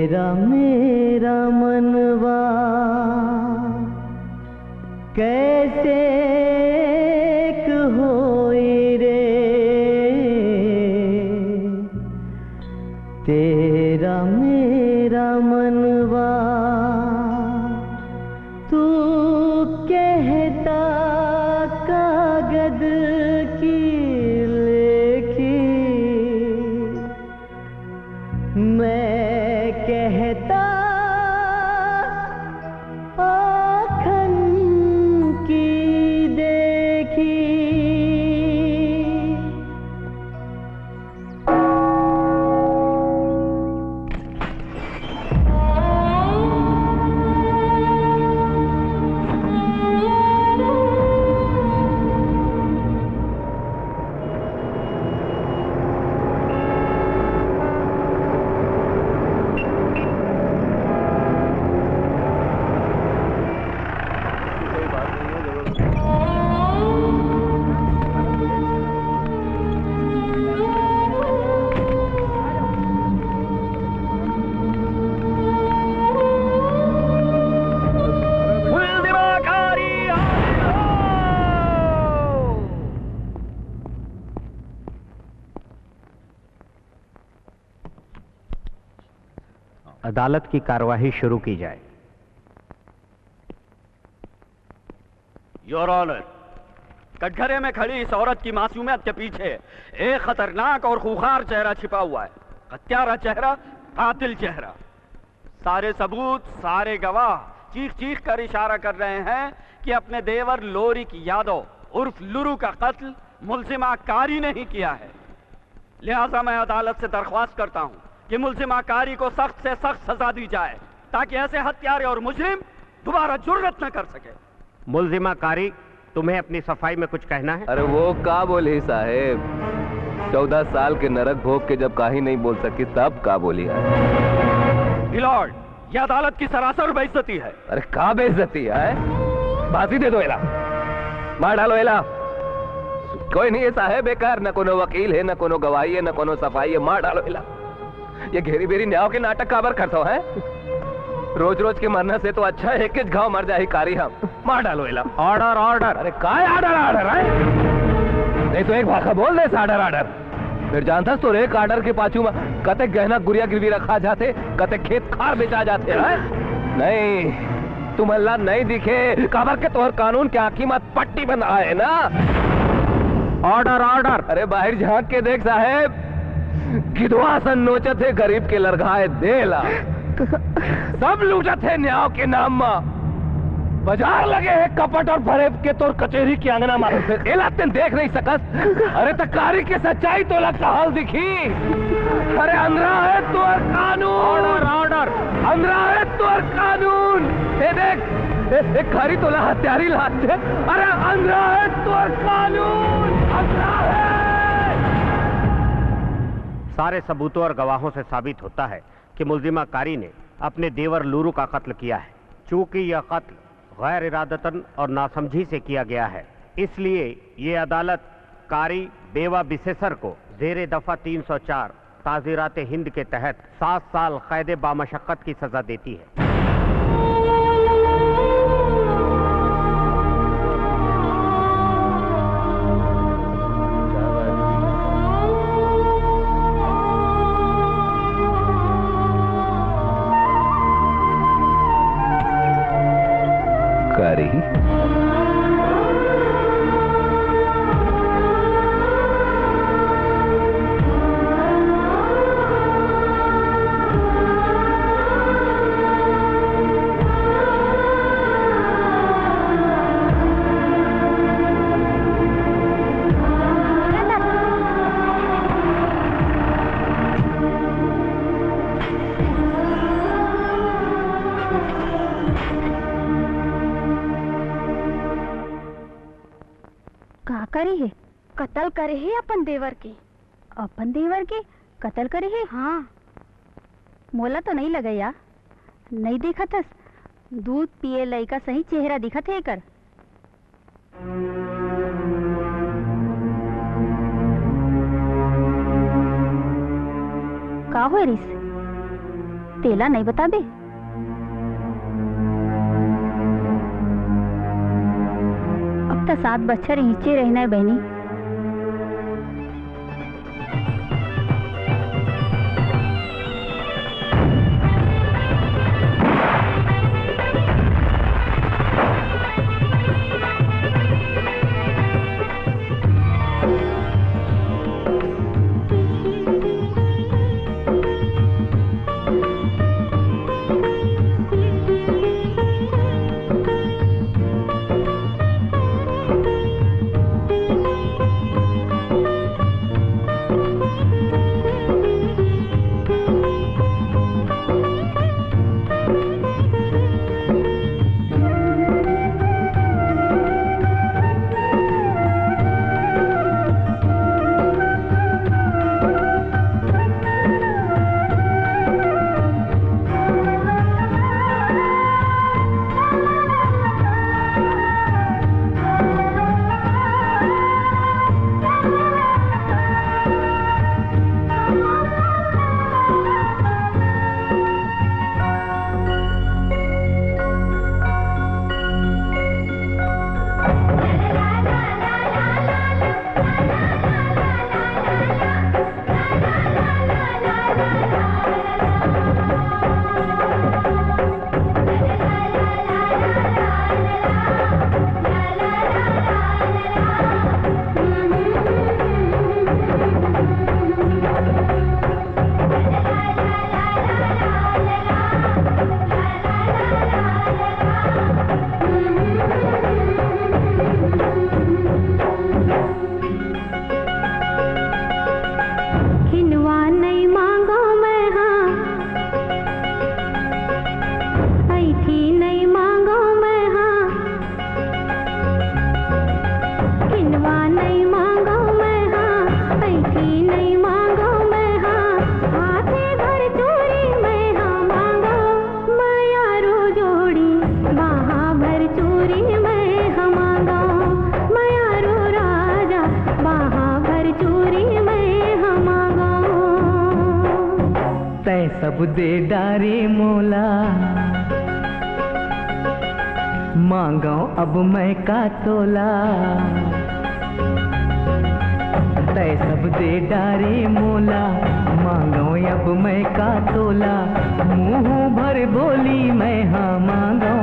तेरा मेरा मनवा कैसे एक होई रे, तेरा मेरा मनवा तू कहता कागज की लेखी, मैं कहता आँखन की देखी। अदालत की कार्यवाही शुरू की जाए। योर ऑनर, कटघरे में खड़ी इस औरत की मासूमियत के पीछे एक खतरनाक और खूंखार चेहरा छिपा हुआ है। हत्यारा चेहरा, कातिल चेहरा। सारे सबूत, सारे गवाह चीख चीख कर इशारा कर रहे हैं कि अपने देवर लोरिक यादव उर्फ लुरु का कत्ल मुल्जिमा कारी ने ही किया है। लिहाजा मैं अदालत से दरख्वास्त करता हूं कि मुल्जिमा कारी को सख्त से सख्त सजा दी जाए ताकि ऐसे हत्यारे और मुजरिम दोबारा जुर्रत न कर सके। मुल्जिमा कारी, तुम्हें अपनी सफाई में कुछ कहना है? अरे वो का बोली साहेब, 14 साल के नरक भोग के जब काही नहीं बोल सकी तब का बोली है। मिलॉर्ड, यह अदालत की सरासर बेइज्जती है। अरे का बेइज्जती है? फांसी दे दो एला, मार डालो एला। कोई नहीं है साहेब, बेकार, न कोनो वकील है, न कोनो गवाही है, न कोनो सफाई है, मार डालो एला। ये घेरी बेरी न्याव के नाटक काबर करते हो है? रोज रोज के मरने से तो अच्छा है कि घाव मर जाए कारी। हम मार डालो एला। Order order. अरे काय आर्डर आर्डर है? नहीं तो एक भाषा बोल दे आर्डर आर्डर। फिर जानता तो एक आर्डर के पाछू में कते गहना गुड़िया गिरवी रखा जाते, कते खेत खार बेचा जाते है? नहीं, तुम अल्लाह नहीं दिखे काबर के तोहर कानून के आंखी मत पट्टी बंधा है ना। Order order. अरे बाहर झांक के देख साहेब, गिधवा सन नोचत है गरीब के लड़घाए देला, सब लूटत है न्याय के नाम में। बाजार लगे है कपट और फरेब के तोर कचेरी की आंगना मारो से एलाते देख नहीं सकस। अरे तकारी की सच्चाई तो लगता हाल दिखी। अरे अंधरा है तोर कानून। Order order. अंधरा है तोर कानून। ये देख, एक खरी तोला हत्यारी लाते। अरे अंधरा है तोर कानून, अंधरा है। सारे सबूतों और गवाहों से साबित होता है कि मुल्जिमा कारी ने अपने देवर लूरू का कत्ल किया है। चूंकि यह कत्ल गैर इरादतन और नासमझी से किया गया है, इसलिए ये अदालत कारी बेवा बिसेसर को जेरे दफा 304 ताज़ीरात हिंद के तहत 7 साल कैद बामशक्कत की सजा देती है। कारी, करे है? कत्ल करे है अपन देवर के। अपन देवर के कत्ल करे है? हाँ, मोला तो नहीं लगा या, नहीं देखा था। दूध पिए लड़का सही चेहरा दिखा थे कर। का हो रिस? तेला नहीं बता दे। अब तो 7 बच्चर नीचे रहना है बहनी। सब दे डारे मोला, मांगो अब मैं का तोला। तय सब दे डारे मोला, मांगो अब मैं का तोला। मुंह भर बोली मैं हाँ मांगो,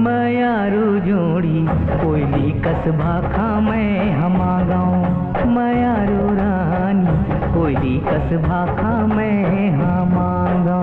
मैं यारू जोड़ी कोयली कसबा खा मैं हम मांगो। मैं यारू रानी कोयली कसबा खा मैं हाँ मांगो।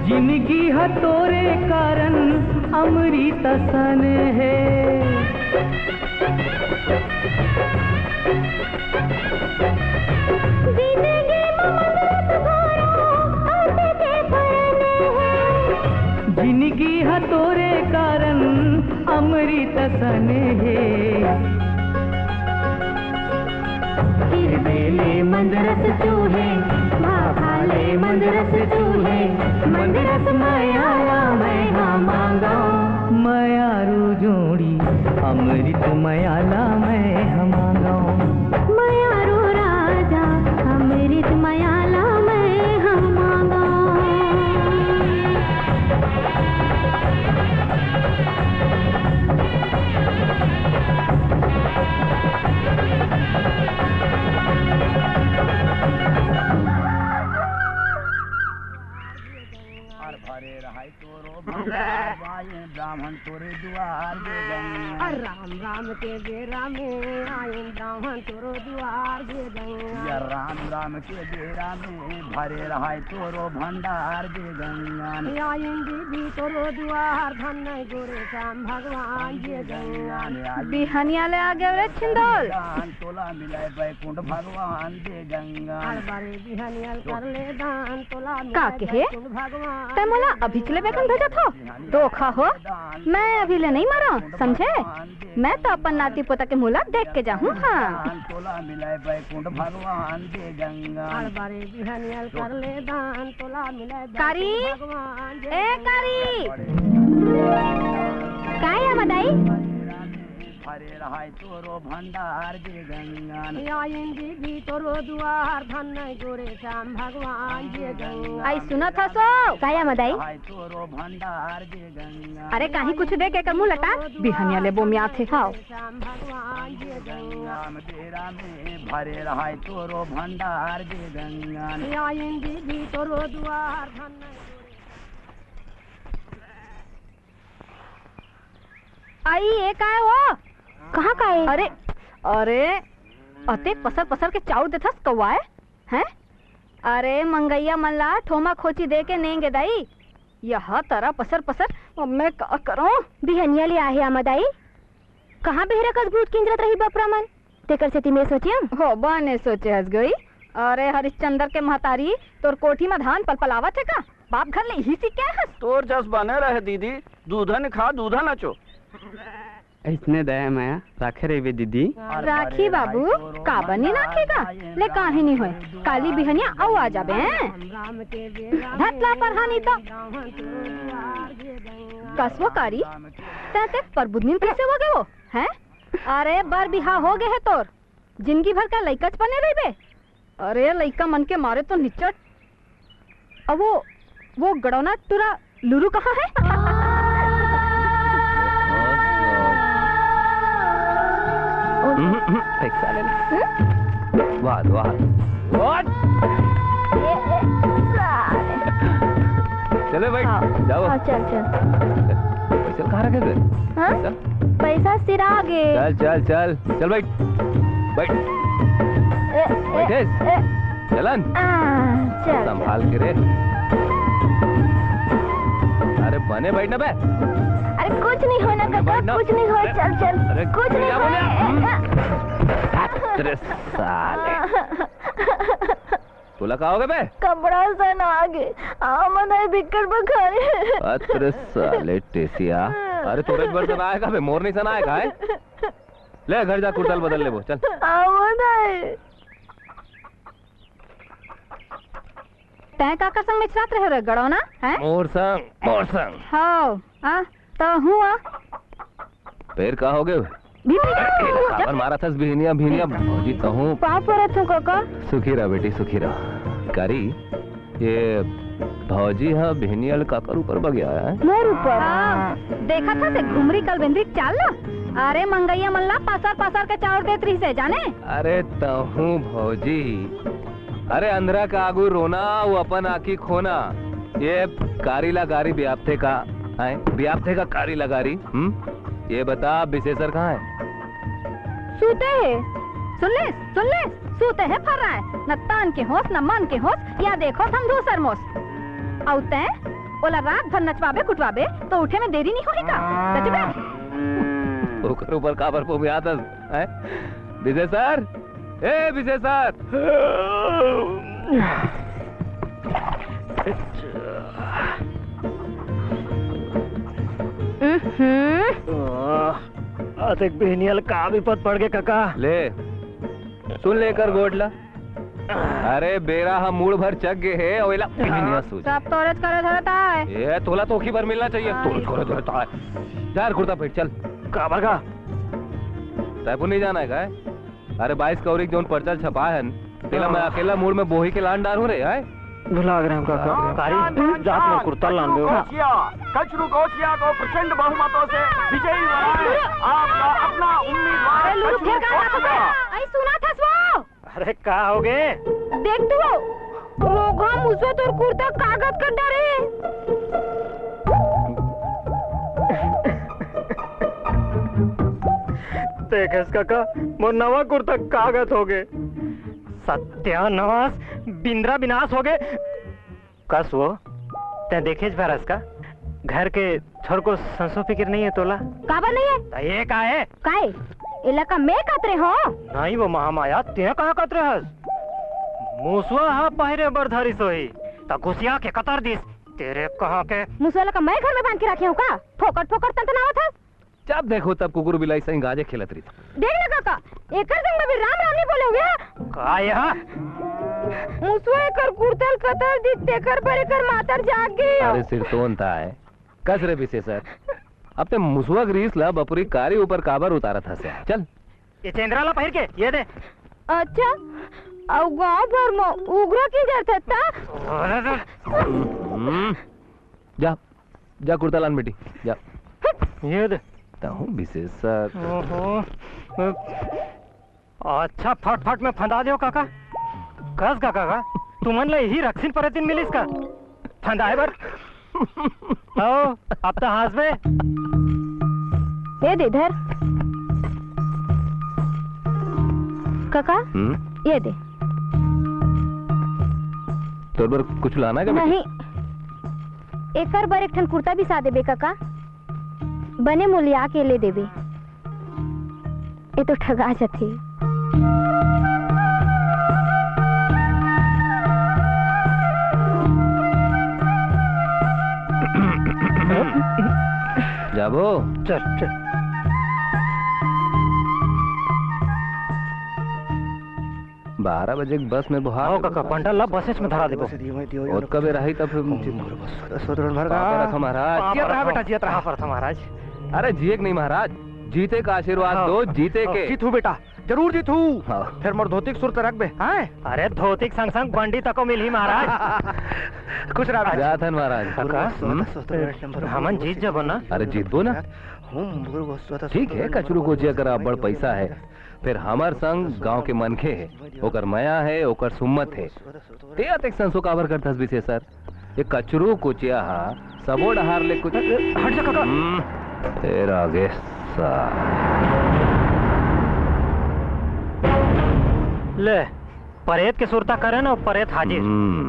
जिनकी हथोरे कारण अमृत सन है, जिंदगी हतोरे कारण अमृत सन है हिरवेले मंदरस चूहे भाले मंदरस चूहे मंदरस मायाला मैं मांगा मायारू जोड़ी अमृत मायाला मैं मांगा मायारू राजा अमृत मायाला मैं मांगा ब्राह्मण तोरे द्वार राम राम के बेरा में आए ब्राह्मण तोरो द्वार दे गंगा राम राम के बेरा में भरे रहाय तोरो भंडार दे गंगा आइन दीदी तोरो द्वार धन गोरे श्याम भगवान दे गंगा बिहनिया ले आ गए रे छिंदोल दान तोला मिलाए बैकुंठ भगवान दे गंगा बड़े बिहनिया कर ले दान तोला का कहे ते मोला अभी चले बेकन भेजा था धोखा हो मैं अभी ले नहीं मरा समझे मैं तो अपन नाती पोता के मुला देख के जाऊँ हाँ तोला मिलाए बैकुंठ भगवान दे गंगा बड़े बिहनियल कर ले दान तोला मिलाए कारी ए कारी काय है मदाई हरे रहाय तोरो भंडार दे गंगा आइन दीदी तोरो द्वार धन गोरे श्याम भगवान दे गंगा आई सुना था सो काय है मदाई तोरो भंडार दे गंगा अरे कहीं कुछ दे के मुँह लटा बिहनिया ले बोमिया थे हाँ श्याम भगवान दे गंगा तेरा में भरे रहाय तोरो भंडार दे गंगा आइन दीदी तोरो द्वार धन आई एक आए हो कहाँ का है अरे अरे अते पसर पसर के चाउर देथस कौआए हैं अरे मंगैया मल्ला ठोमा खोची दे के नेंगे दाई यह तरह पसर पसर अब मैं क्या करूं बिहनिया ले आहे आमदाई कहाँ बेहरा कस भूत किंजरत रही बपरामन तेकर से तिमे सोचियम हो बने सोचे हस गई अरे हरिश्चंद्र के महतारी तोर कोठी में धान पलपलावत है का बाप घर ले ही सी क्या हस तोर जस बने रहे दीदी दूधन खा दूधन नचो इसने दया माया राखे रही दीदी राखी बाबू का बनी नाखेगा ले काहे नहीं होए काली बिहनिया आउ आ जाबे धतला पर हानि तो कसवकारी ते परबुदनी कैसे हो गए वो हैं अरे बार बिहा हो गए है तोर जिंदगी भर का लइकच बने रही अरे लइका मन के मारे तो निचट अब वो गड़ौना तुरा लुरु कहाँ है वाद वाद चले भाई जाओ हाँ, चल चल पैसा कहाँ रखे थे हाँ? पैसा सिरा गे चल चल चल चल बैठ बैठ बैठे चलन चल संभाल के रे अरे बने बैठना बे अरे कुछ नहीं होना काका कुछ नहीं हो चल चल अरे कुछ नहीं होना तेरे साले तोला कहा होगा बे कपड़ा सन आगे आमदाई बिकट बखारे अरे साले टेसिया अरे तोरे घर से आएगा बे मोर नहीं सन आएगा है ले घर जा कुर्तल बदल ले वो चल आमदाई तै काका संग मिचरात रहे रे गड़ौना हैं मोर संग हां आ तो हुआ पैर कहा हो गए खबर मारा था बिहनिया बिहनिया भौजी कहूँ पाँव पर तू काका सुखी रहा बेटी सुखी रहा कारी ये भौजी हाँ बिहनिया काकर ऊपर बग गया है मोर ऊपर देखा था से घुमरी कल बेंद्री चाल ला अरे मंगैया मल्ला पासार के चाउर देत रही से जाने अरे तहूँ भौजी अरे अंधरा का आगू रोना वो अपन आखी खोना ये कारी लगारी ब्याप्थे का है ब्याप्थे का कारी लगारी ये बता विशेषर कहाँ है सूते है सुन ले सूते है फर रहा है न तान के होश न मन के होश या देखो हम दूसर मोस औते ओला रात भर नचवाबे कुटवाबे तो उठे में देरी नहीं होएगा सचबे ऊपर ऊपर काबर पो में आता है विशेषर ए विशेषर अतिक बेनियल का विपद पड़ गए काका। ले सुन लेकर गोडला। अरे बेरा हम मूड भर चक गए है ओइला बेनिया सूझ। सब तोरज करे धरता है। ये तोला तोखी भर मिलना चाहिए। तोरज करे धरता है। यार कुर्ता फेट चल। काबर का? रायपुर नहीं जाना है काय? अरे 22 कवरी जोन पर्चा छपा है तेला मैं अकेला मूड में बोही के लान डाल हूँ रे आए। भुला गए हम काका। कारी जात में कुर्ता लान दो। कचरू कोचिया को प्रचंड बहुमतों से विजयी बनाए आपका अपना उम्मीदवार कचरू कोचिया। आई सुना था वो। अरे का हो गए? देख तू रोगा मुझसे तो कुर्ता कागज कर डरे। देख काका मोर नवा कुर्ता कागज हो गए। सत्यानाश बिंद्रा विनाश हो गए। कस वो ते देखे भरस का घर के छोर को संसो फिक्र नहीं है तोला? काबर नहीं है? तो ये का है? काहे इलाका में कतरे हो? नहीं वो महामाया ते कहाँ कतरे हस? मुसवा हा पहरे बरधारी सोही ता घुसिया के कतर दिस तेरे कहाँ के? मुसवाला का मैं घर में बांध के रखे हूँ का? फोकट फोकट तंतनावत है। जब देखो तब कुकुर बिलाई सही गाजे खेलत रही। देख ना काका एकर संग में भी राम राम नहीं बोले होगे। का यहाँ? मुसवा एकर कुर्तल कतर दी तेकर पर एकर मातर जाग गई। अरे सिर तोन था है कस रे विशेषर अब ते मुसवा ग्रीस ला बपुरी कारी ऊपर काबर उतारा था से चल ये चंद्राला पहिर के ये दे। अच्छा अब गांव भर में उग्र की जरूरत था। जा जा कुर्ता लान बेटी जा। ये दे हूँ विशेषर। अच्छा फट फट में फंदा दो काका। कस का काका तुमन ले ही रक्षिन पर दिन मिलिस का फंदाए बर। आओ अब तो हाथ में ये दे इधर काका। ये दे तोर बर कुछ लाना है नहीं एकर बर एक ठन कुर्ता भी सा देबे काका बने मूलिया के ले देबे। ये तो ठगा जाथे। जाबो चल चल 12 बजे बस में बुहार। आओ काका पंडा ला बसेस में धरा दे बस। और कबे रही तब महाराज जियत रहा बेटा जियत रहा पर महाराज। अरे जीत नहीं महाराज जीते का आशीर्वाद दो जीते के। जीतू बेटा जरूर जीतू। हाँ। फिर मोर धोती सुरत रख बे। हाँ? अरे धोती संग संग बंडी तक मिली महाराज। कुछ रहा जाथन महाराज। हमन जीत जब ना। अरे जीतबो ना ठीक है कचरू को जे अगर बड़ पैसा है फिर हमार संग गांव के मनखे है ओकर मया है ओकर सुम्मत है ते अतेक संसो काबर करथस विशेषर ये कचरू कुचिया हा सबो डहार ले कुछ हट जा काका। तेरा आगे ले परेत के सुरता करे ना परेत हाजिर।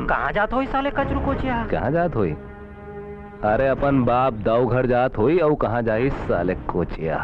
कहाँ जात हो साले कचरू कोचिया? कहाँ जात होई? अरे अपन बाप दाऊ घर जात होई और कहाँ जाई साले कोचिया।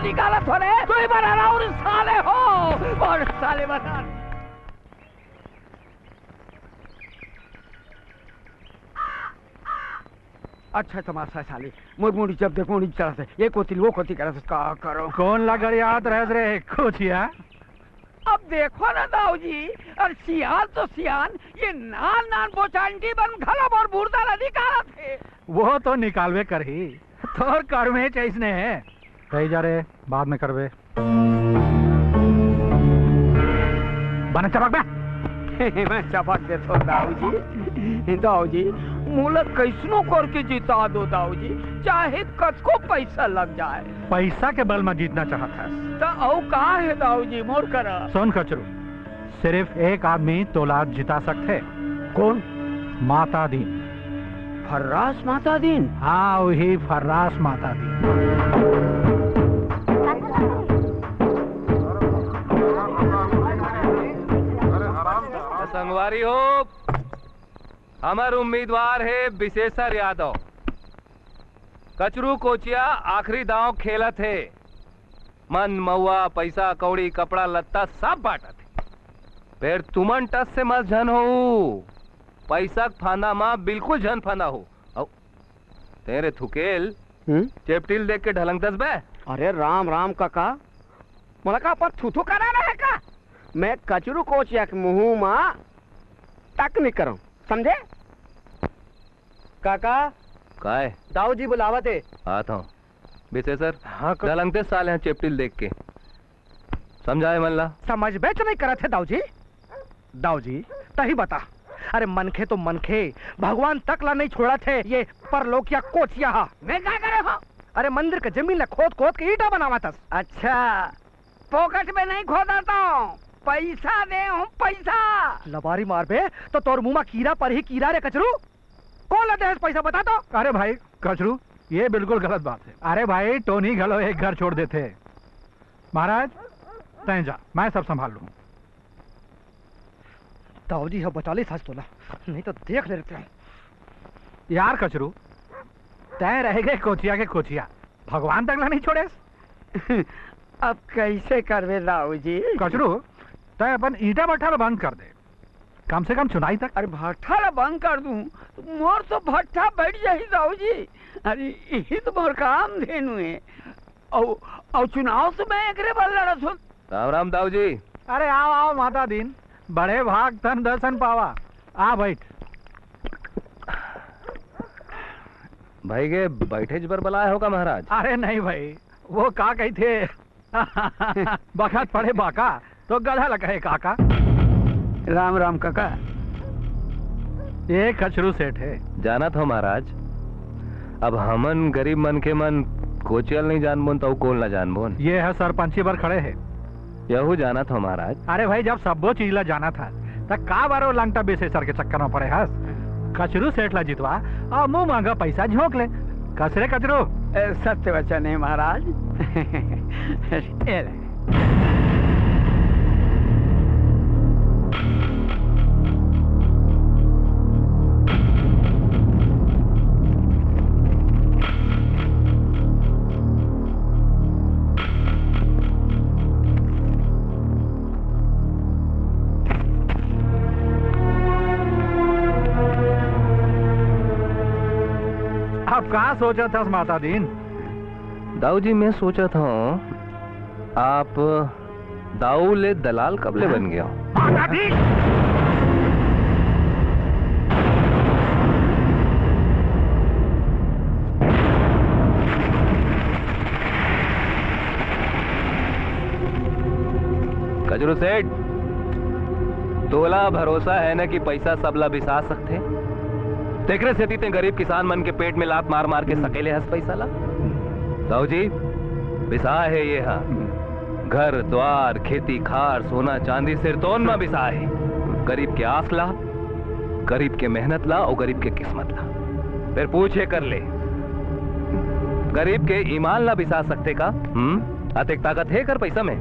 निकाला थोड़े तो ही बना रहा और साले हो और साले बना। अच्छा तमाशा साले मुड़ जब देखो मुड़ी चला से ये कोतिल वो कोती करा का करो। कौन लगा याद रह रे कोचिया? अब देखो ना दाऊ जी और सियान तो सियान ये नान नान बोचांटी बन खला और बुरदा निकाला थे। वो तो निकालवे कर ही तोर कर में चैसने है कही जा रहे बाद में करवे बने चपक में। मैं चपक दे तो दाऊ जी मूलक कैसनो करके जिता दो दाऊ जी चाहे कतको पैसा लग जाए। पैसा के बल में जीतना चाहता है तो औ का है दाऊ जी मोर करा। सोन कचरू सिर्फ एक आदमी तोला जिता सकते। कौन? माता दीन। फर्रास माता दीन? हाँ, वही फर्रास माता दीन। संगवारी हो, हमार उम्मीदवार है विशेषर यादव। कचरू कोचिया आखिरी दांव खेला थे। मन महुआ पैसा कौड़ी कपड़ा लत्ता सब बांटा थे। फिर तुमन टस से मत झन हो, पैसा फांदा माँ बिल्कुल झन फांदा हो। तेरे थुकेल चेपटिल देख के ढलंग दस बे। अरे राम राम काका, मला का पर थूथू करा रहा है का? मैं कचरू कोचिया के मुंह माँ तक नहीं करूं, समझे? काका काय दाऊ जी बुलावा थे। आता हूँ विशेषर। हाँ, ढलंगते साल हैं चेपटिल देख के। समझाए मल्ला? समझ बेच नहीं करा थे दाऊ जी तही बता। अरे मनखे तो मनखे, भगवान तक ला नहीं छोड़ा थे ये परलोक या कोचिया। मैं क्या करे हो? अरे मंदिर के जमीन खोद खोद के ईटा बनावा था। अच्छा, पॉकेट में नहीं खोदाता हूँ, पैसा दे हूँ पैसा। लबारी मार बे तो तोर मुंह में कीड़ा पर ही कीड़ा रे कचरू। कौन लाते है पैसा बता तो। अरे भाई कचरू, ये बिल्कुल गलत बात है। अरे भाई टोनी घलो एक घर छोड़ देते। महाराज तय जा, मैं सब संभाल लूँ। दाऊ जी बचा ली सच तोला, नहीं तो देख लेते हैं। यार कचरू, तय रह गए कोचिया के कोचिया, भगवान तक नहीं छोड़े। अब कैसे करवे दाऊ जी? कचरू, तय अपन ईटा भट्ठा बंद कर दे, कम से कम चुनाई तक। अरे भट्ठा बंद कर दूं, मोर तो भट्ठा बैठ जाही दाऊ जी। अरे यही तो मोर काम धेनु है। और चुनाव से मैं एकरे बल लड़त हूँ। राम राम दाऊ जी। अरे आओ आओ माता दीन, बड़े भाग तन दर्शन पावा। आ बैठ। भाई के बैठे पर बुलाया होगा महाराज? अरे नहीं भाई, वो का कही थे बखत पड़े बाका तो गधा लगे काका। राम राम काका। ये कचरू सेठ है। जाना था महाराज। अब हमन गरीब मन के मन कोचियल नहीं जान बोन तो कौन ना जान बोन। ये है सरपंची पर खड़े है। यहू जाना था महाराज। अरे भाई जब सब वो चीज ला जाना था तब का बारो लंगटा बेसेसर के चक्कर में पड़े हस। कचरू सेठ ला जितवा और मुंह मांगा पैसा झोंक ले। कसरे कचरू। सत्य वचन है महाराज। आप कहाँ सोचा था माता दीन? दाऊ जी मैं सोचा था आप दाऊ ले दलाल कब ले बन गया? माता दीन! कचरू सेठ, तोला भरोसा है ना कि पैसा सबला बिसा सकते? तेकरे से तीते गरीब किसान मन के पेट में लात मार मार के सकेले हंस पैसा ला। दाऊ जी बिसा है ये। हाँ, घर द्वार खेती खार सोना चांदी सिर तोन में बिसा है। गरीब के आस ला, गरीब के मेहनत ला और गरीब के किस्मत ला। फिर पूछे कर ले, गरीब के ईमान ला बिसा सकते का? अतिक ताकत है कर पैसा में?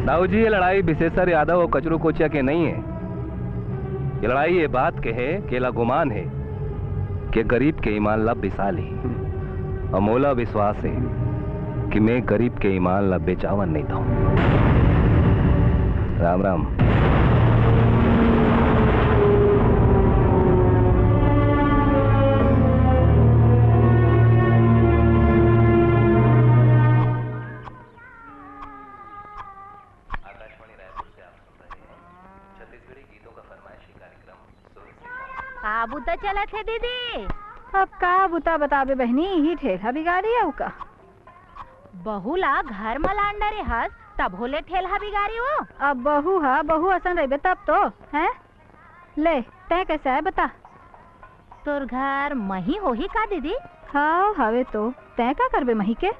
दाऊ जी ये लड़ाई विशेषर यादव और कचरू कोचिया के नहीं है। ये लड़ाई ये बात के है कि ला गुमान है कि गरीब के ईमान ला बिसा ली। और मोला विश्वास है कि मैं गरीब के ईमान ला बेचावन नहीं था। राम राम। बुता चला थे दीदी। अब का बुता बताबे बहनी, ही ठेला बिगाड़ी है का? बहुला घर मलांडा रे हस तब होले ठेला बिगाड़ी हो। अब बहू हा, बहू असन रहे तब तो है। ले तय कैसा है बता? तोर घर मही हो ही का दीदी? हाँ हवे तो तय का करबे मही के?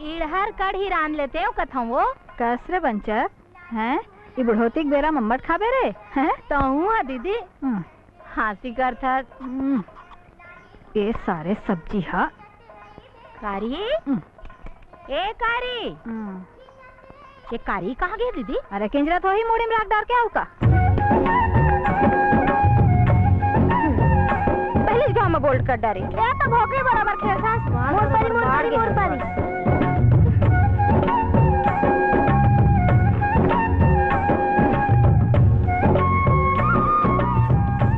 इड़हर कढ़ी रान लेते हो कथम वो। कसरे बंचर हैं ये बुढ़ोती बेरा मम्मट खाबे रे हैं तो हुआ दीदी हाथी कर था ये सारे सब्जी हा कारी ए कारी ये कारी कहाँ गई दीदी? अरे किंजरा तो ही मोड़ी में राख डाल के आऊ का पहले गांव में बोल्ड कर डारी क्या तो भोकरी बराबर खेल था मोर पारी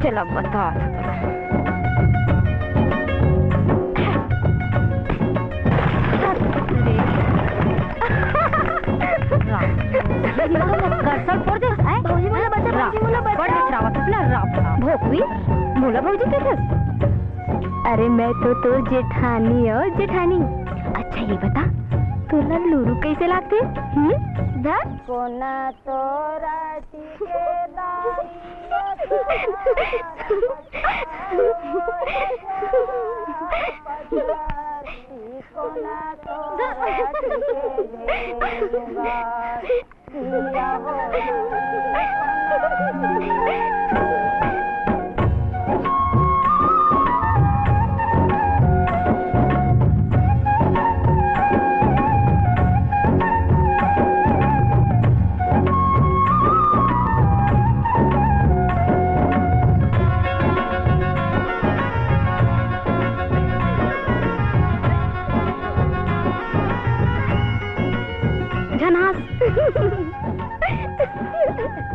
चलो बता अरे मैं तो जेठानी हो जेठानी। अच्छा ये बता तोला लूरू कैसे लागते? कोना तो राती के कोना तो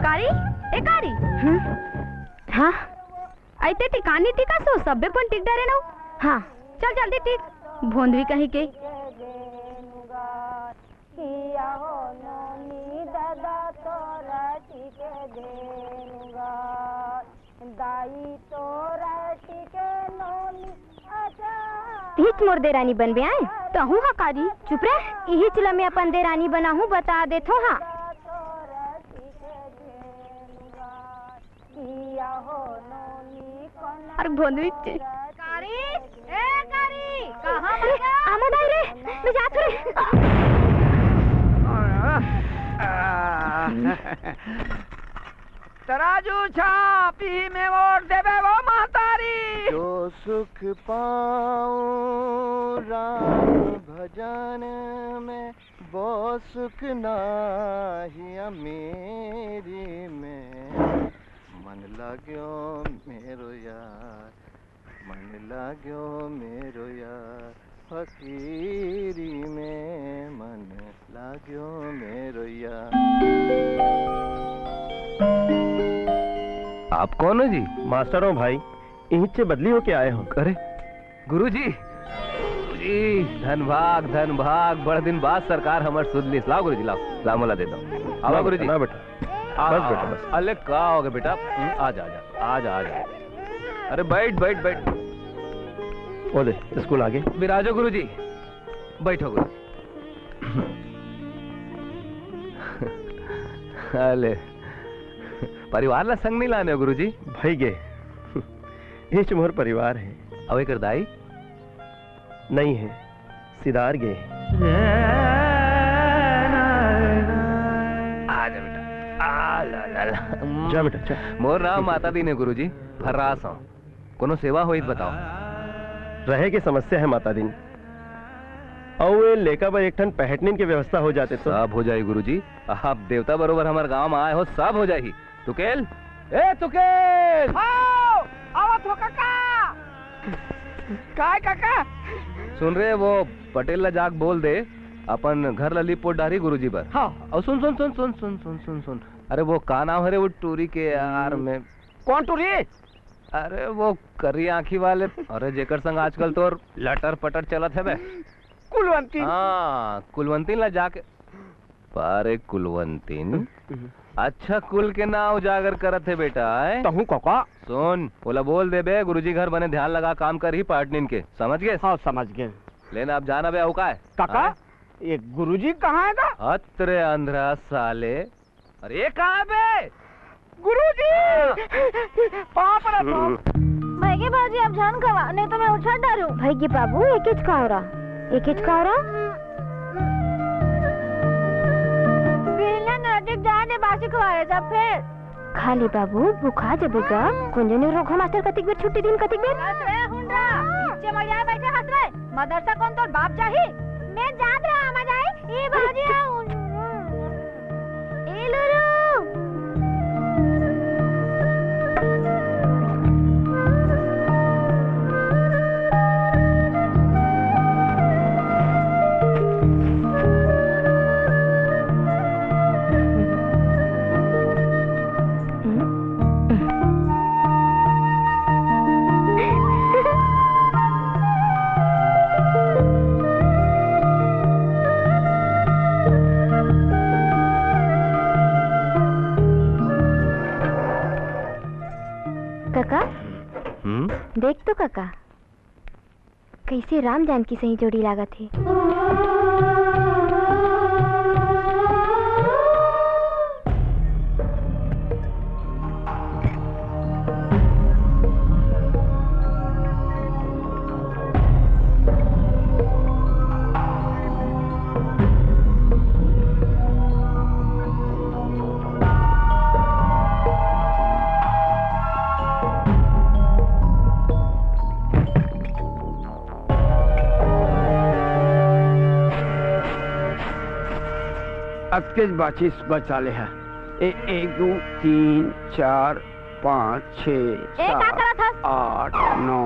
कारी ए कारी हाँ आइते टिकानी टिका सो सबे पण टिक डरे ना हाँ चल जल्दी टिक भोंदवी कहीं के हिच मोर दे रानी बन बे आए तो हूँ हा कारी चुप रह यही चिला में अपन दे रानी बना हूँ बता दे तो हाँ अरे भोंदवी कारी ए कारी कहाँ मर गया आमद आई रे मैं जा रे तराजू छापी में वोट देवे वो महतारी जो सुख पाऊं राम भजन में वो सुख नाही मेरी में मन लाग्यो मेरो यार मन लाग्यो मेरो यार फकीरी में मन लाग्यो मेरो यार। आप कौन हो जी? मास्टर हूँ भाई, यहीं से बदली होके आए हो। अरे गुरुजी जी धन भाग बड़े दिन बाद सरकार हमारे सुध ली। लाओ गुरुजी लाओ मोला देता हूँ। आओ गुरुजी ना बेटा बस बेटा बस। अरे क्या हो गया बेटा? आजा अरे बैठ बोले स्कूल आगे विराजो गुरुजी बैठो गुरु। अले परिवार ला संग नहीं लाने हो गुरुजी? भाई गे ये मोर परिवार है। अवे कर दाई नहीं है सिदार गे। आजा बेटा जा बेटा जा। मोर नाम माता दी ने गुरुजी फर्रास हूँ। कोनो सेवा हो बताओ। रहे की समस्या है माता दिन और लेका पर एक ठन पहटनीन की व्यवस्था हो जाते तो सब हो जाए गुरुजी। आप देवता बरोबर हमारे गांव में आए हो सब हो जाएगी। तुकेल ए तुकेल आवत हो काका काय काका सुन रहे वो पटेल ला जाग बोल दे अपन घर ला लिपोट डारी गुरुजी पर। हाँ और सुन सुन सुन सुन सुन सुन सुन सुन अरे वो का नाम है रे वो टूरी के यार में कौन टूरी? अरे वो करी आंखी वाले अरे जेकर संग आजकल तो लटर पटर चलत है बे कुलवंती। हाँ कुलवंतीन ला जाके पारे कुलवंतीन अच्छा कुल के ना उजागर करत है बेटा है तहु काका सुन बोला बोल दे बे गुरुजी घर बने ध्यान लगा काम कर ही पाटनीन के समझ गए? हाँ समझ गए। लेना आप जाना बे औका है काका ये गुरुजी कहाँ है का? अत्रे अंधरा साले अरे कहाँ है बे गुरुजी पाप रे पाप। भाई के बाजी आप जान खवा नहीं तो मैं उछाड़ डालूं। भाई के बाबू एक हिच का हो रहा बेलन कतिक जाने बासी खवाए सब फिर खाली बाबू भूखा जबेगा कुंजनी रोखा मास्टर कतिक बेर छुट्टी दिन कतिक बेर रे हुंडा नीचे मरिया बैठे हंस रहे मदरसा कौन तोर बाप चाही मैं जात रहा आमा जाई ए बाजी आऊं ए लुरु काका देख तो काका कैसे राम जानकी सही जोड़ी लागत है। अक्कीस बाचीस बचा ले है 1 2 3 4 5 6 7 8 9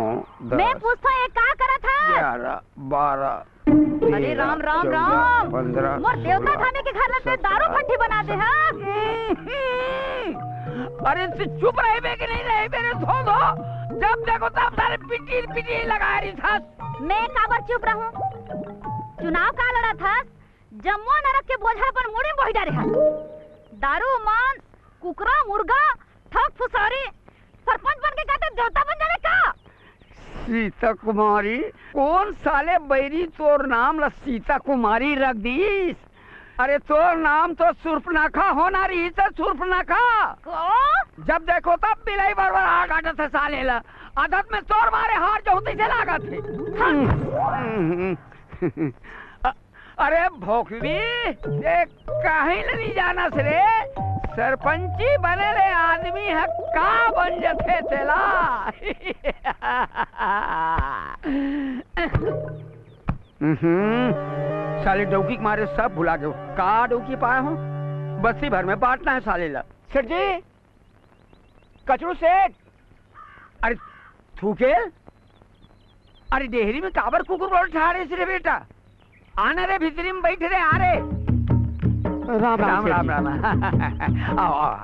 10 मैं पूछता ये का करा था 11 12 अरे राम राम राम 15 मोर देवता थाने के घर में दारू फट्टी बना दे हाँ अरे तू चुप रहे बे कि नहीं रहे मेरे धो जब देखो तब सारे पिटी लगा रही था। मैं काबर चुप रहूं चुनाव का लड़ा था जम्मू नरक के बोझा पर मुड़ी बोही जा रहा दारू मांस कुकरा मुर्गा ठग फुसारी सरपंच बन के कहते देवता बन जाने का। सीता कुमारी कौन साले बैरी तोर नाम ला सीता कुमारी रख दीस। अरे तोर नाम तो सुर्पनाखा होना रही तो सुर्पनाखा जब देखो तब बिलाई बार आ काटा था साले ला आदत में तोर मारे हार जो होती से लागा थे। अरे भोकवी ये कहीं नहीं जाना सरे सरपंची बने ले आदमी है का बन जाते तेला। साले डौकी के मारे सब भुला गए का डौकी पाए हो बस्ती भर में बांटना है साले ला। सेठ जी कचरू सेठ अरे थूके अरे डेहरी में काबर कुकुर बोल ठा रहे सिरे बेटा आने रे भीतरी में बैठे रे आ रे राम राम राम राम आओ आओ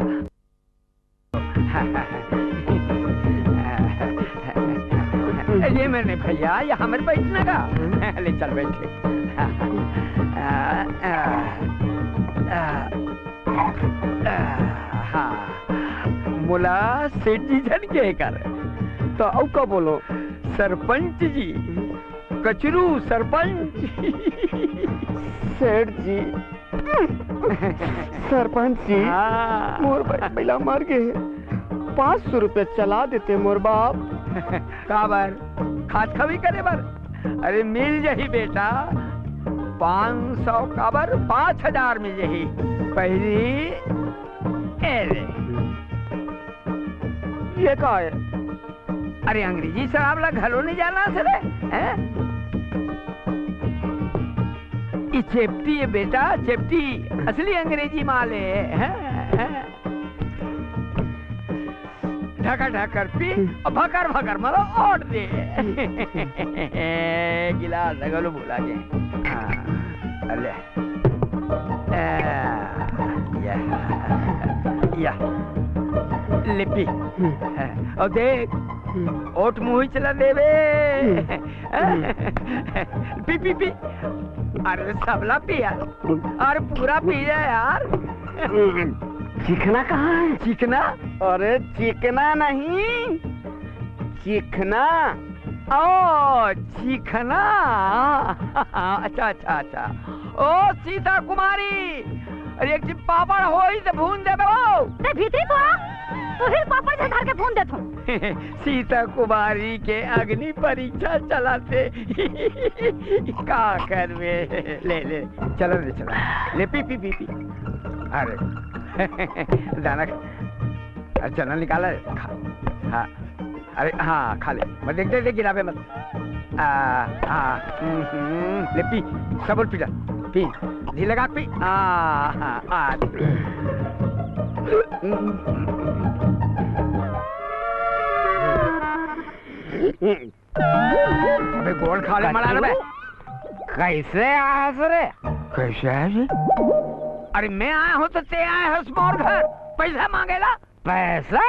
ये मेरे भैया ये हमारे बैठने का ले चल बैठ ले हाँ बोला सेठ जी जन के कर तो औ का बोलो सरपंच जी कचरू सरपंच सेठ जी सरपंच जी मोर भाई महिला मर गए 500 रुपए चला देते मोर बाप काबर खाद खबी करे बर अरे मिल जही बेटा 500 काबर 5000 मिल जही पहली एरे ये का है अरे अंग्रेजी शराब ला घलो नहीं जाना सरे ये चेप्टी है बेटा चेप्टी असली अंग्रेजी माल है ढका ढकर पी और भकर भकर मारो ओट दे गिलास लगलो भुला के अले या लिपि और देख ओट मुँह ही चला देवे पी पी पी अरे सबला पी यार अरे पूरा पी जाए यार चिकना कहाँ है चिकना अरे चिकना नहीं चिकना ओ चीखना। अच्छा अच्छा अच्छा। ओ सीता कुमारी, अरे एक चिप पापड़ हो ही तो भून दे वो। ते भीतरी तो आ, तो फिर पापड़ से धर के भून देत हूँ। सीता कुमारी के अग्नि परीक्षा चलाते का कर में। ले ले चलो ले चलो ले पी पी पी पी। अरे दाना चना निकाला हाँ। अरे हाँ खा ले मत देखते थे गिरा पे मत। हाँ ले पी सबल पी जा पी धी लगा पी। अबे गोल खा ले मरा बे। कैसे आया रे? कैसे आया जी? अरे मैं आया हूँ तो ते आया है मोर घर पैसा मांगेला। पैसा?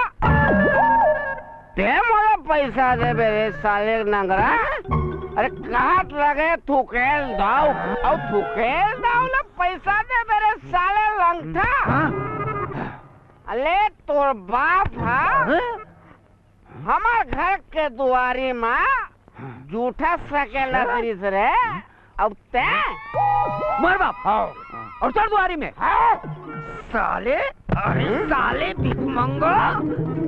ते मोला पैसा दे बेरे साले नंगरा। अरे कहाँ लगे थुकेल दाव और थुकेल दाव ना पैसा दे मेरे साले लंगठा। अले तोर बाप है हमार घर के दुआरी में जूठा सकेला करीस रे। अब ते मर बाप और चढ़ दुआरी में साले। अरे साले भिखमंगो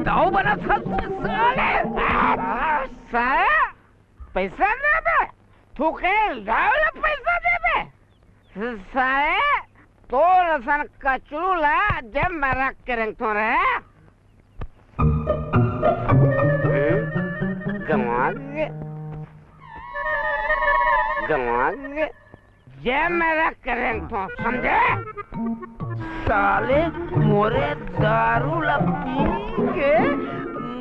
दाव बना साले। साले पैसा दे बे थुकेल दाव ना पैसा दे बे साले। तो रसन कचरू ला जब मैं रख के रंग तो रहे गंवागे जब मैं रख के रंग तो समझे। साले मोरे दारू ला पी के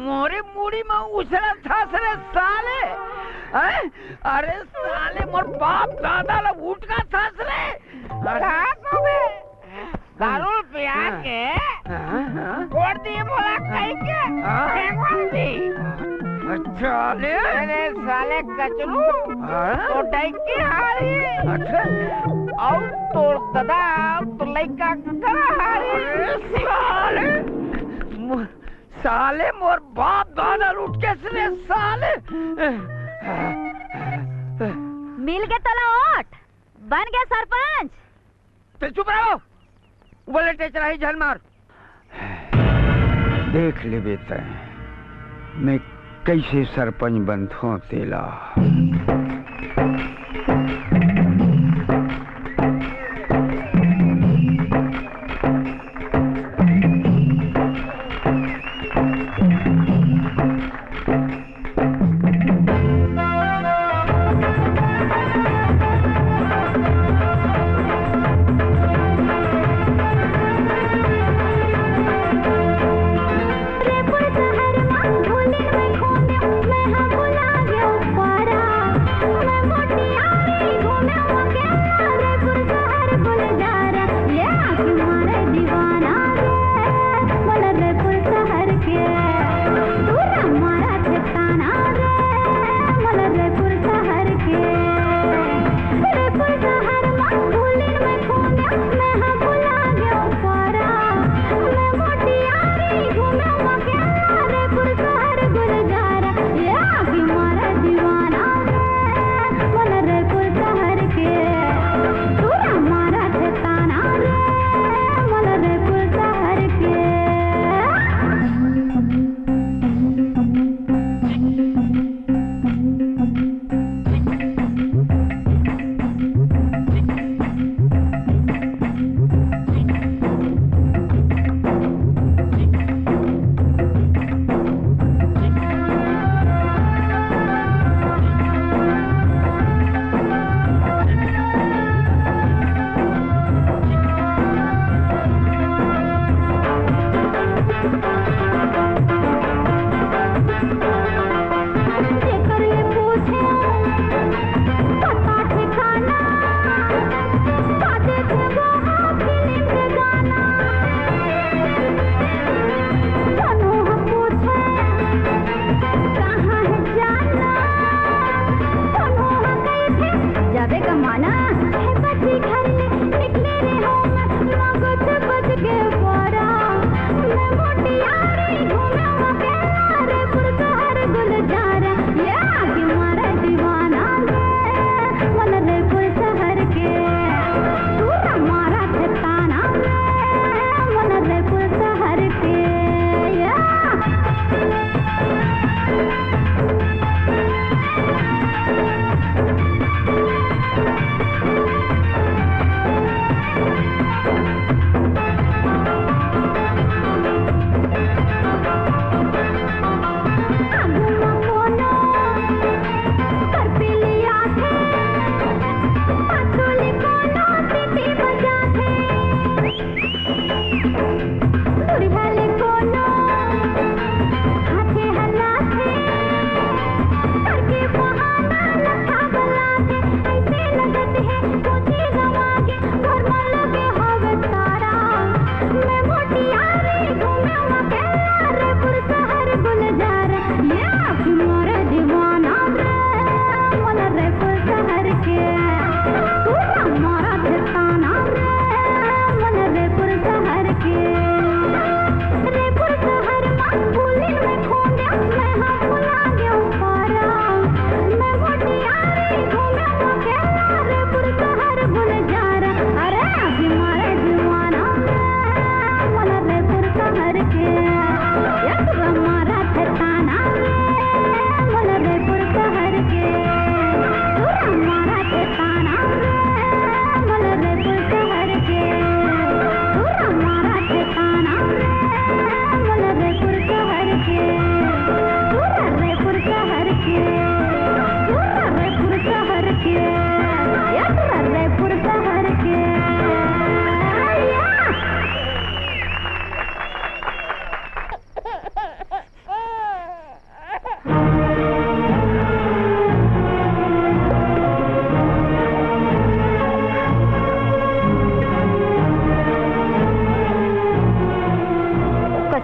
मोरे मुड़ी में उछला था सरे साले। अरे साले मोर बाप दादा ला उठ का था सरे। दारू पिया के छोड़ दिए बोला कहीं के साले। अरे साले कचरू तो डाइकी हारी। अच्छा और तो दादा तो लइका करा हारी। साले साले मोर बाप दादा लूट के सने साले। मिल गए तला ओट बन गए सरपंच। तो चुप रहो बोले टेचराही झल मार। देख ले बेटा मैं कैसे सरपंच बनता तेला।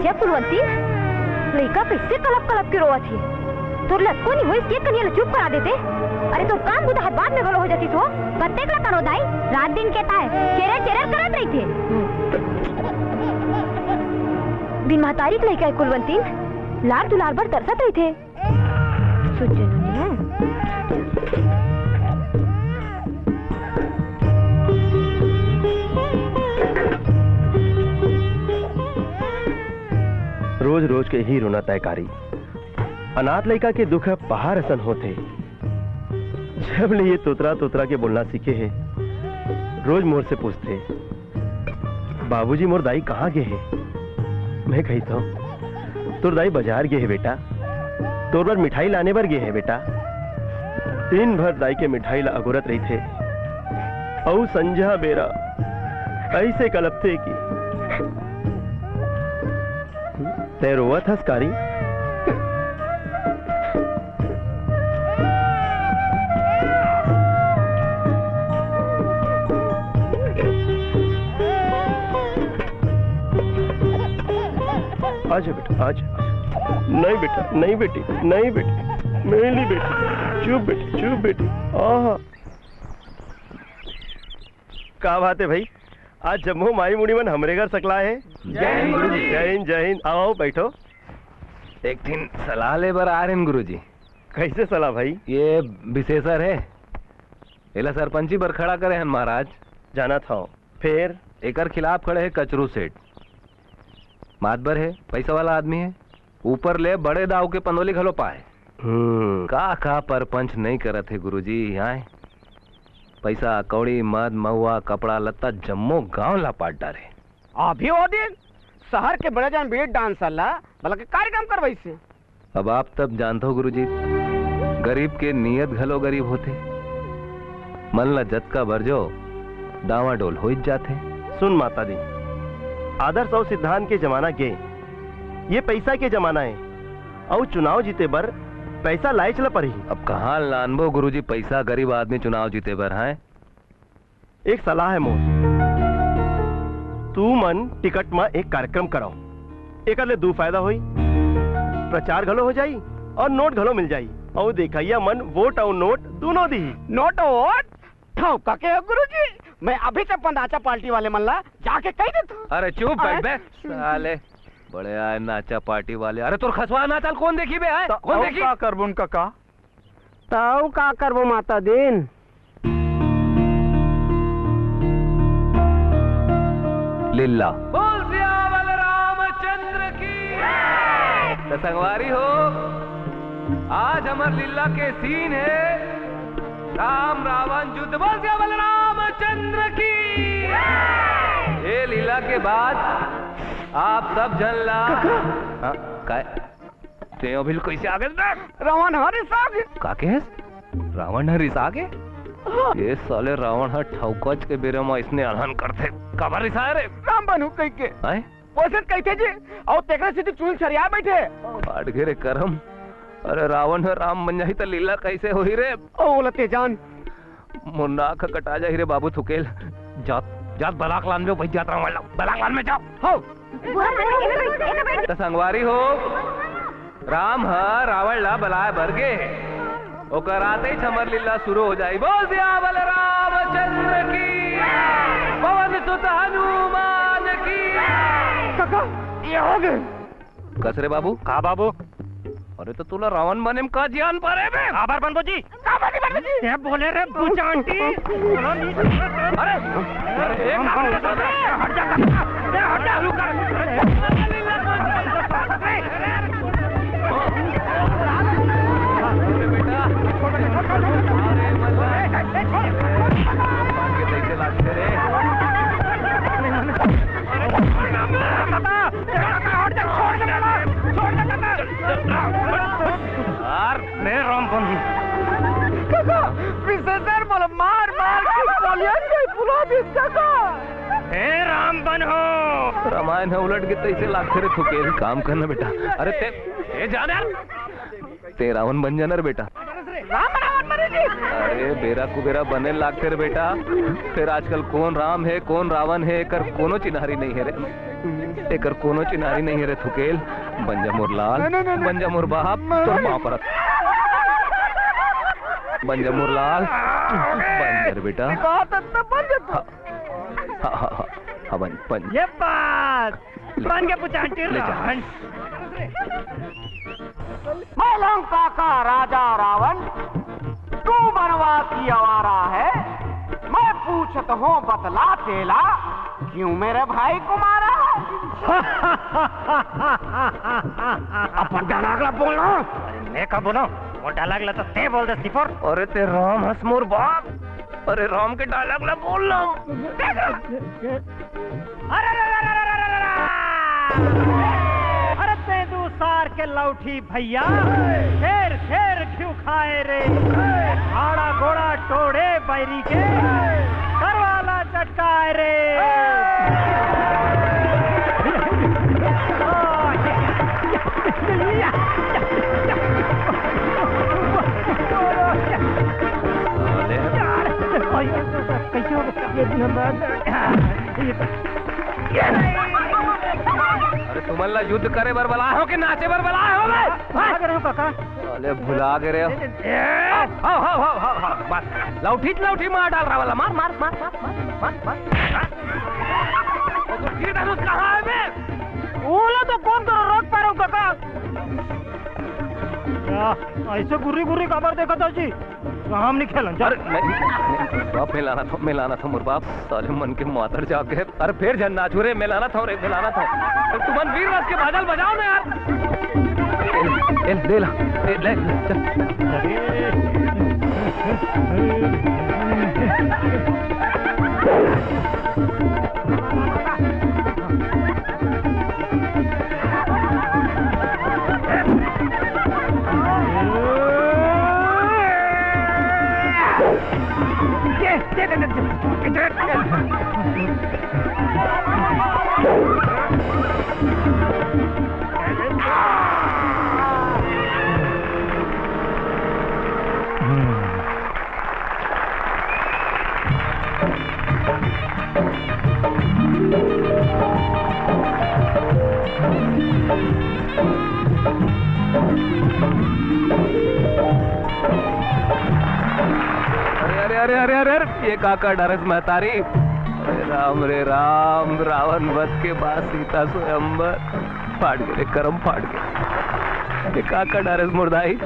अच्छा कुलवंती, लड़का कैसे कलप कलप के रोआ थी? तो लटको नहीं हुई के कनिया चुप करा देते। अरे तो काम बुधा बाद में गलो हो जाती तो कत्ते कला करो दाई रात दिन कहता है चेहरा चेहरा करत रही थे। बिन महतारी के लड़का कुलवंती लार दुलार भर तरसत रही थे। रोज रोज के ही रोना तयकारी अनाथ लड़का के दुख पहाड़ असन होते। जब ले ये तोतरा तोतरा के बोलना सीखे है, रोज मोर से पूछते बाबूजी मोर दाई कहाँ गए है? मैं कहता हूँ तोर दाई बाजार गए है बेटा, तोर बार मिठाई लाने पर गए है बेटा। दिन भर दाई के मिठाई ला अगोरत रही थे और संझा बेरा ऐसे कलप थे कि ते रोवा था स्कारी। आज बेटा आज नहीं बेटा नहीं बेटी नहीं बेटी मेरी बेटी चुप बेटी आहा का बात है भाई, आज जम्मू माई मुड़ी मन हमरे घर सकला है। जय हिंद गुरुजी। जय हिंद जय हिंद। आओ बैठो। एक दिन सलाह ले बर आ रहे गुरुजी। कैसे सलाह भाई? ये विशेषर है एला सरपंची बर खड़ा करे हन महाराज। जाना था फिर एकर खिलाफ खड़े है कचरू सेठ। मातबर है, पैसा वाला आदमी है, ऊपर ले बड़े दाव के पंदोली घलो पाए। का परपंच नहीं करत है गुरुजी। यहाँ पैसा कौड़ी मद महुआ कपड़ा लत्ता जम्मो गांव ला पाट डारे। अभी वो दिन शहर के बड़े जान बेट डांस अल्लाह भला के कार्यक्रम करवाई से। अब आप तब जानते हो गुरुजी, गरीब के नियत घलो गरीब होते। मन ला जतका भरजो डावा डोल हो जाते। सुन माता दी, आदर्श और सिद्धांत के जमाना गे, ये पैसा के जमाना है और चुनाव जीते बर पैसा लाई चला पड़ी। अब कहाँ लानबो गुरुजी पैसा, गरीब आदमी चुनाव जीते बर है। एक सलाह है मोर, तू मन टिकट में एक कार्यक्रम कराओ, एक ले दो फायदा होई, प्रचार घलो हो जाई और नोट घलो मिल जाई। और देखिया मन वोट और नोट दोनों दी। नोट और वोट ठौका के गुरुजी, मैं अभी से पंदाचा पार्टी वाले मल्ला जाके कह देता। अरे चुप बैठ बे साले, बड़े आए नाचा पार्टी वाले। अरे तोर खसवा नाचल कौन देखी बे आए? कौन देखी? का करबुन काका ताऊ का करबो माता दिन। लीला बोल सियावल रामचंद्र की। तो संगवारी हो, आज हमार लीला के सीन है राम रावण युद्ध। बोल सियावल रामचंद्र की। ये लीला के बाद आप सब जन ला ते अभी कैसे आगे रावण हरिस आगे काके है? रावण हरिस आगे? ये साले रावण हर ठौकच के बेरे में इसने अलहन करते कबर रिसा रे राम बनू कह के आए पोषित कहते जी और तेकरे से चुन छरिया बैठे पाट घेरे करम। अरे रावण है राम बन जाही तो लीला कैसे होही रे? ओ लते जान मुन्ना का कटा जाही रे बाबू थुकेल। जात जात बलाक लान में भाई जात रावण बलाक लान में जाओ। हो तो संगवारी हो, राम है रावण ला बलाय भरगे ओकर आते ही छमर लीला शुरू हो जाई। बोल सियावल रामचंद्र की, पवन सुत हनुमान की। काका ये हो गए कसरे बाबू। हाँ बाबू। अरे तो तुला रावण बने में का ज्ञान परे बे? आभार बनबो जी। काका जी ये बोले रे बुचा आंटी। अरे अरे एक हट जा काका, हट जा रुक। मार मार हे राम बन हो। रामायण है उलट के तैसे लागते रे थुकेल। काम करना बेटा। अरे ते जान यार, ते रावण बन जाना रे बेटा। रावण बने जी। अरे बेरा कुबेरा बने लागते रे बेटा। फिर आजकल कौन राम है कौन रावण है कर कोनो चिन्हारी नहीं है रे। एकर कोनो चिनारी नहीं रे थुकेल। बंजा मोर लाल, बंजा मोर बाप, तोर पाँव परत। बंजा मोर लाल, बंजर बेटा। हाँ बन। ये बात बन के पुचाटी ले जा। मैं लंका का राजा रावण, तू वनवासी आवारा है। मैं पूछत हूँ बतला तेला, क्यों मेरे भाई को मारा? अपन डालागला बोलना। मैं कब बोला? वो डालागला तो ते बोल दे सिफर। अरे ते राम हंस मोर बाप। अरे राम के डालागला बोलना। अरे ते दूसार के लौठी भैया, शेर शेर क्यों खाए रे? आड़ा घोड़ा टोड़े बैरी के, करवाला चटकाए रे। अरे तुमल्ला युद्ध करे बर बला हो कि नाचे बर बला हो? भाग रहे हो काका। अरे भुला के रे। बस लौठी मार डाल रहा वाला। मार। कहाँ है मैं? ओला तो कौन करो रोक पा रहा हूँ काका। ऐसे गुर्री काबर देखा था जी? हम नहीं खेलन। बाप मिलाना था मोर बाप। साले मन के मातर जाके। अरे फिर झन्ना छुरे मिलाना था तुमन वीर रस के बादल बजाओ ना यार। ले ला चल। अरे ये काका डरस महतारी। रे राम रावण वध के बाद सीता स्वयंवर फाड़ गए, करम फाड़ गए। ये काका डरस मुर्दाई।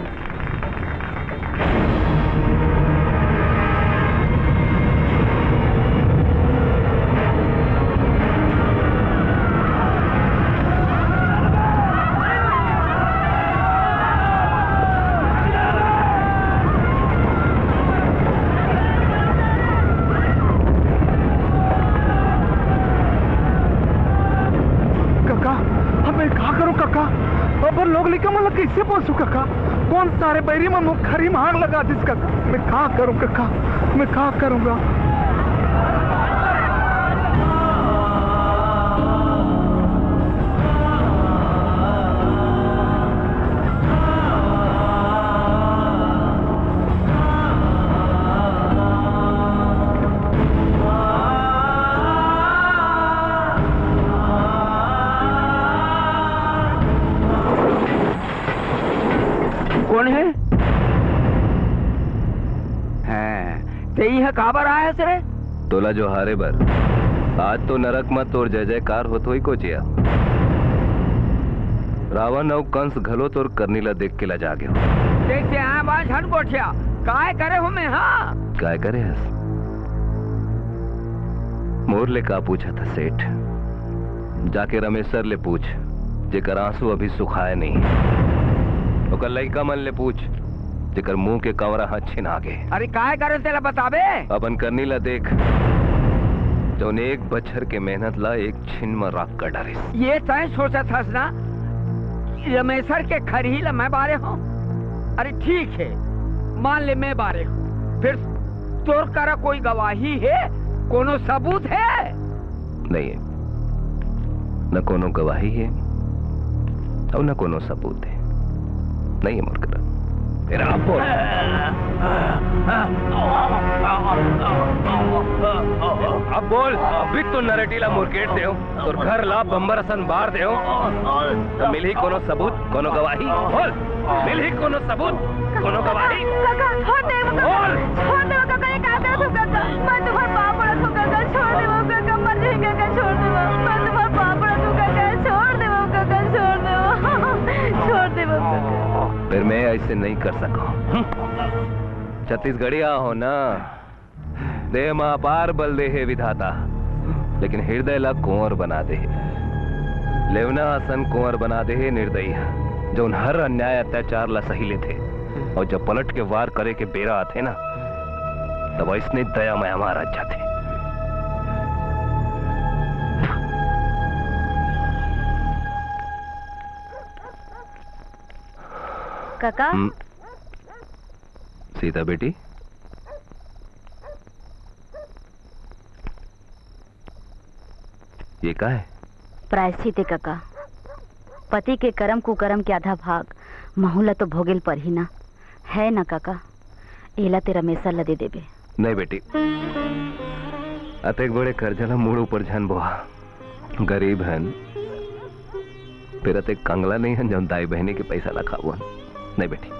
कैसे पहुंचू काका? कौन सारे बैरी में मुखरी मार लगा दिस काका? मैं कहा करूं काका? मैं कहा करूंगा? काबर आया सरे? तोला जो हारे बर आज तो नरक मत और जय जयकार हो तो ही कोचिया। रावण और कंस घलो तोर करनीला देख के लजा गयो। देखते हैं बाज हट गोठिया काय करे हो मैं? हाँ काय करे हस? मोर ले का पूछा था सेठ? जाके रमेशर ले पूछ जेकर आंसू अभी सुखाए नहीं। ओकर लइका मन ले पूछ जेकर मुंह के कवरा हाथ छिना गे। अरे काय करे तेला बताबे? अपन करनी ला देख जौन एक बछर के मेहनत ला एक छिन में राख कर डाले। ये तय सोचा था ना रमेशर के खरी ला मैं बारे हूँ। अरे ठीक है मान ले मैं बारे हूँ, फिर तोर करा कोई गवाही है? कोनो सबूत है? नहीं है, न कोनो गवाही है और न कोनो सबूत है। नहीं है मोर करा। तेरा अब बोल। अब बोल, अभी तो नरेटीला मुर्केट दे तो घर ला बम्बरसन बार दे तो मिल ही कोनो सबूत, कोनो गवाही। बोल, मिल ही कोनो सबूत, कोनो गवाही। छोड़ दे वो काका, ये काम दे तू काका, मैं तुम्हारे पाप पड़ा तू काका, छोड़ दे वो काका, मर जाए काका, छोड़ दे वो, मैं तुम्हारे पाप पड़ा तू काका, छोड़ दे वो काका, छोड़ दे वो, छोड़ दे वो काका। फिर मैं ऐसे नहीं कर सकूं। छत्तीसगढ़िया हो ना, देह मां पार बल दे है विधाता, लेकिन हृदय ला कुंवर बना दे। लेवना आसन कुंवर बना दे है निर्दयी, जो उन हर अन्याय अत्याचार ला सही लेते, और जब पलट के वार करे के बेरा आते ना, तब इसने दया में हमारा जाते। काका। सीता बेटी, ये क्या है? प्रायश्चित है काका। पति के कर्म कुकर्म के आधा भाग महूला तो भोगेल पर ही ना है ना काका। एला तेरा मेसा लदे देबे। नहीं बेटी, अतेक बड़े कर्जला मूड ऊपर झन बोहा, गरीब हन, फिर अतेक कंगला नहीं हन जौन दाई बहनी के पैसा ला खाबो। नहीं बेटी।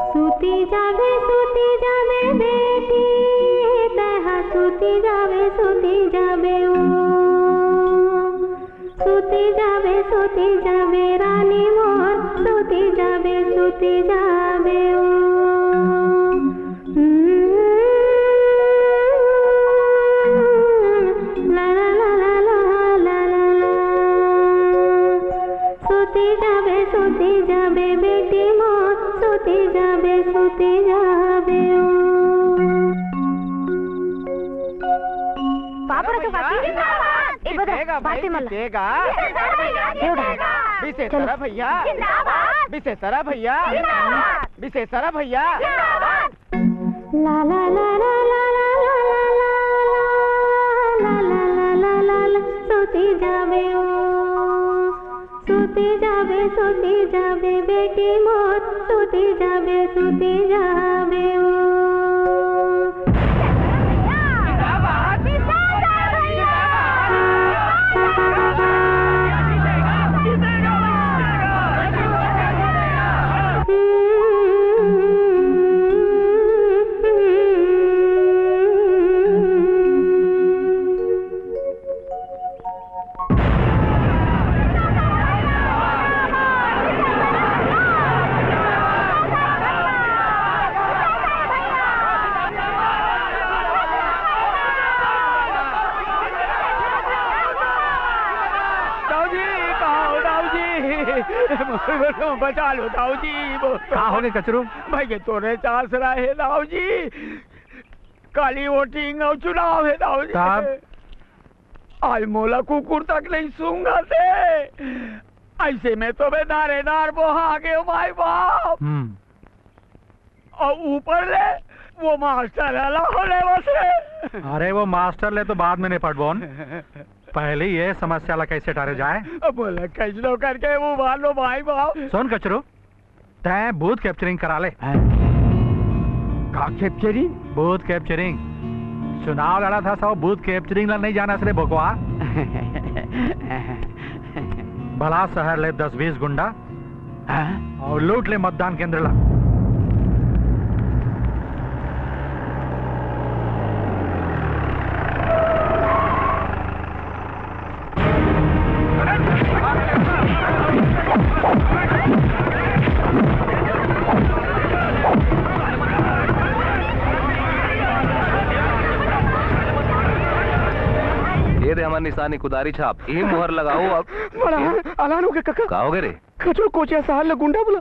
सूती जावे बेटी, तहा सूती जावे ओ, सूती जावे रानी मोर, सूती जावे ओ। ला ला ला ला ला ला ला, सूती जावे बेटी मोर, सूती जावे ओ। पापड़ तो बाकी एक बता बातें मत देगा। विशेषरा भैया, विशेषरा भैया, विशेषरा भैया। ला ला ला ला ला ला ला ला, सोती जावे ओ, सोती जावे बेटी मोर, सोती जावे ओ। बचा लो दाऊ जी। कहाँ हो गए कचरू? भाई तोरे चांस रहे दाऊ जी, काली वोटिंग और चुनाव है दाऊ जी। आज मोला कुकुर तक नहीं सूंगा से, ऐसे में तो मैं नारेदार बोहा गए भाई बाप। और ऊपर ले वो मास्टर होने वैसे। अरे वो मास्टर ले तो बाद में निपट बोन, पहले ये समस्या ला कैसे टारे जाए। बोले कैसे करके वो मानो भाई बाप। सुन कचरू, तय बूथ कैप्चरिंग करा ले। का कैप्चरिंग? Booth capturing. चुनाव लड़ा था सब बूथ कैप्चरिंग ला नहीं जाना सरे भगवा। भला शहर ले 10-20 गुंडा और लूट ले मतदान केंद्र ला। ये दे हमारी निशानी कुदारी छाप, यही मुहर लगाओ। अब बड़ा आलान हो गया काका। का हो गए रे? कचरो कोचिया साल गुंडा बोला।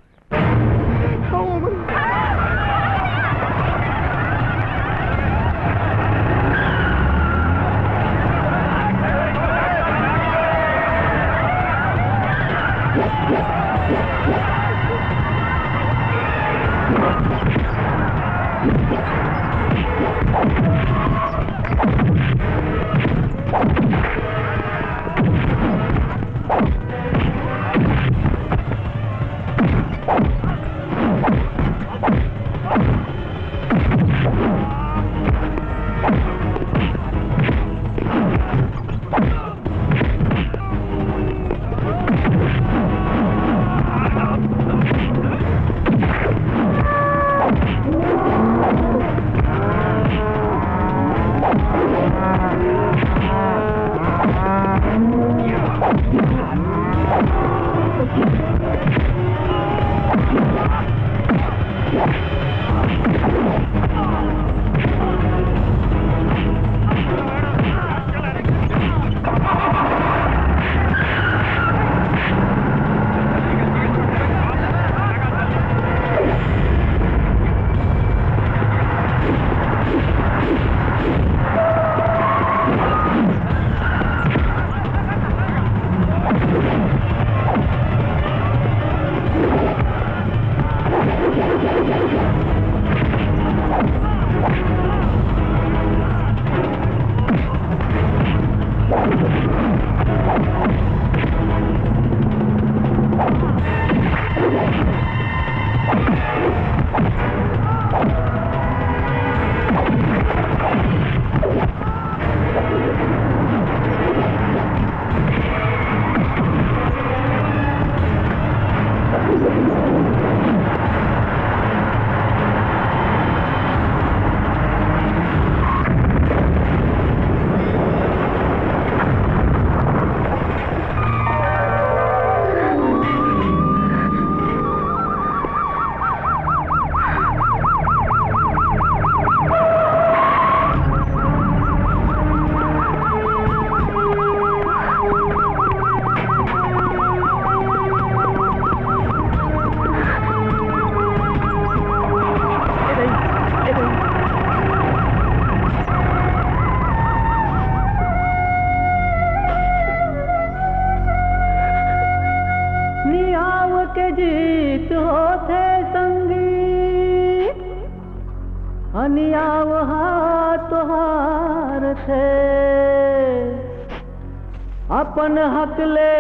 अपन हक ले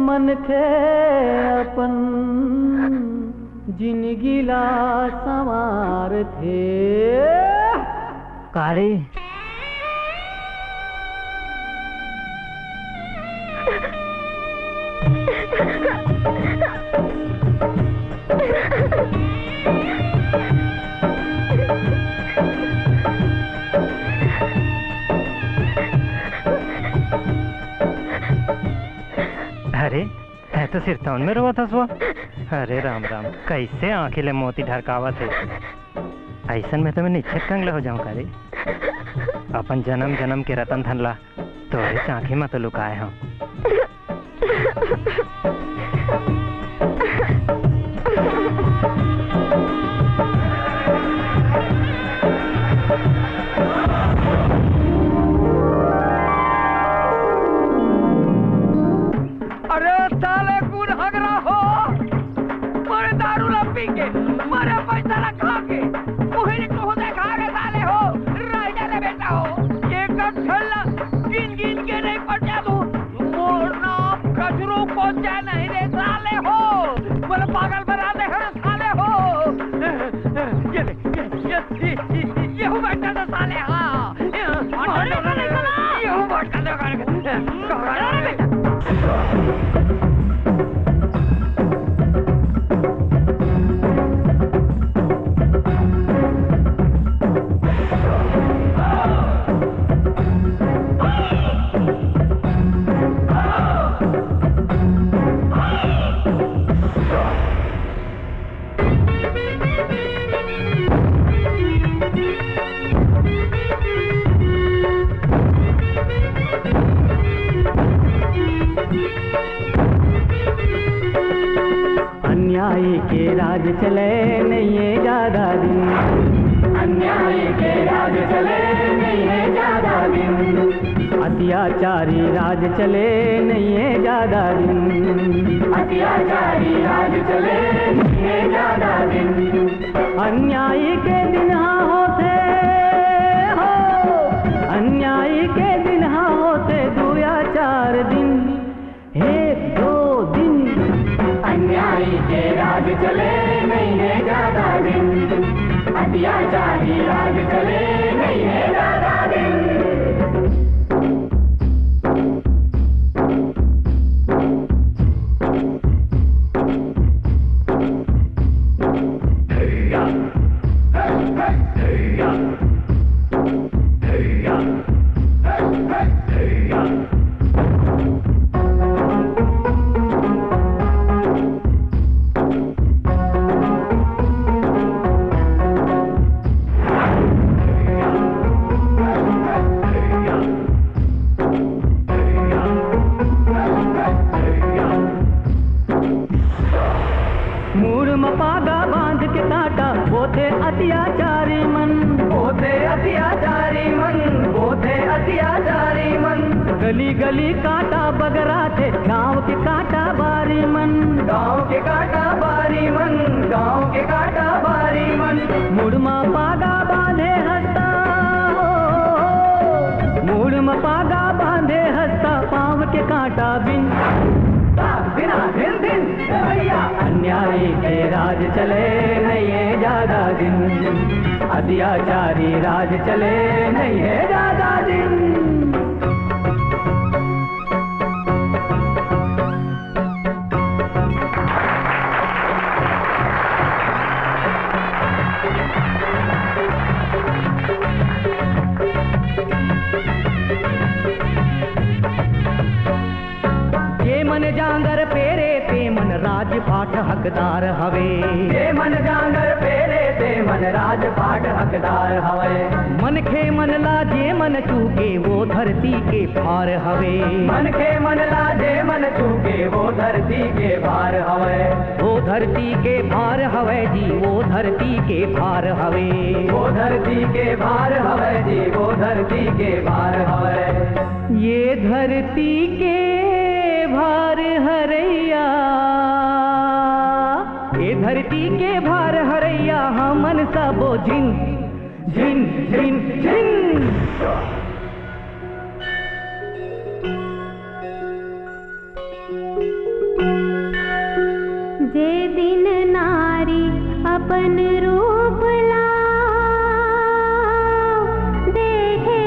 मन के अपन जिंदगी ला संवार थे कारी अरे है तो सिर टाउन में रोवा था सो। अरे राम राम कैसे आंखें ले मोती ढरकावा थे ऐसन में तो मैं निश्चित कंगला हो जाऊं कारी। अपन जन्म जन्म के रतन धन ला तोरे आंखें में तो लुकाए हम। अरे साले कौन हग रहा हो? मारे दारू ला पी के, मारे पैसा ला खा के, मुझे तो देखा के साले हो, रह जाले बेटा हो। एक छल्ला गिन गिन के नहीं पड़ जा तू, मोरना कचरू को जा नहीं दे साले हो, बोले पागल बना दे हैं साले हो। ये हो बैठा था साले हाँ, ये हो बैठा था अन्याय के राज चले नहीं है ज्यादा दिन, अन्याय के राज चले नहीं है ज्यादा दिन, अत्याचारी राज चले नहीं है ज्यादा दिन, अत्याचारी राज चले नहीं है ज्यादा दिन। अन्याय के दिन हाँ होते हो, अन्याय के दिन हाँ होते 2 या 4 दिन, 1-2 दिन। अन्याय के राज चले नहीं है ज्यादा दिन, अत्याचारी राज चले नहीं है ज्यादा दिन। गली गली काटा बगरा थे, गांव के काटा बारी मन, गांव के काटा बारी मन, गांव के काटा बारी मन। मुड़मा पागा बांधे हंसता, मुड़मा पागा बांधे हंसता, पाँव के काटा बिन बिना दिन दिन भैया। अन्यायी के राज चले नहीं है ज्यादा दिन, अत्याचारी राज चले नहीं है ज्यादा दिन। मन जांगर पेरे ते मन राजपाट हकदार हवे, ये मन जांगर पेरे ते मन राजपाट हकदार हवे। मन खे मन लाजे मन चूके वो धरती के भार हवे, मन खे मन लाजे मन चूके वो धरती के भार हवे। वो धरती के भार हवे जी, वो धरती के भार हवे, वो धरती के भार हवे जी, वो धरती के भार हवे। ये धरती के भार हरैया, ये धरती के भार हरैया, हमन सबो झिन झिन झिन झिन। जे दिन नारी अपन रूप ला, देखे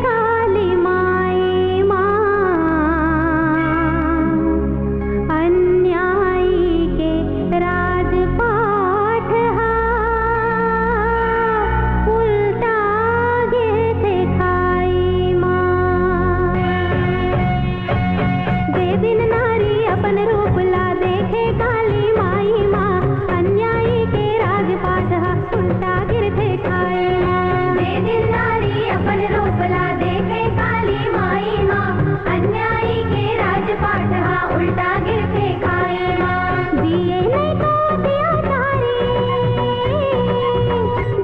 काली माई माँ, अन्यायी के राजपाट हा, उल्टा गे थे खाई माँ। जे दिन नारी अपन रूप ला, देखे काली माई माँ, अन्यायी के राजपाट हा, उल्टा गिरते खाए माँ। जे दिन नारी अपन रूप ला, देखे काली माई माँ, अन्यायी के राजपाट हा, उल्टा गिरते खाए माँ। जिए नहीं तो अत्याचारी,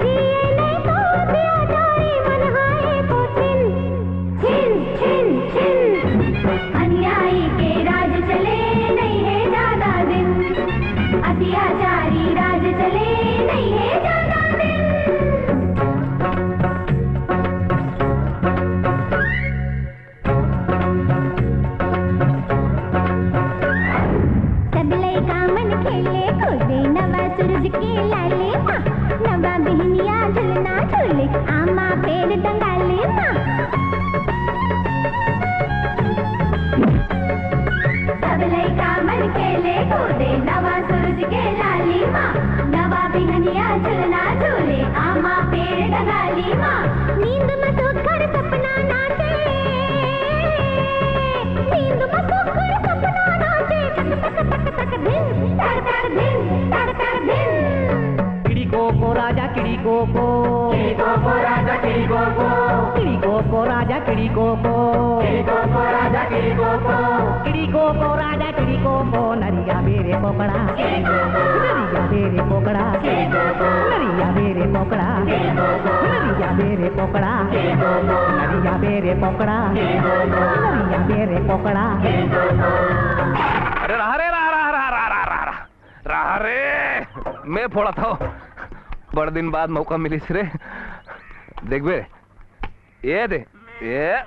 जिए नहीं तो अत्याचारी, मन हाय को छिन छिन छिन छिन। अन्यायी के राज चले नहीं है ज्यादा दिन, अत्याचारी राज चले नहीं है ज्यादा दिन। सब लइका मन खेले कूदे, नवा सूरज के लाले माँ, नवा बिहनिया झुलना झूले, आमा पेड़ टंगाले माँ। सब लइका मन खेले कूदे, नवा सूरज के लाली माँ, नवा बिहनिया झुलना झूले, आमा पेड़ टंगाली माँ। नींद में सोकर सपना नाचे, नींद में सोकर सपना नाचे, तक तक तक तक दिन, तक तक दिन, तक तक दिन। किड़ी को राजा किड़ी को राजा किड़ी को राजा किड़ी को राजा किड़ी को राजा किड़ी को नरिया मेरे पोकड़ा, नरिया मेरे पोकड़ा, नरिया मेरे पोकड़ा, नरिया मेरे पोकड़ा, नरिया मेरे पोकड़ा, नरिया मेरे पोकड़ा। अरे रहा रे, रहा रे, मैं फोड़ा था, बड़े दिन बाद मौका मिली रे। देख बे, ये दे ये।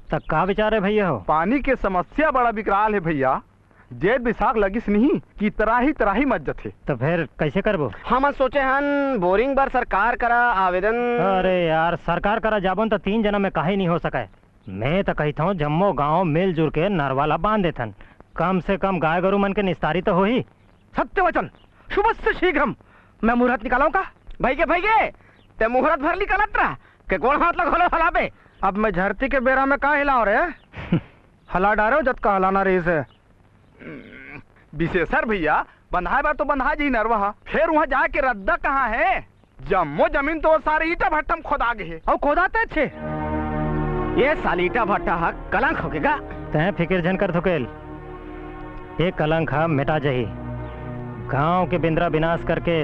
तक का विचार है भैया हो? पानी के समस्या बड़ा विकराल है भैया, जेठ विशाख लगिस नहीं कि तराही मत जथे। तो फिर कैसे करबो? हम सोचे हन बोरिंग बार सरकार करा आवेदन। अरे यार सरकार करा जाबन तो 3 जना में काहे नहीं हो सके। मैं तो कहता हूँ जम्मो गांव मिलजुल के नरवाला बांध देथन, कम से कम गाय गरु मन के निस्तारी तो हो ही। सत्य वचन, शुभ से शीघ्रम मैं मुहूर्त निकालाऊ का? भाई के ते मुहूर्त भर निकालत रहा के कौन हाथ लग होलो हलाबे। अब मैं झरती के बेरा में का हिलाओ रे? हला डारो जत का हलाना रे से। विशेषर भैया बंधाए बार तो बंधा जी नरवा, फिर वहाँ जाके रद्दा कहाँ है? जम्मो जमीन तो सारी ईटा भट्टम खोदा गए और खोदाते थे। ये सालीटा भट्टा हक कलंक होगेगा। तै फिक्र जन कर थुकेल, ये कलंक हा मिटा जही। गांव के बिंद्रा विनाश करके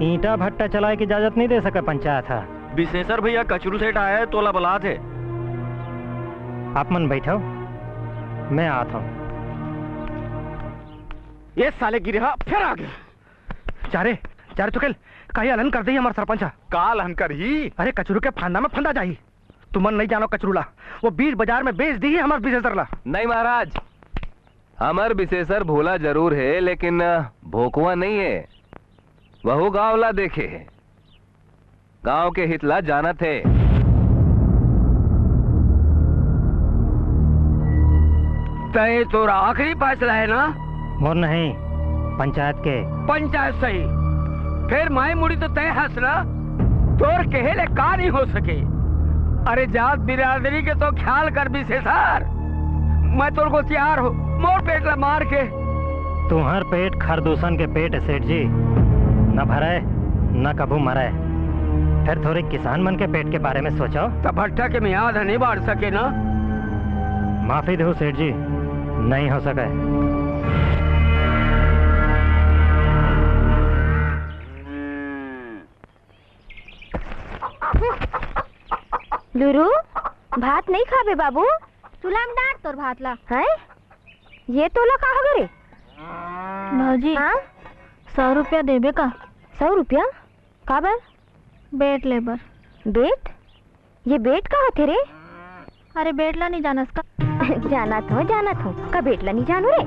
ईटा भट्टा चलाए की इजाजत नहीं दे सके पंचायत है। विशेषर भैया कचरू सेठ आए तोला बला थे। आप मन बैठो, मैं आता हूँ। ये साले गिरे हा फिर आ गए। चारे चारे चुकेल कहीं हलन कर दी हमारे सरपंच। काल हन कर ही। अरे कचरू के फांदा में फंदा जाही। तुमन नहीं जानो कचरूला, वो बीच बाजार में बेच दी है हमारे विशेषरला। नहीं महाराज, हमार विशेषर भोला जरूर है लेकिन भोकवा नहीं है। वहु गांवला देखे है, गांव के हितला जाना थे। तय तो आखिरी फैसला है ना? मोर नहीं, पंचायत के। पंचायत सही, फिर माई मुड़ी तो तय हंस ना। तोर कहेले का नहीं हो सके। अरे जात बिरादरी के तो ख्याल कर भी सेसार। मैं तोर को तैयार हो, मोर पेट ला मार के। तुम्हार पेट खरदूषण के पेट है सेठ जी, न भरे न कभू मरे। फिर थोड़े किसान मन के पेट के बारे में सोचो। तब भट्टा के मियाद नहीं बाढ़ सके ना। माफी दो सेठ जी, नहीं हो सके। लुरु भात नहीं खाबे बाबू? तुलाम डांट तोर भात ला है। ये तोला कहा करे भौजी? हाँ? 100 रुपया देबे का? 100 रुपया का बर? बेट लेबर। बेट? ये बेट का होते रे? अरे बेटला नहीं जानस का? जाना तो का बेटला नहीं जानू रे?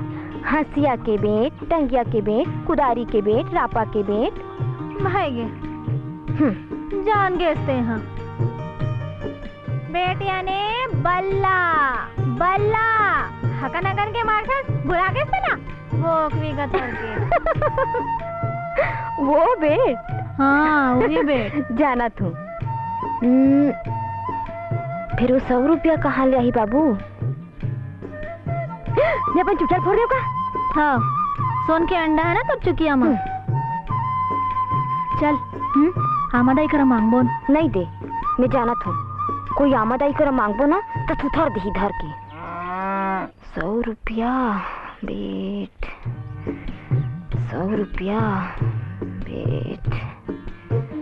हंसिया के बेट, टंगिया के बेट, कुदारी के बेट, रापा के बेट। भाईगे जान गेसते हैं। बेट यानी बल्ला बल्ला हकन हकन के मारखस बुरा गेसते ना वो भी गतर के। वो बेट? हाँ वही बेट। जाना तू। फिर वो 100 रुपया कहाँ ले आई बाबू? ये अपन चुपचाप फोड़ देगा? हाँ, सोन के अंडा है ना तो चुकिया मां। चल आमादाई कर मांगबो। नहीं दे, मैं जाना था। कोई आमादाई कर मांगबो ना तो थुथर दही धर के। 100 रुपया बेट, 100 रुपया बेट,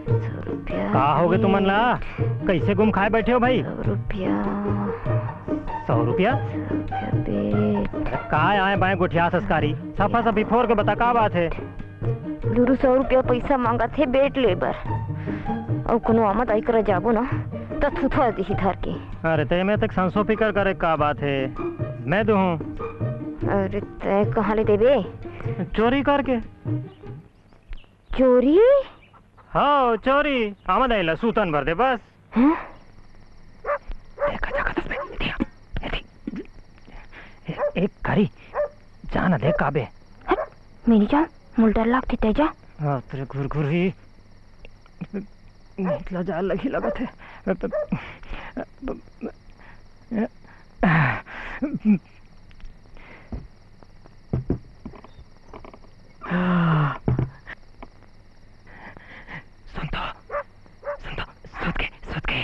100 रुपया। का हो गए तुमन ला? कैसे गुम खाए बैठे हो भाई? 100 रुपया। 100 रुपया? का आए बाएं गुठिया सस्कारी सफा सफी फोर के बता का बात है? लुरु 100 रुपया पैसा मांगा थे बेट लेबर और कोनो आमद आई कर जाबो ना तो थुथर दही धर के। अरे ते में तक संसो फिकर करे का बात है? मैं दूं। अरे ते कहाँ ले देबे? चोरी करके। चोरी? हाँ चोरी। आमद आई ला सूतन भर दे बस। एक करी जाना दे काबे। मेरी जान मुल डर लगती तेजा। हाँ तेरे घुर ही इतना जाल लगी लगत है। सुत के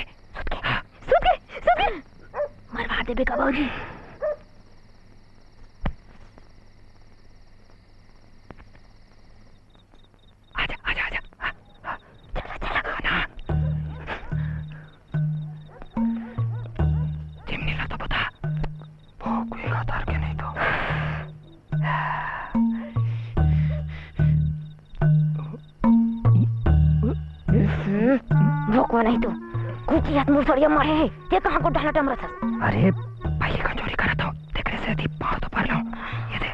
मरवा देबे का बाबूजी। नहीं तो कुछ याद मुसड़िया मारे है। ये कहाँ को डाला टमरा था? अरे भाई का चोरी करा था, देखने से थी पाँव तो भर लो। ये दे।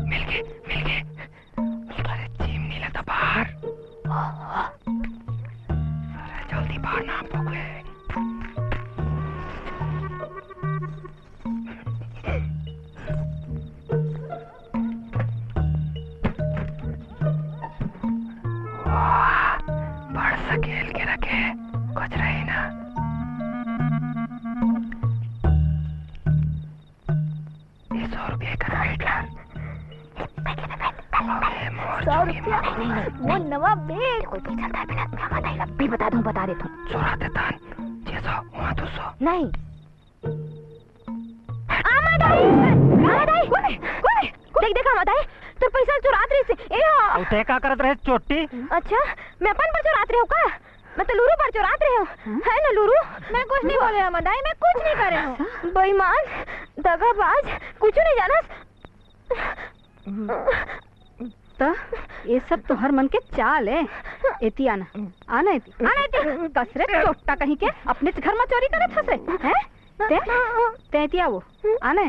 मिल गए। अरे चिमनी लता बाहर। अरे जल्दी बाहर ना पकड़े। खेल के रखे कुछ रही ना। ये 100 रुपये का वेट ला। 100 रुपया वो नवा बेट। कोई पैसा था बिना मैं बताइला भी बता देता हूँ। चोराते तान 600 वहाँ 200 नहीं। आमादाई देख आमादाई तो पैसा चुरात रही से ए हो तय का करत रहे चोटी? अच्छा मैं अपन पर चुरात रही हूँ का? मैं तो लूरू पर चुरात रही हूँ है ना लूरू? मैं कुछ नहीं बोले मदाई, मैं कुछ नहीं करे हूँ। बेईमान, दगाबाज, कुछ नहीं जाना। तो ये सब तुम्हार मन के चाल है। एती आना आना एती कसरे चोट्टा कहीं के अपने घर में चोरी करे फंसे हैं? ते एती आओ आना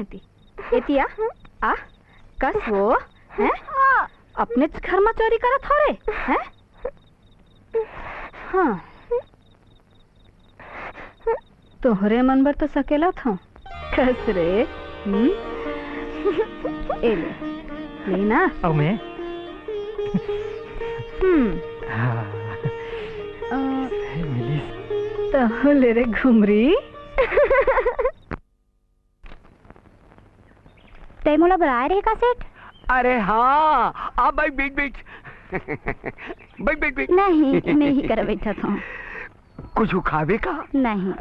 एती आ कस वो हैं अपने घर में चोरी करे थोड़े हैं? हाँ तोहरे मन बर तो सकेला था कसरे ए ले ना अब मैं तो ले रे घुमरी ते मोला बुलाए रहे का सेठ? अरे हाँ आप भाई बैठ बैठ नहीं कर बैठा था। कुछ खावे का? नहीं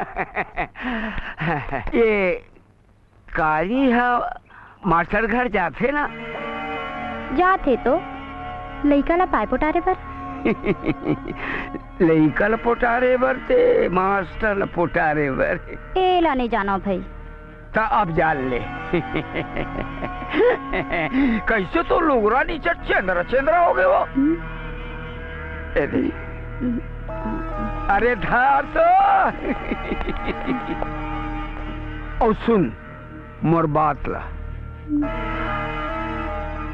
ये कारी है मास्टर घर जाते ना? जाते तो लइका ला पाय पोटारे पर लइका ला पोटारे बर ते मास्टर ला पोटारे बर ए ला नहीं जाना भाई। ता अब जान ले कैसे तो लोगरा नीचे चंद्रा हो गए वो। अरे धार तो और सुन मोर बात ला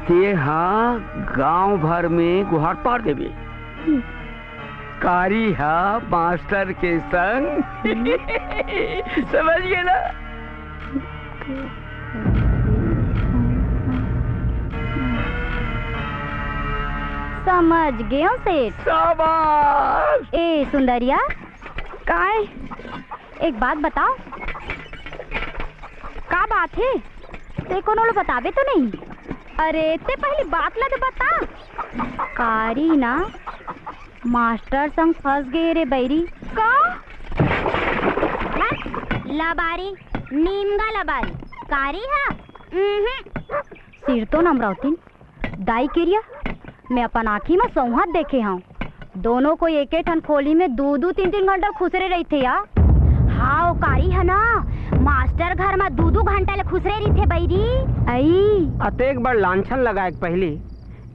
ते हाँ गांव भर में गुहार पार देवी कारी हा मास्टर के संग समझ गए ना? समझ गए सेठ। शाबाश। ए सुंदरिया काय एक बात बताओ। का बात है? ते कोनो लो बतावे तो नहीं? अरे ते पहली बात ला तो बता। कारी ना मास्टर संग फंस गए रे बैरी का? लबारी नीमगा लबारी कारी है सिर तो नमरावतीन दाई केरिया मैं अपन आँखी में सौहात देखे हूँ। दोनों को एक ठन खोली में 2-2 3-3 घंटा खुसरे रही थे यार। हाँ कारी है ना मास्टर घर में 2-2 घंटा ले खुसरे रही थे बैरी। आई अतेक बार लांछन लगाए पहली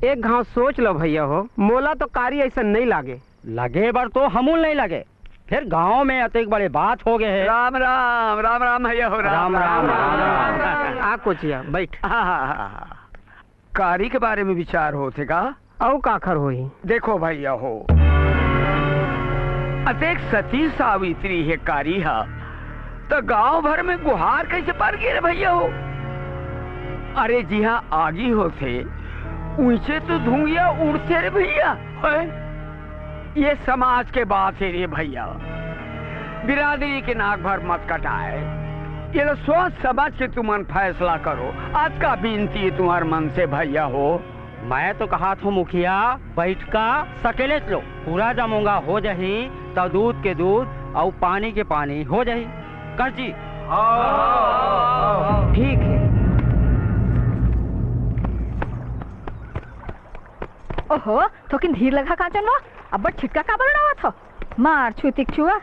एक घाव सोच लो भैया हो। मोला तो कारी ऐसा नहीं लागे। लगे बार तो हमूल नहीं लगे। फिर गांव में अतेक बड़े बात हो गए हैं। राम राम राम राम भैया हो। राम राम आ कोचिया बैठ। कारी के बारे में विचार होते का औ काखर होई। देखो भैया हो अतेक सती सावित्री है कारी हा तो गांव भर में गुहार कैसे पार गए भैया हो? अरे जी हाँ आगी होते ऊंचे तो धुंगिया उड़ते रे भैया। ये समाज के बात है रे भैया। बिरादरी के नाक भर मत कटाए। ये लो सोच समझ के तुम फैसला करो। आज का बिनती तुम्हारे मन से भैया हो। मैं तो कहा था मुखिया बैठ का सकेले लो पूरा जमूंगा हो जाही तो दूध के दूध और पानी के पानी हो जाही कर जी। ठीक है। ओहो थोकिन धीर लगा काचन वो अब छिटका का बरना हुआ था मार छूती छुआ।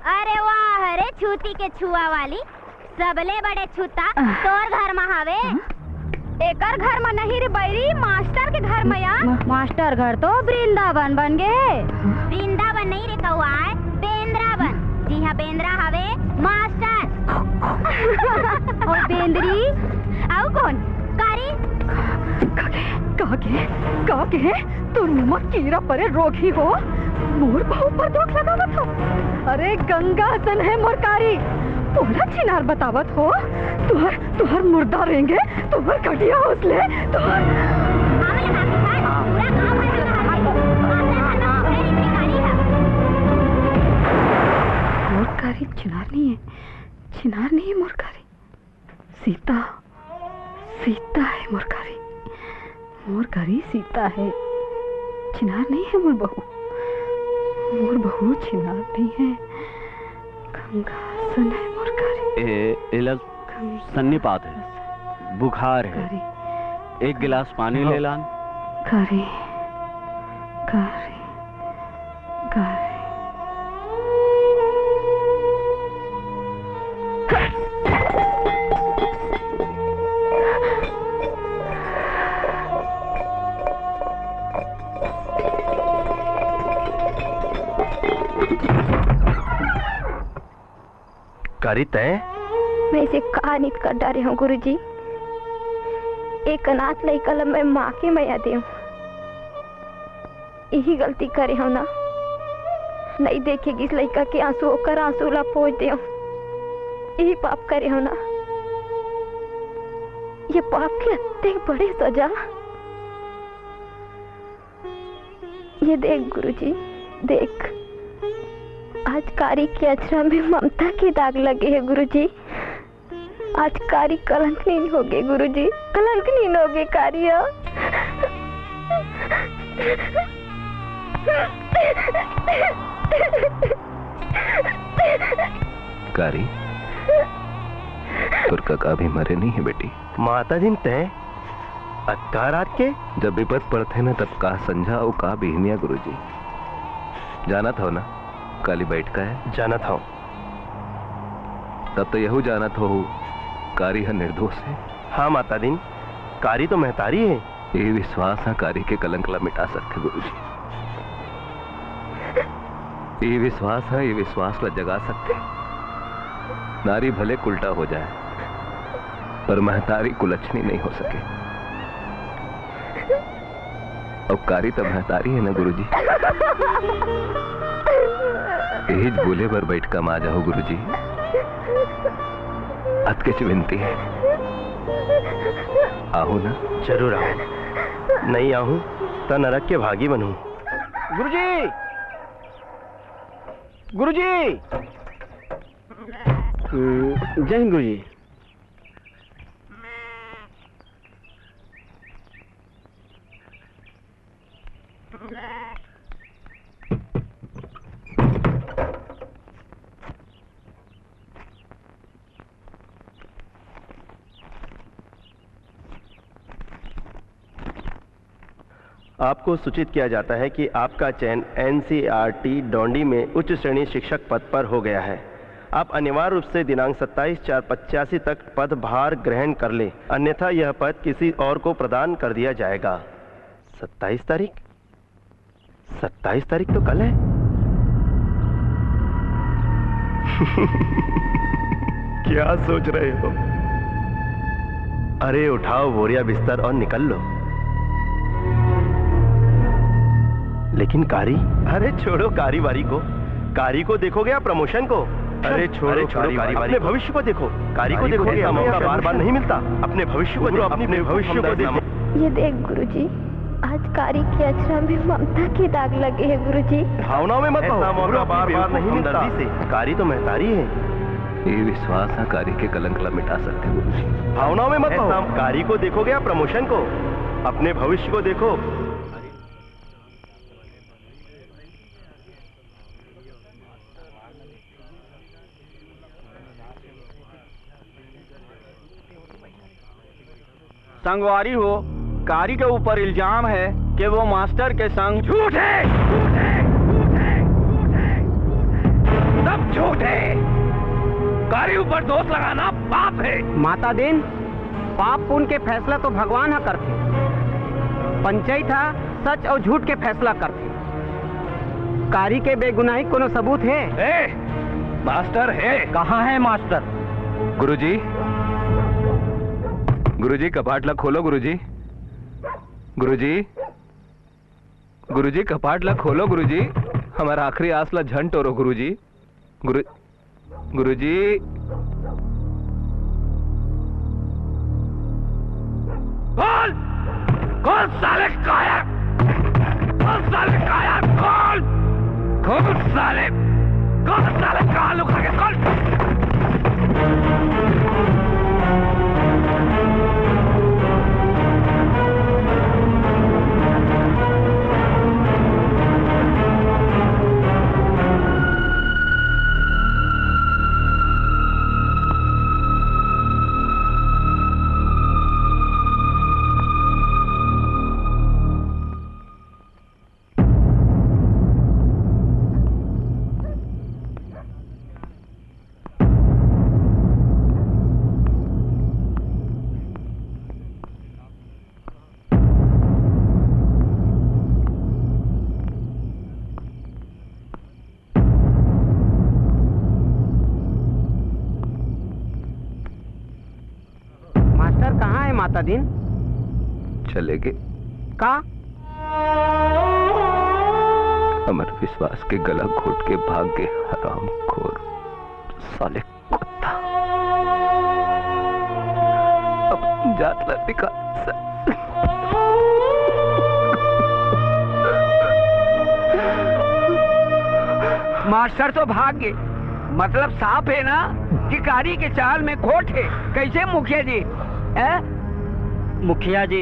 अरे वाह रे छूती के छुआ वाली सबले बड़े छूता तोर घर में हवे। एकर घर में नहीं रे बैरी मास्टर के घर में। यार मास्टर घर तो वृंदावन बन गए। वृंदावन नहीं रे कौआ बेंद्रावन। जी हाँ बेंद्रा हवे मास्टर और बेंद्री आओ कौन कारी काके तुम मत कीरा परे रोगी हो। मोर बहु पर दुख लगावत हो। अरे गंगा सन है मोरकारी पूरा छिनार बतावत हो। तुहर मुर्दा रहेंगे तुहर कटिया हौसले तुहर मोरकारी छिनार नहीं है मोरकारी सीता है मोरकारी सीता है छिनार नहीं है मोर बहू छिनार नहीं है गंगा सन है मोरकारी। सन्नी बात है बुखार है एक गिलास पानी ले लान। कारी कारी कारी। कारी तय मैं इसे कहा नहीं कर डा रही हूँ गुरुजी। एक अनाथ लड़का ला मैं माँ की मैया दे यही गलती करे हो ना। नहीं देखेगी इस लड़का के आंसू होकर आंसू ला पोंछ दे यही पाप करे हो ना। ये पाप के अत्ते बड़े सजा। ये देख गुरुजी देख, आज कारी के अचरा में ममता के दाग लगे हैं गुरुजी। आज कारी कलंकहीन हो गए गुरुजी, कलंकहीन हो गए कारिया। कारी तुर काका भी मरे नहीं है बेटी। माता दिन तय अक्का रात के जब विपत पड़ते न तब का संझा और का बिहनिया गुरुजी। जाना था ना काली बैठ का है। जाना था तब तो यहू जाना था कारी है निर्दोष है। हाँ माता दिन कारी तो महतारी है। ये विश्वास है कारी के कलंक ला मिटा सकते गुरुजी। ये विश्वास है, ये विश्वास ला जगा सकते। नारी भले उल्टा हो जाए पर महतारी कुलच्छनी नहीं हो सके। अब कारी तो महतारी है ना गुरुजी। यही बोले पर बैठ कर आ जाओ गुरुजी। अतकिच विनती है आहू ना। जरूर आहू, नहीं आहू तो नरक के भागी बनूं। गुरुजी गुरुजी। जय हिंद गुरुजी। आपको सूचित किया जाता है कि आपका चयन एनसीईआरटी डोंडी में उच्च श्रेणी शिक्षक पद पर हो गया है। आप अनिवार्य रूप से दिनांक 27/4/85 तक पदभार ग्रहण कर ले, अन्यथा यह पद किसी और को प्रदान कर दिया जाएगा। 27 तारीख? 27 तारीख तो कल है। क्या सोच रहे हो? अरे उठाओ बोरिया बिस्तर और निकल लो। लेकिन कारी? अरे छोड़ो कारी वारी को। कारी को देखोगे या प्रमोशन को? अरे छोड़ो कारी वारी, अपने भविष्य को देखो। कारी को देखोगे, ऐसा मौका बार बार नहीं मिलता। अपने भविष्य को देखो, अपने भविष्य को देखो। ये देख गुरुजी, आज कारी के अचरा में ममता के दाग लगे हैं गुरुजी। भावनाओं में मत रहो, ऐसा मौका बार बार नहीं मिलता। कारी तो महतारी है। ये विश्वास है कारी के कलंक ला मिटा सकते गुरुजी। भावनाओं में मत रहो। कारी को देखोगे या प्रमोशन को? अपने भविष्य को देखो। संगवारी हो, कारी के ऊपर इल्जाम है कि वो मास्टर के संग झूठ है। सब झूठ है। कारी ऊपर दोष लगाना पाप है। माता दिन पाप पुण्य के फैसला तो भगवान हा करते। पंचायत हा सच और झूठ के फैसला करते। कारी के बेगुनाही कोनो सबूत है? मास्टर है। कहाँ है मास्टर? गुरुजी, गुरुजी कपाट ला खोलो गुरुजी। गुरुजी, गुरुजी कपाट ला खोलो गुरुजी। हमारा आखिरी आस ला झंड टोरो गुरुजी। गुरुजी खोल खोल साले काया, खोल साले काया, खोल खोल साले, खोल साले काल उखा के खोल। आता दिन चलेगे का अमर विश्वास के गला घोट के भाग गए हराम खोर साले कुत्ता। अब जात लड़ने का मास्टर तो भाग गए, मतलब साफ है ना कि कारी के चाल में खोट है। कैसे मुखिया जी? मुखिया जी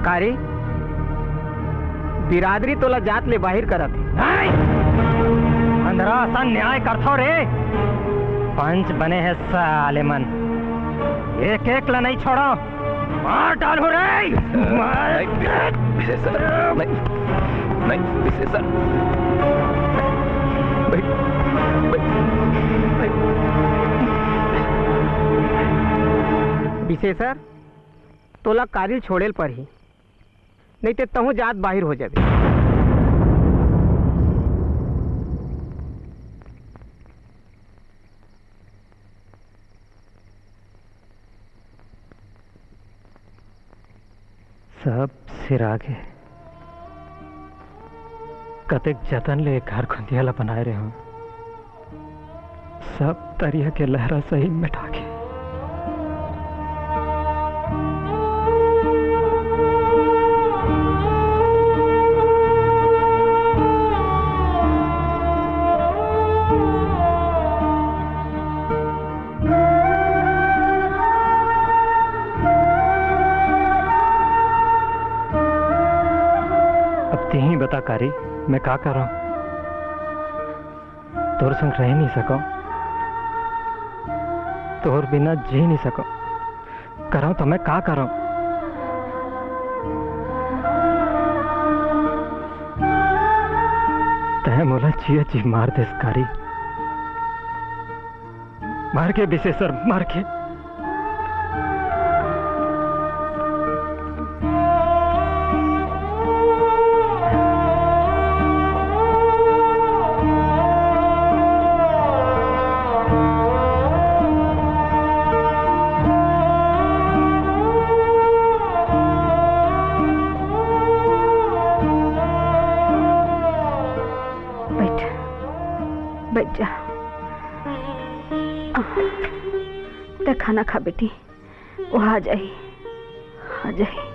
कारी बिरादरी तोला जात ले बाहिर करत है। अंधरा सा न्याय करथो रे। पंच बने हैं साले मन, एक एक ला नहीं छोड़ो, मार डालो रे। नहीं विशेषर विशेषर तोला कारी छोड़ेल पर ही, नहीं ते तहु जात बाहिर हो जावे। सब सिरागे कतेक जतन ले घर खुंदियाला बनाए रहे हूं, सब तरिया के लहरा सही मिटा के। बता कारी, मैं क्या कर रहा हूं? तोर संग रह नहीं सको, तोर बिना जी नहीं सको। कर तो मैं क्या कर रहा हूं? तय मोला जिया जी मार दे कारी, मार के विशेषर मार के। ते खाना खा बेटी, वो आ जाए, आ जाए।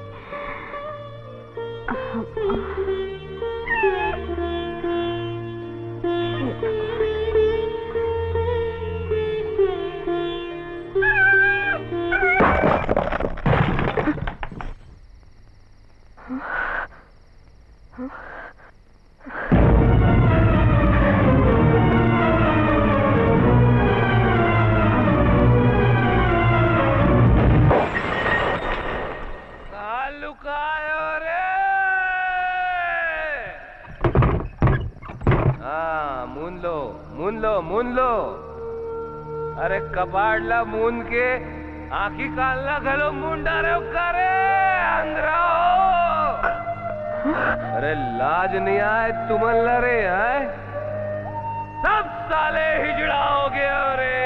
मून लो। अरे कपाड़ ला मून के आखी कालना घलो मुंडा रे करे अंदरा। अरे लाज नहीं आए तुमन लरे है, सब साले हिजड़ा हो गया रे।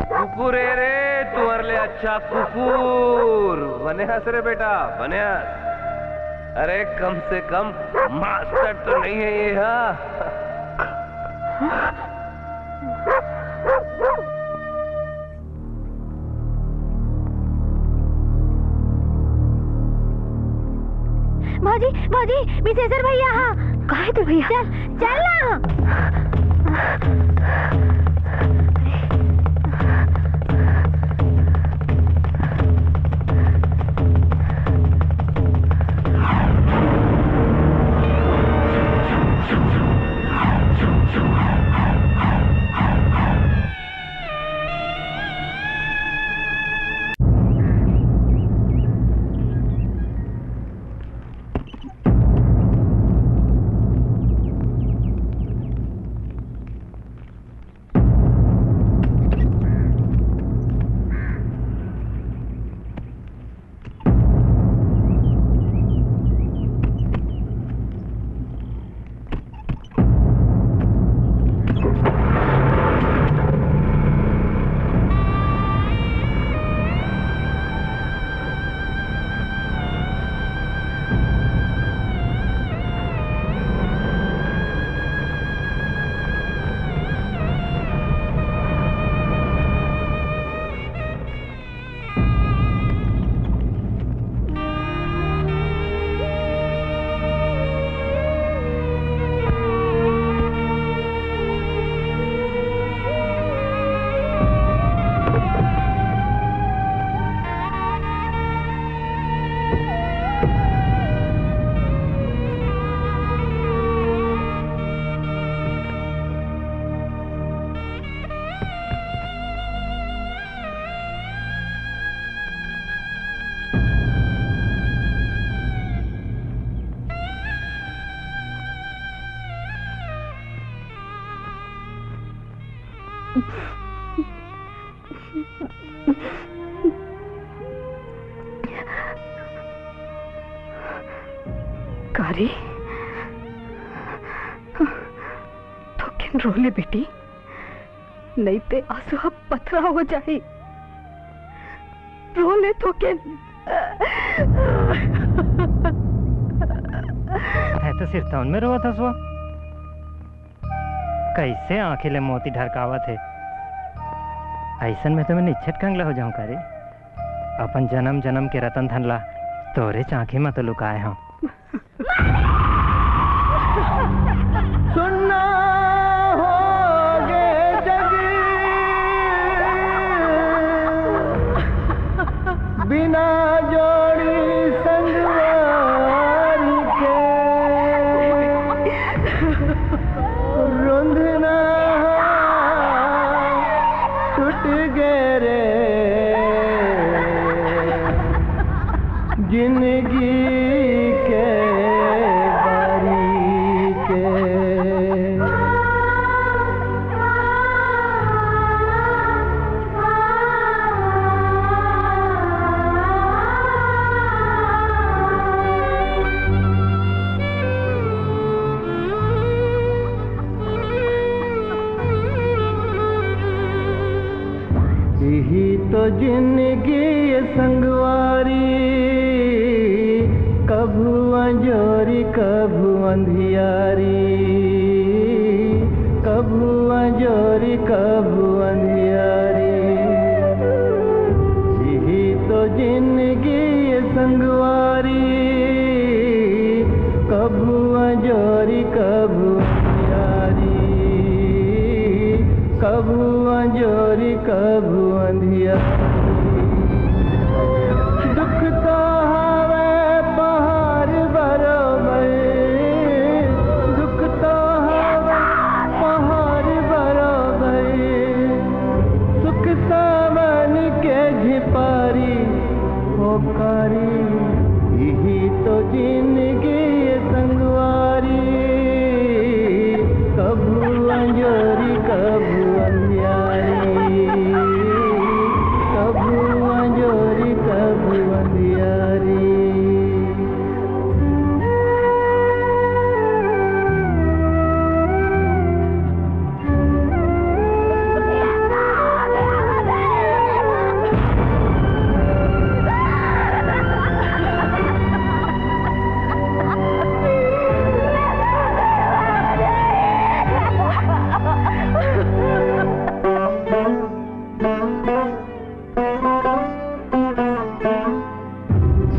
कुकुर रे तुम्हारे लिए अच्छा कुकुर बने हंस रे बेटा, बने हंस। अरे कम से कम मास्टर तो नहीं है ये। हाँ भाजी भाजी विशेषर भैया। हाँ कहाँ है तू भैया? चल चल ना। कारी तो किन रोले बेटी, नहीं ते आंसू अब पथरा हो जाए। रोले तो किन। है तो सिर्फ टाउन में रोआ था सो कैसे आंखें ले मोती ढरकावा थे। ऐसन में तो मैं निच्छट कंगला हो जाऊं करे। अपन जन्म जन्म के रतन धन ला तोरे चांखी में तो लुकाए हूं। सुनना होगे जग बिना जोड़ी संगवार के, रुंधना टूट गए रे जिंदगी के बारी के। यही तो जिंदगी ये संगवारी, कभू अंजोरी कभू अंधियारी, कभू अंजोरी कभू अंधियारी। यही तो जिंदगी ये संगवारी, कभू अंजोरी कभू अंधियारी, कभू अंजोरी कभू अंधियारी। दुख तो हवे पहाड़ बरोबर, दुख तो हवे पहाड़ बरोबर, सुख सावन के झिपारी होकारी। यही तो जिंदगी संगवारी, कभू अंजोरी कभू अंधियारी, कभू अंजोरी कभू अंधियारी।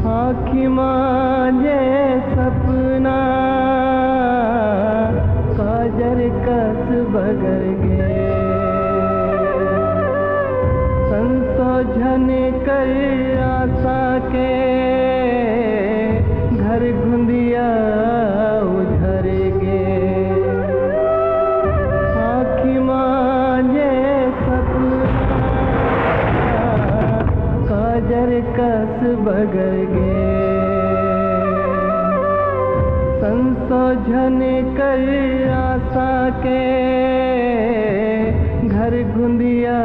आँखी मांझे सपना काजर कस बगर गे, संसोझन कर आशा के घर घुंदिया उझर गे। आँखी मांझे सपना काजर कस बगर गे, संशोधन कर आशा के घर घुंदिया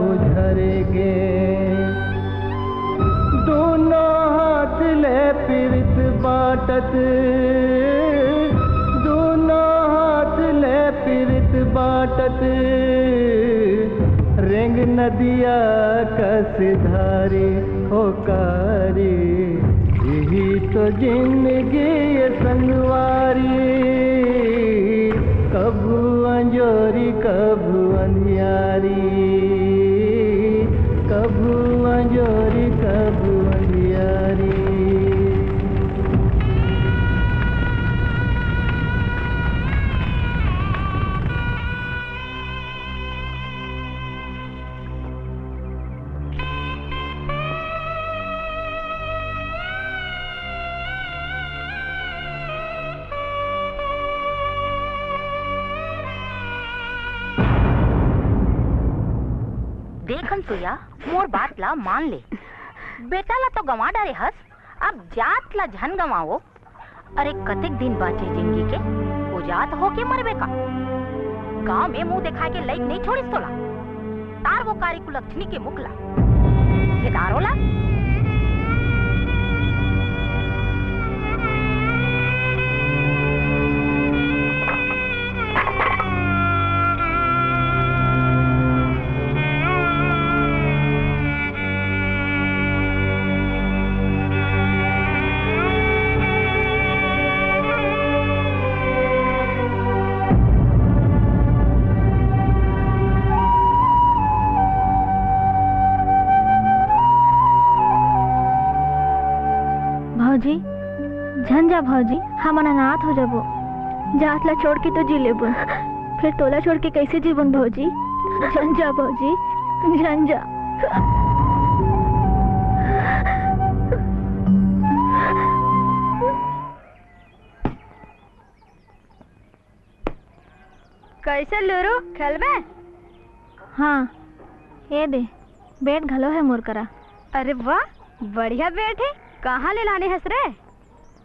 उझर गे। दोनों हाथ ले पीरत बाटत, दोनों हाथ ले पीरत बाटत, रेंग नदिया कस धारी होकारी। यही तो जिंदगी ये संगवारी, कभू अंजोरी कभू अंधियारी, कभू अंजोरी कभू अंधियारी। देखन सुया मोर बात ला मान ले। बेटा ला तो गंवा डारे हस, अब जात ला झन गंवाओ। अरे कतेक दिन बाचे जिंदगी के, वो जात हो के मरबे का। गांव में मुंह दिखा के लाइक नहीं छोड़िस तोला। तार वो कारी कुलक्षणी के मुकला ये दारोला। भौजी झंझा भौजी हम अनाथ हो जाबो। जातला छोड़ के तो जी लेबो, फिर तोला छोड़ के कैसे जीवन भौजी? झंझा भौजी झंझा। कैसे लूरू खेलबे? हाँ ये दे बैट घलो है मोर करा। अरे वाह बढ़िया बैट है। कहाँ ले लाने हंस रे?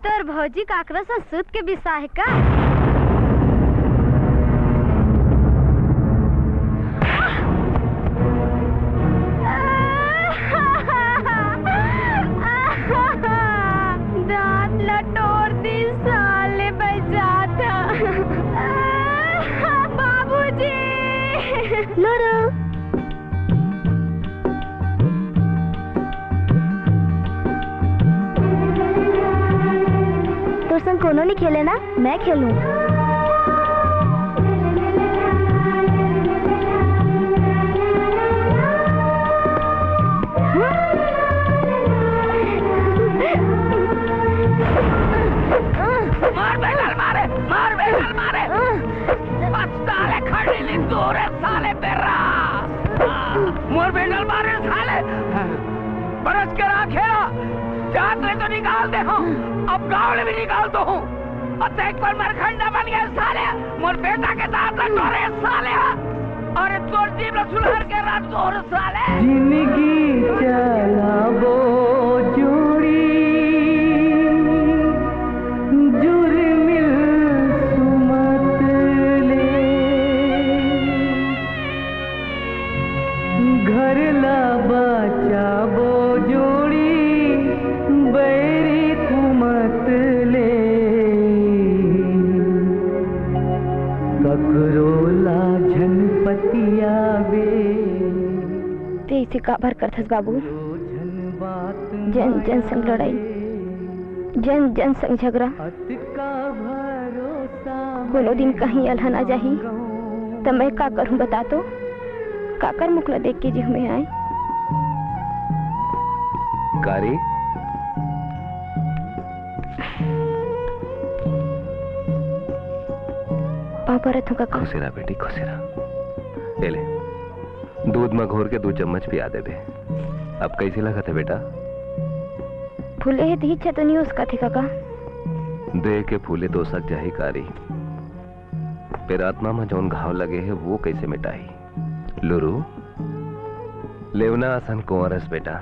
तोर भौजी काकरा से सूत के बिसा है का? दांत लटोर दी साले बजाता। बाबूजी लूरू तो संग कोनो नहीं खेले ना, मैं खेलूं। मार बेगल मारे, मार बेगल मारे। साले खड़ी ली दूर है साले बेरा। मोर बेगल मारे साले। बरस के राखेला जात ले तो निकाल दे हूँ, अब गाँव ले भी निकाल दो हूँ। और देख पर मरखंडा बन गया साले। मोर बेटा के दांत लटोरे साले। और तोर जीव सुलहर के रात तोर साले। जिंदगी चलाबो जोड़ी जुर्मिल सुमत ले। घर ला बचाबो जोड़ी बैरी कुमत ले। ककरोला झनपतिया बे तेईसे का भर करथस बाबू। जन जन संग लड़ाई, जन जन संग झगड़ा। कोनो दिन कहीं अलहन आ जाही तो मैं का करूं बता तो? काकर मुकला देख के जी में आए। कारी पापा रथों का खुशी रहा बेटी, खुशी रहा। ले दूध में घोर के 2 चम्मच पिया दे बे। अब कैसे लगा थे बेटा? फूले है दी तो नहीं उसका थे काका। दे के फूले तो सक जाही कारी, फिर आत्मा में जौन घाव लगे है वो कैसे मिटाई? लुरु लेवना आसन कुंवरस बेटा,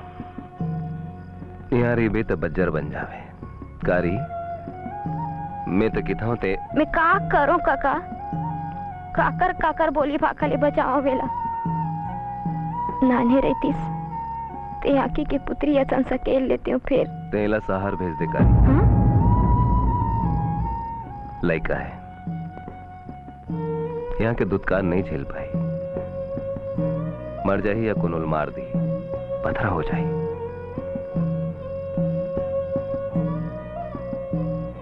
यहाँ रीबे तो बज्जर बन जावे। कारी मैं तो किथा होते। मैं का करूं काका? काकर काकर बोली भाखले बचाओ बेला। नाने रहतीस ते आकी के पुत्री असन सकेल लेते हो फिर। तेला सहार भेज दे कारी। हाँ? लड़का है यहाँ के दुत्कार नहीं झेल पाई, मर जाही या कुनुल मार दी, पथरा हो जाए।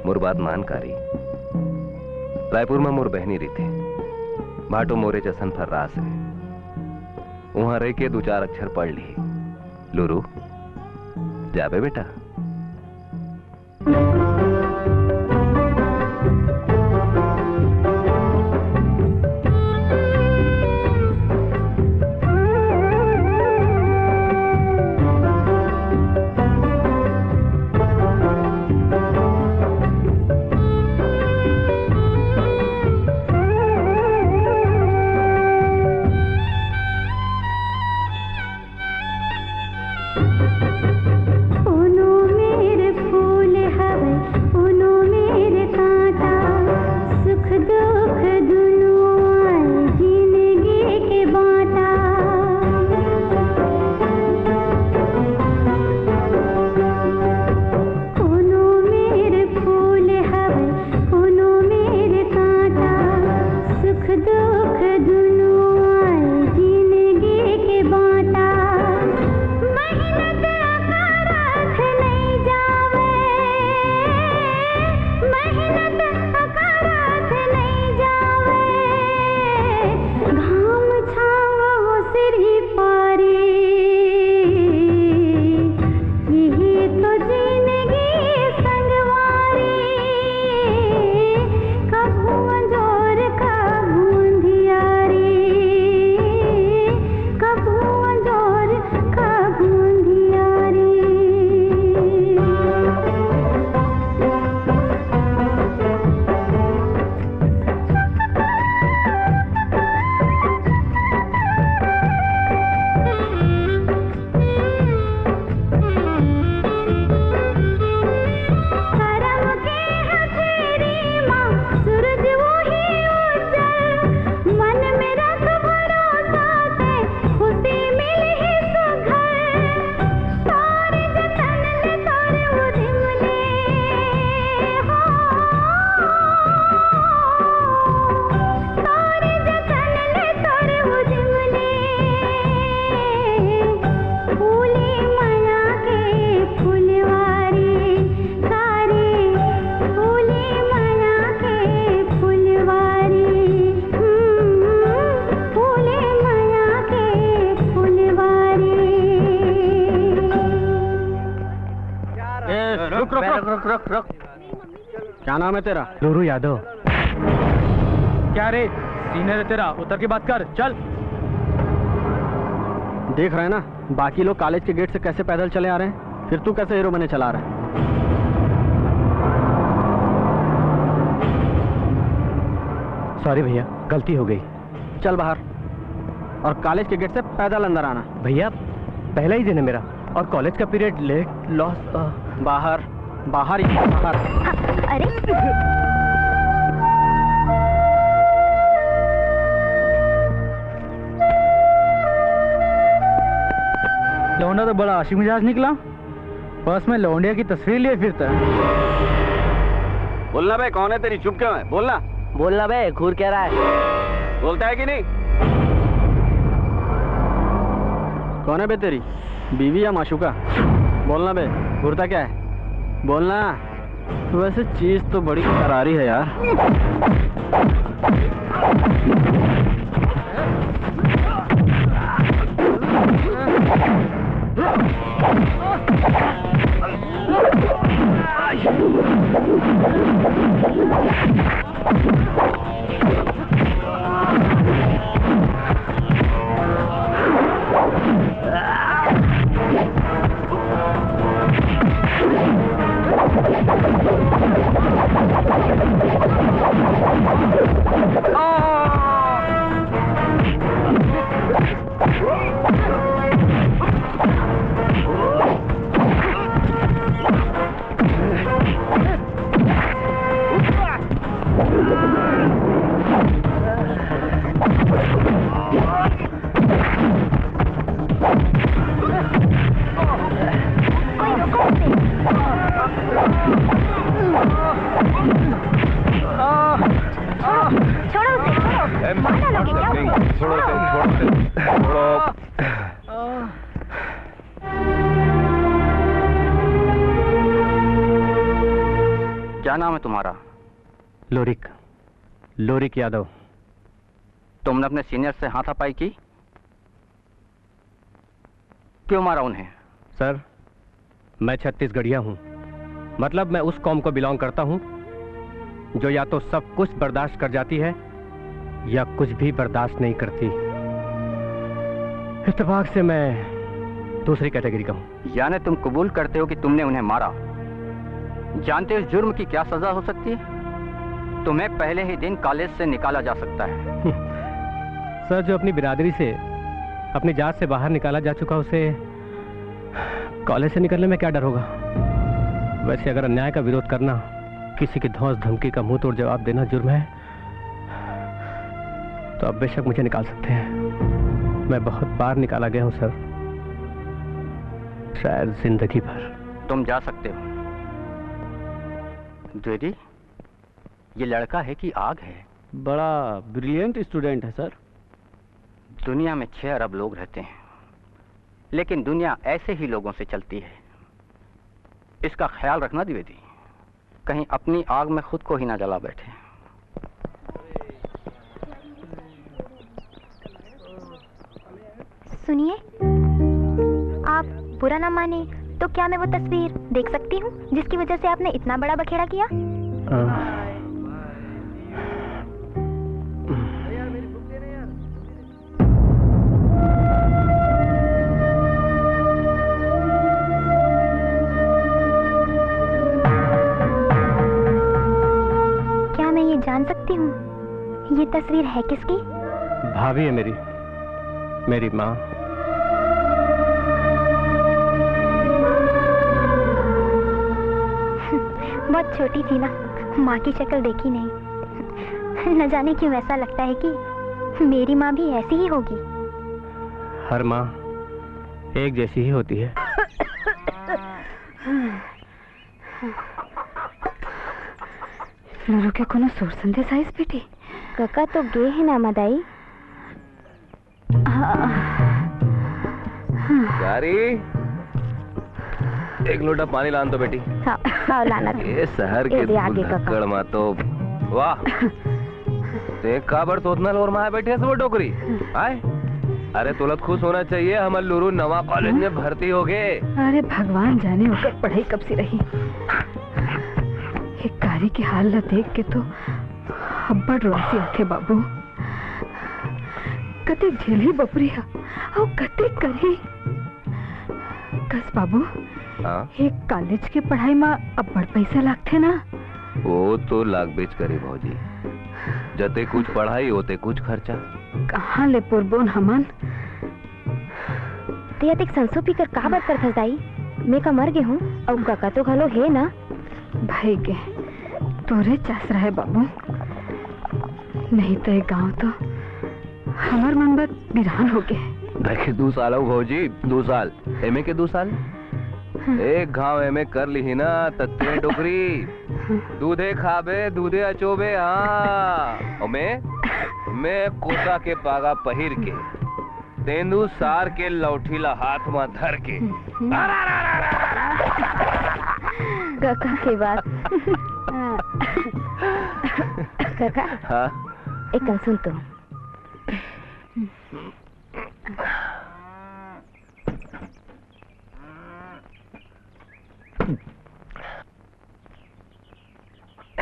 मोर बात मान कारी। रायपुर में मोर बहनी रही थे, भाटो मोरे जसन फर रास है। वहां रह के 2-4 अक्षर पढ़ ली। लुरु जाबे बेटा। ओनो रुक रुक रुक रुक रुक रुक। क्या नाम है तेरा? लूरू यादव। क्या रे सीनियर है तेरा, उतर के बात कर। चल। देख रहे हैं ना बाकी लोग कॉलेज के गेट से कैसे पैदल चले आ रहे हैं, फिर तू कैसे हीरो बने चला रहा है? सॉरी भैया, गलती हो गई। चल बाहर, और कॉलेज के गेट से पैदल अंदर आना। भैया पहला ही दिन है मेरा, और कॉलेज का पीरियड लेट लॉस। बाहर बाहर ही बाहर। अरे लौंडा तो बड़ा आशिक मिजाज निकला, बस में लौंडिया की तस्वीर लिए फिरता है। बोलना बे, कौन है तेरी? चुप क्यों है? बोलना। बोलना बे, घूर कह रहा है। बोलता है कि नहीं? कौन है बे तेरी बीवी या माशुका? बोलना बे, घूरता क्या है? बोलना। वैसे चीज तो बड़ी करारी है यार। क्या नाम है तुम्हारा? लोरिक, लोरिक यादव। तुमने अपने सीनियर से हाथापाई की? क्यों मारा उन्हें? सर मैं छत्तीसगढ़िया हूँ, मतलब मैं उस कौम को बिलोंग करता हूँ जो या तो सब कुछ बर्दाश्त कर जाती है या कुछ भी बर्दाश्त नहीं करती। इत्तेफाक से मैं दूसरी कैटेगरी का हूँ। यानी तुम कबूल करते हो कि तुमने उन्हें मारा? जानते हो इस जुर्म की क्या सजा हो सकती है? तुम्हें पहले ही दिन कॉलेज से निकाला जा सकता है। सर जो अपनी बिरादरी से, अपनी जात से बाहर निकाला जा चुका उसे कॉलेज से निकलने में क्या डर होगा? वैसे अगर अन्याय का विरोध करना, किसी की धौंस धमकी का मुंह तोड़ जवाब देना जुर्म है तो अब बेशक मुझे निकाल सकते हैं। मैं बहुत बार निकाला गया हूं सर, शायद जिंदगी भर। तुम जा सकते हो। द्विवेदी, ये लड़का है कि आग है? बड़ा ब्रिलियंट स्टूडेंट है सर। दुनिया में 6 अरब लोग रहते हैं, लेकिन दुनिया ऐसे ही लोगों से चलती है। इसका ख्याल रखना द्विवेदी, कहीं अपनी आग में खुद को ही ना जला बैठे। सुनिए, आप बुरा ना माने तो क्या मैं वो तस्वीर देख सकती हूँ जिसकी वजह से आपने इतना बड़ा बखेड़ा किया? क्या मैं ये जान सकती हूँ ये तस्वीर है किसकी? भाभी है मेरी, मेरी माँ। बहुत छोटी थी ना, माँ की शक्ल देखी नहीं। न जाने क्यों ऐसा लगता है कि मेरी माँ भी ऐसी ही होगी। हर माँ एक जैसी ही होती है। लोरू के कोनो सोर संदेश आइस बेटी? काका तो गे है ना मदाई। यारी एक लोटा पानी लान तो बेटी। हाँ लाना। ये शहर के धुक्कड़ में तो वाह। ते काबर तोतना लोर माए बैठे सब टोकरी आए। अरे तुलत खुश होना चाहिए, हमारे लुरु नवा कॉलेज में भर्ती हो गए। अरे भगवान जाने होकर पढ़ाई कब से रही। एक कारी की हालत देख के तो अब्बड़ रोसी आते बाबू। कते झेली बपरिया और कते करी। कस बाबू एक कॉलेज के पढ़ाई में अब्बड़ पैसा लागते ना। वो तो लाग बेच करे भौजी, जते कुछ पढ़ाई होते कुछ खर्चा। कहाँ ले पुरबोन हमन। ते एक संसो पीकर काबर कर फसाई। मैं का मर गए हूँ और काका तो घलो है ना। भाई के तोरे चास रहे बाबू, नहीं तो ये गांव तो हमार मनबत बिरान हो गए। देखे 2 साल हो भौजी, 2 साल एमए के 2 साल। एक घाव एमए कर ली ना तत्वे डोकरी, दूधे खाबे दूधे अचोबे। हाँ और मैं कोसा के पागा पहिर के तेंदू सार के लौठीला हाथ में धर के। काका की बात। काका हाँ एक सुन तो।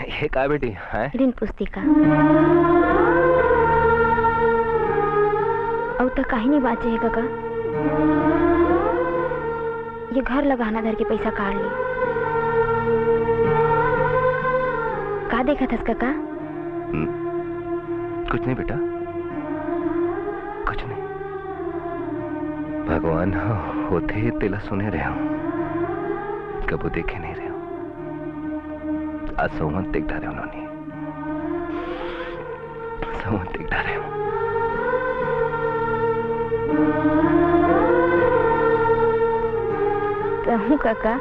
ये क्या बेटी है? ऋण पुस्तिका और तो कहीं नहीं बाचे है काका। ये घर लगाना धर के पैसा काट ली। का देखा था काका? कुछ नहीं बेटा, कुछ नहीं। भगवान होते तेला सुने रहे हो, कबू देखे नहीं रहे हो। आज सोमन देख डाले उन्होंने, सोमन देख डाले हो। कहूँ काका?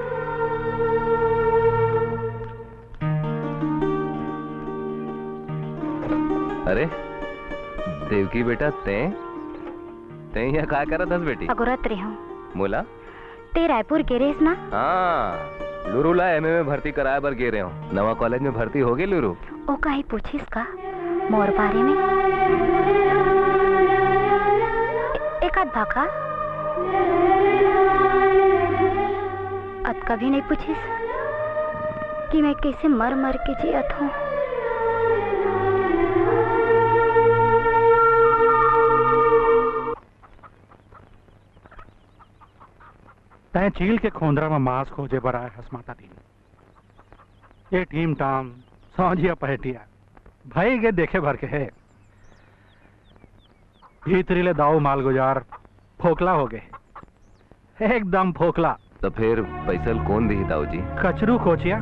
अरे देवकी बेटा ते यहाँ क्या करा था बेटी? अगोरत रहे हूँ। मोला ते रायपुर के रेस ना? हाँ लुरुला एमए में भर्ती कराया बर गे रहे हो। नवा कॉलेज में भर्ती हो गई लुरु? ओ काहे पूछिस का मोर बारे में? एक आध भाका अत कभी नहीं पूछिस कि मैं कैसे मर मर के जियत हूँ। तय चील के खोंदरा में मांस खोजे बर आए हसमाता दिन। ये टीम टाम सौजिया पहटिया भाई के देखे भर के है। भीतरीले दाऊ माल गुजार फोकला हो गए, एकदम फोकला। तो फिर पैसल कौन दी दाऊ जी? कचरू कोचिया।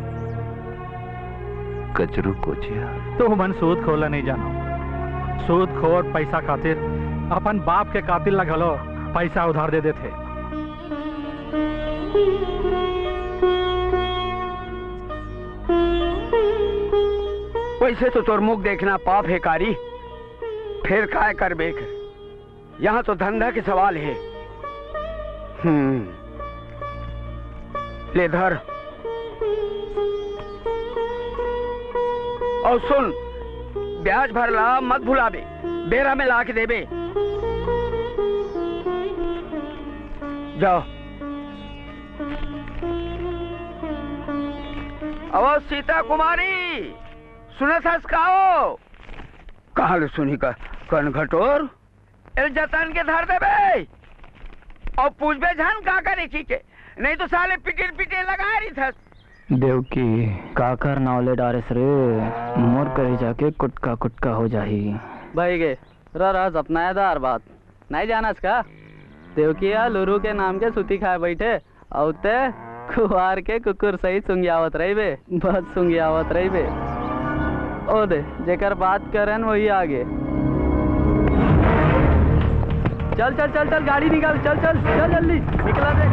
कचरू कोचिया तो मन सूद खोला नहीं जानो। सूद खोर पैसा खातिर अपन बाप के कातिल लग हलो पैसा उधार दे देते। वैसे तो तोर मुख देखना पाप है कारी, फिर काय कर बेक। यहाँ तो धंधा के सवाल है। ले धर और सुन, ब्याज भरला मत भुलाबे, बेरा में ला के देबे। जाओ। अब सीता कुमारी सुना सस्काओ। कहाँ ले सुनी का कन घटोर एल जतन के धर देबे और पूछबे झन का करे के, नहीं तो साले पिटिल पिटिल लगा रही था। देवकी काकर नावले डारेस रे, मोर करे जाके कुटका कुटका हो जाही। भाई गे राज अपनायादार बात नहीं जानस का? देवकिया लुरु के नाम के सुती खाए बैठे औते कुवार के कुकुर सही सुंगियावत रही बे, बस सुंगियावत रही बे। ओ दे जेकर बात करन वही आगे। चल चल चल चल गाड़ी निकाल, चल चल चल जल्दी निकला दे।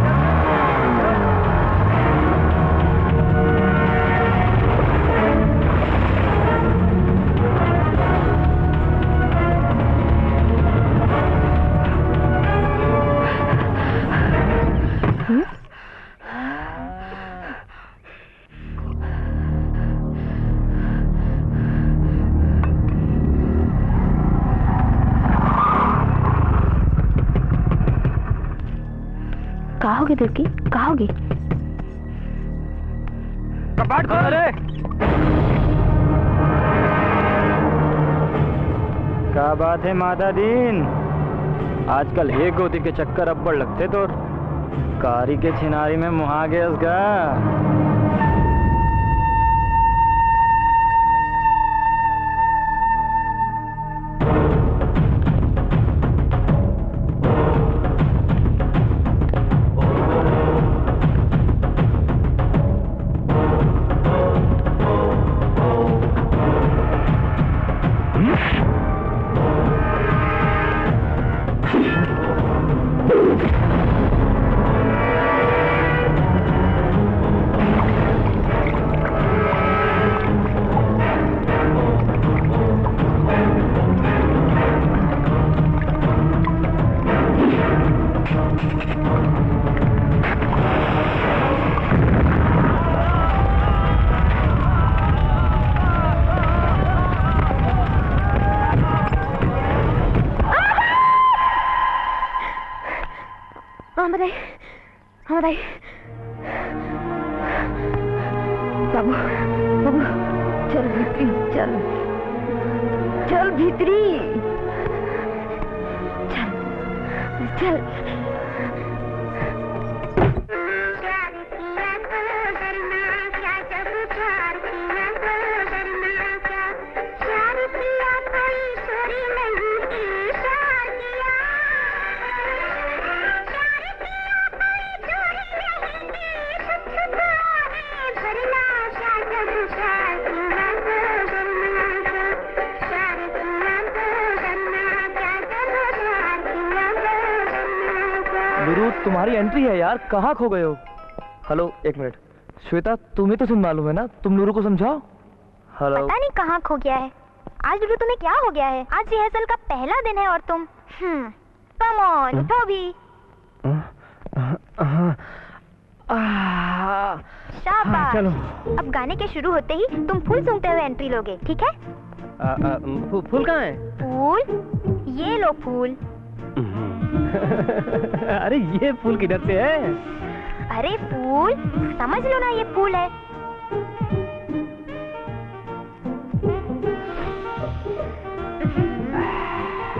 कहोगे देवकी, कहोगे? कपाट खोल रे। क्या बात है माता दीन, आजकल हे गोदी के चक्कर अब्बड़ लगते तो कारी के छिनारी में मुहा गया उसका। बाबू बाबू चल भीतरी, चल चल भीतरी, चल चल। तुम्हारी एंट्री है यार, कहाँ खो गए हो? हेलो एक मिनट, श्वेता तुम्हें तो सुन मालूम है ना, तुम नूरू को समझाओ। हेलो। पता नहीं कहाँ खो गया है आज नूरू, तुम्हें क्या हो गया है? आज रिहर्सल का पहला दिन है और तुम कम ऑन उठो भी। शाबाश। चलो। अब गाने के शुरू होते ही तुम फूल सूंघते हुए एंट्री लोगे, ठीक है? फूल कहाँ है? फूल ये लो फूल। अरे ये फूल किधर से है? अरे फूल समझ लो ना, ये फूल है।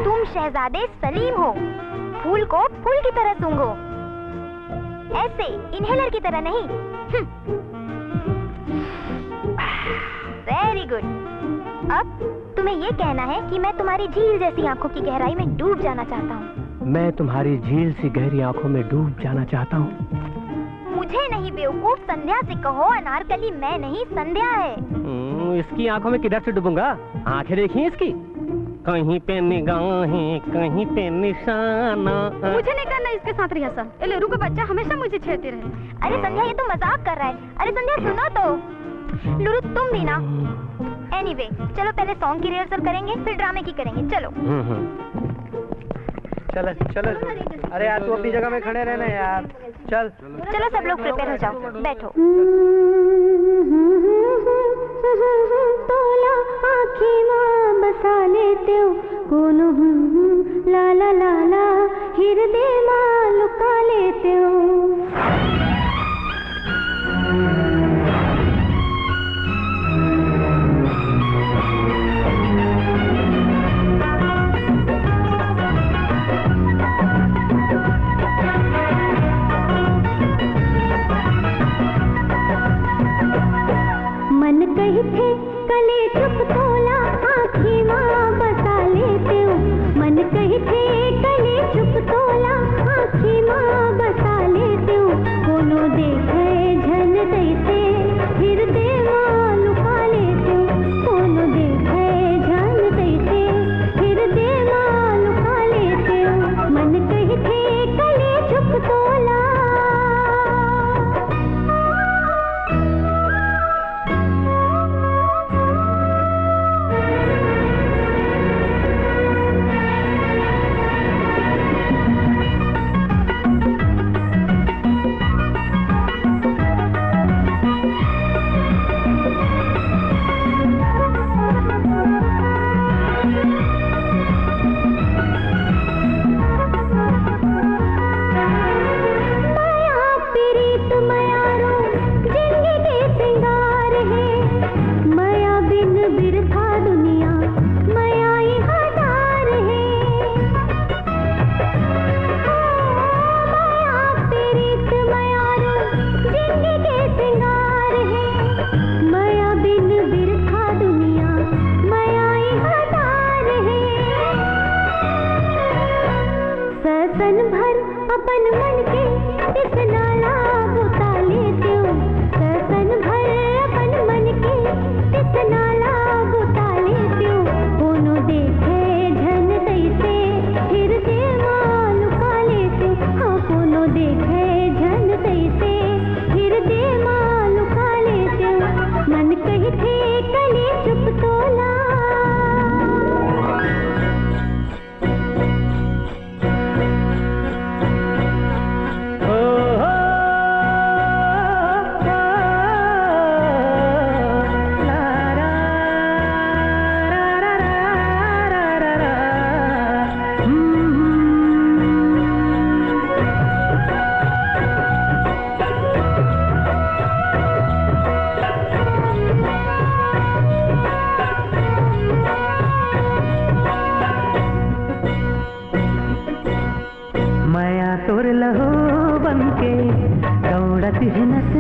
तुम शहजादे सलीम हो, फूल को फूल की तरह सूंघो, ऐसे इनहेलर की तरह नहीं। Very good. अब तुम्हें ये कहना है कि मैं तुम्हारी झील जैसी आंखों की गहराई में डूब जाना चाहता हूँ। मैं तुम्हारी झील सी गहरी आंखों में डूब जाना चाहता हूँ। मुझे नहीं बेवकूफ, संध्या से कहो। अनारकली मैं नहीं, संध्या है। इसकी आंखों में किधर से डूबूंगा? आंखें देखी इसकी, कहीं पे निगाहें कहीं पे निशाना। मुझे नहीं करना इसके साथ रिहर्सल। ये लेरू का बच्चा हमेशा मुझे छेड़ते रहे। अरे संध्या ये तो मजाक कर रहा है। अरे संध्या सुनो तो। लुरु तुम भी ना। एनीवे चलो पहले सॉन्ग की रिहर्सल करेंगे, फिर ड्रामे की करेंगे। चलो चलो चलो। अरे यार तू अपनी जगह में खड़े रहना यार। चल चलो सब लोग प्रिपेयर हो जाओ, बैठो। तोला आँखें मां बसा लेते हो कोनो लाला लाला हृदय मां लुका लेते हो। मन कही थे कले चुप तोला आँखें मां बसा लेते हो। मन कही थे कले चुप तोला आँखें मां बसा लेते हो। कोनो देखे झन दैसे हृदय मां लुका लेते हो। कोनो देखे झन दैसे हृदय मां लुका लेते हो। मन कही थे कले चुप तोला।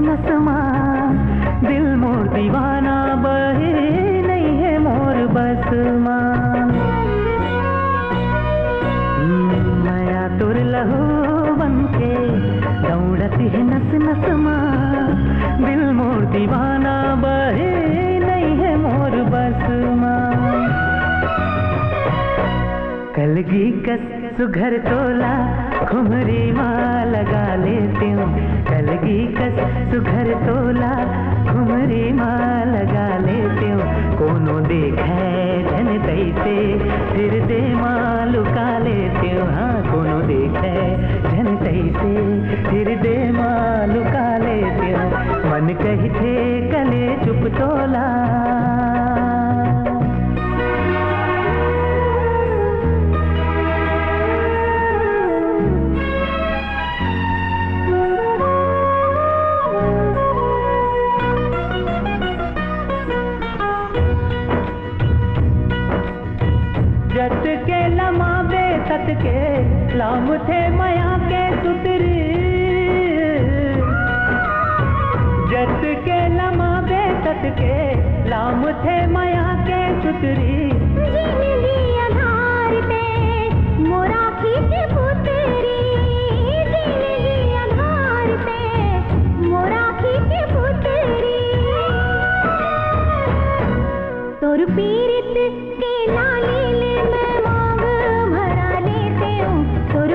नस मां, दिल मोर दीवाना बहे नहीं है मोर बस मां। माया तुर लहू बनके दौड़ती है नस नस मां, दिल मोर दीवाना बहे नहीं है मोर बस मां। कलगी कस सुघर तोला खुमरी माँ लगा लेती हूँ, कलगी कस सुघर तोला खुमरी माँ लगा लेती हूँ। कोनो देखे धन तैसे फिर दे माँ लुका लेती हूँ। हाँ कोनो देखे धन तैसे फिर दे माँ लुका लेती हूँ। मन कही थे कले चुप तोला, जत के लमाबे तत के लाम थे माया के सुतरी, जत के लमाबे तत के लाम थे माया के सुतरी। जिंदगी आधार पे मोरा खींचे पुतरी, जिंदगी आधार पे मोरा खींचे पुतरी। तोर पीरित के लाली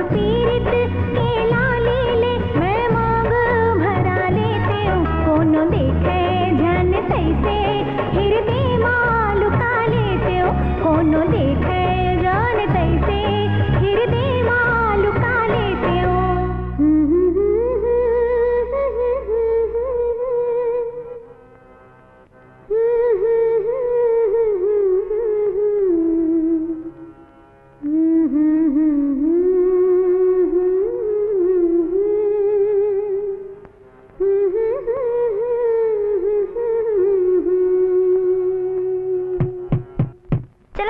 पीरित के लाले ले मैं मांग भरा लेते हूँ। कोनो देखे जन तैसे हृदय माँ लुका लेते हो, कोनो देखे जन तैसे हृदय माँ लुका लेते हो।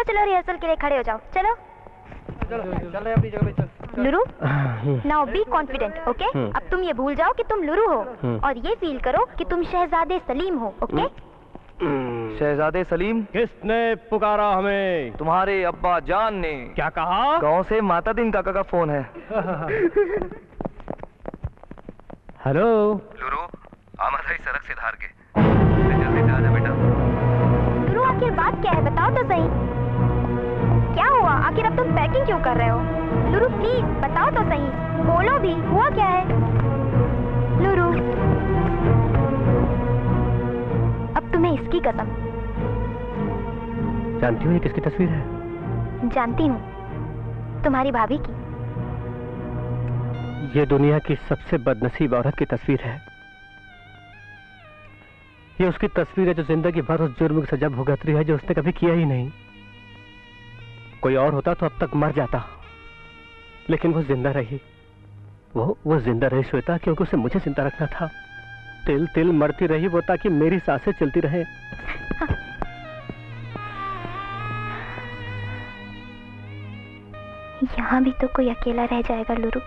चलो रिहर्सल के लिए खड़े हो जाओ। चलो चल रहे अपनी जगह पे चल। लुरु, नाउ बी कॉन्फिडेंट, ओके? अब तुम ये भूल जाओ कि तुम लुरु हो और ये फील करो कि तुम शहजादे सलीम हो, ओके? शहजादे सलीम? किसने पुकारा हमें? तुम्हारे अब्बा जान ने। क्या कहा? गांव से माता दिन काका का फोन है। हेलो लुरु, आमा था सड़क से धार के, जल्दी से आजा बेटा। लुरु, आखिर बात क्या है, बताओ तो सही। क्या हुआ? आखिर अब तुम पैकिंग क्यों कर रहे हो? लुरु प्लीज बताओ तो सही, बोलो भी, हुआ क्या है? लुरु, अब तुम्हें इसकी कसम। जानती हो ये किसकी तस्वीर है? जानती हूँ, तुम्हारी भाभी की। ये दुनिया की सबसे बदनसीब औरत की तस्वीर है। ये उसकी तस्वीर है जो जिंदगी भर उस जुर्म की सजा भुगत रही है जो उसने कभी किया ही नहीं। कोई और होता तो अब तक मर जाता, लेकिन वो जिंदा रही। वो जिंदा रही श्वेता, क्योंकि उसे मुझे जिंदा रखना था। तिल तिल मरती रही वो ताकि मेरी सांसें चलती रहे। यहाँ भी तो कोई अकेला रह जाएगा लुरु।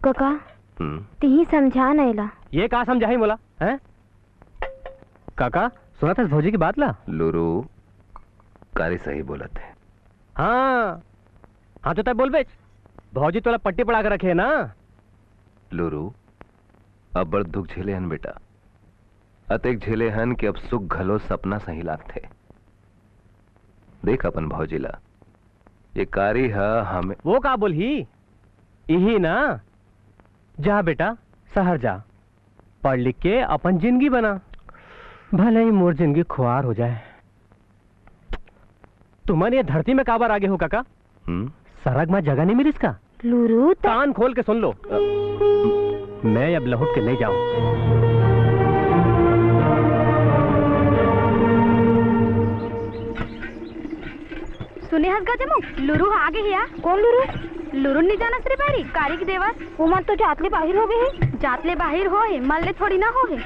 काका ती समझा नैला। ये कहा समझाई बोला है? काका सुना था इस भौजी की बात ला? लुरु कारी सही बोला थे। हाँ तो तय बोल बेच, भौजी तोला पट्टी पड़ा कर रखे है ना। लुरु अब बड़ दुख झेले हन बेटा, अतेक झेले हन कि अब सुख घलो सपना सही लागथे। देख अपन भौजीला, ये कारी है हमें। वो का बोल ही यही ना, जा बेटा शहर जा, पढ़ लिख के अपन जिंदगी बना, भले ही मोर जिंदगी खुआर हो जाए। तुम्हारे ये धरती में काबार आगे हो काका? सरग में जगह नहीं मिली इसका। लुरु कान खोल के सुन लो, मैं अब लौट के नहीं जाऊं। सुने हसगा जमो, लुरु आगे हिया। कौन लुरु? लुरु नहीं जाना सिर्फ बारी कारी की देवर। वो मन तो जातले बाहर हो गए। जातले बाहर हो है, मल्ले थोड़ी ना हो है।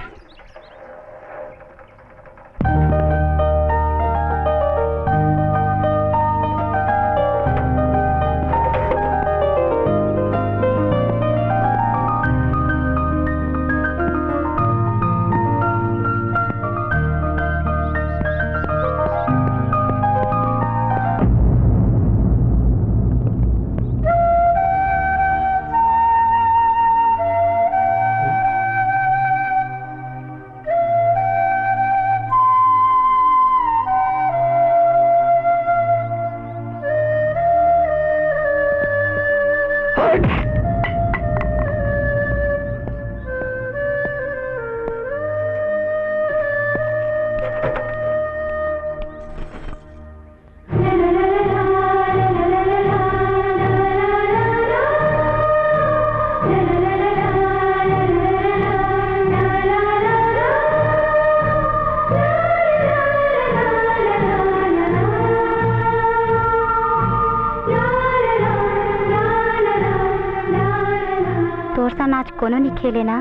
तोर सा नाच कोनो नहीं खेले ना,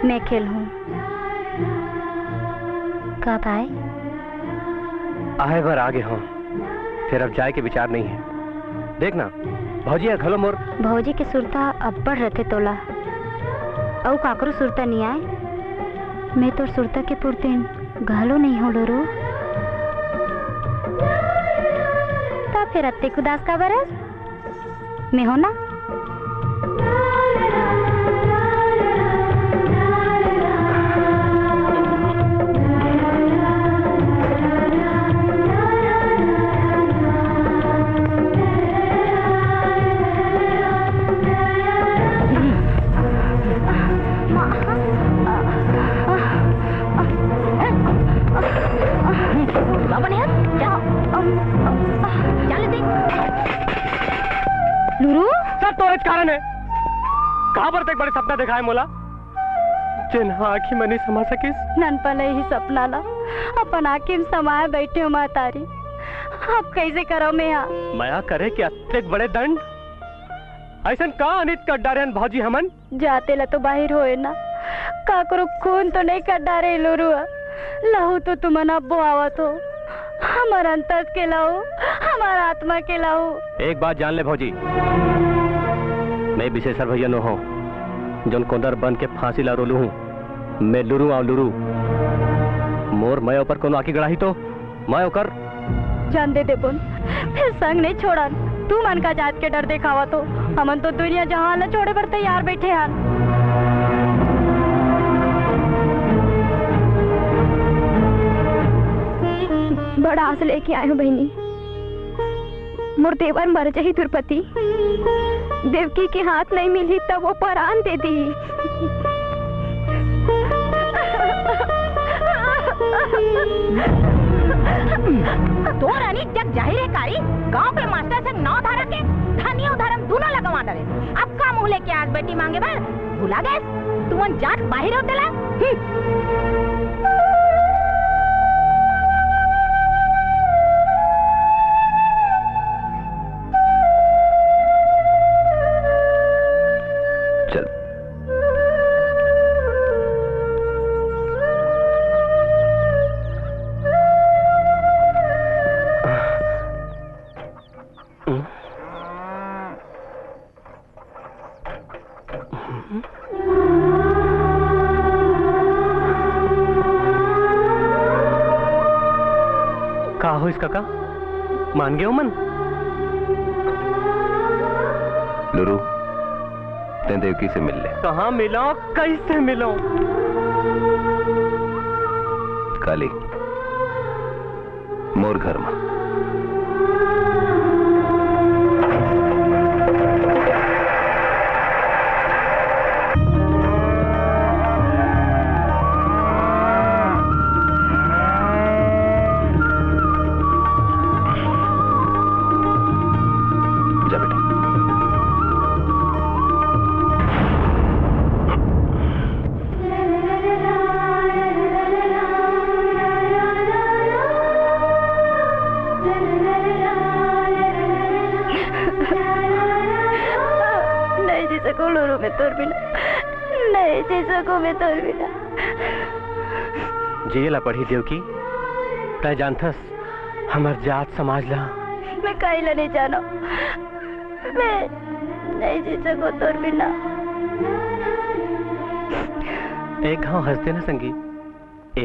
मैं खेल हूँ। कब आए? आए बार आगे हो, फिर अब जाए के विचार नहीं है। देखना भौजी घलो मोर। भौजी के सुरता अब्बड़ रहते तोला, औ काकरो सुरता नहीं आए। मैं तो सुरता के पुरतिन घलो नहीं हो लोरू। ता फिर अत्ते उदास का बरस मैं हो ना। कारण है कहां पर तक बड़े सपना देखा है मोला, जिन आँखी मनी समा सकिस। ननपन ही सपना ला अपन आँखी में समाये बैठे हो मातारी। अब कैसे करो मैं करे कि अत्यधिक बड़े दंड ऐसा का अनित कर डारे भौजी हमन। जाते ला तो बाहर होए ना, का करो खून तो नहीं कर डारे लोरुआ। लहू तो तुमन अब्बो आवत हो, हमार अंतस के लाओ, हमार आत्मा के लाओ। एक बात जान ले भौजी, मैं विशेषर भैया नो हूँ जोन कोंदर बन के फांसी ला रोलू हूँ। मैं लुरू आओ लुरू मोर मैं ऊपर कोनो आकी गड़ा ही तो मैं ओकर जान दे बुन, फिर संग नहीं छोड़ा। तू मन का जात के डर देखावा तो हमन तो दुनिया जहां न छोड़े पर तैयार बैठे हाल। बड़ा आस लेके आए हो बहनी, मोर देवर मर जाही दुर्पति। देवकी के हाथ नहीं मिली तब वो परान दे दी। तो रानी जग जाहिर है कारी, गांव के मास्टर संग नौ धारा के धनिया धर्म दोनों लगवा डाले। अब का मुंह लेके आज बेटी मांगे बार भुला गए तुम जाट बाहर होते ला। हो इस काका मान गए हो मन। लुरू ते देवकी से मिल ले। कहाँ मिलो कैसे मिलो? काली मोर घर में। जियला पढ़ी देवकी, तय जानथस हमार जात समाज ला। मैं कहीं नहीं जानो, मैं नहीं जी सको तोर बिना। एक घाव हंसते ना संगी,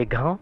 एक घाव।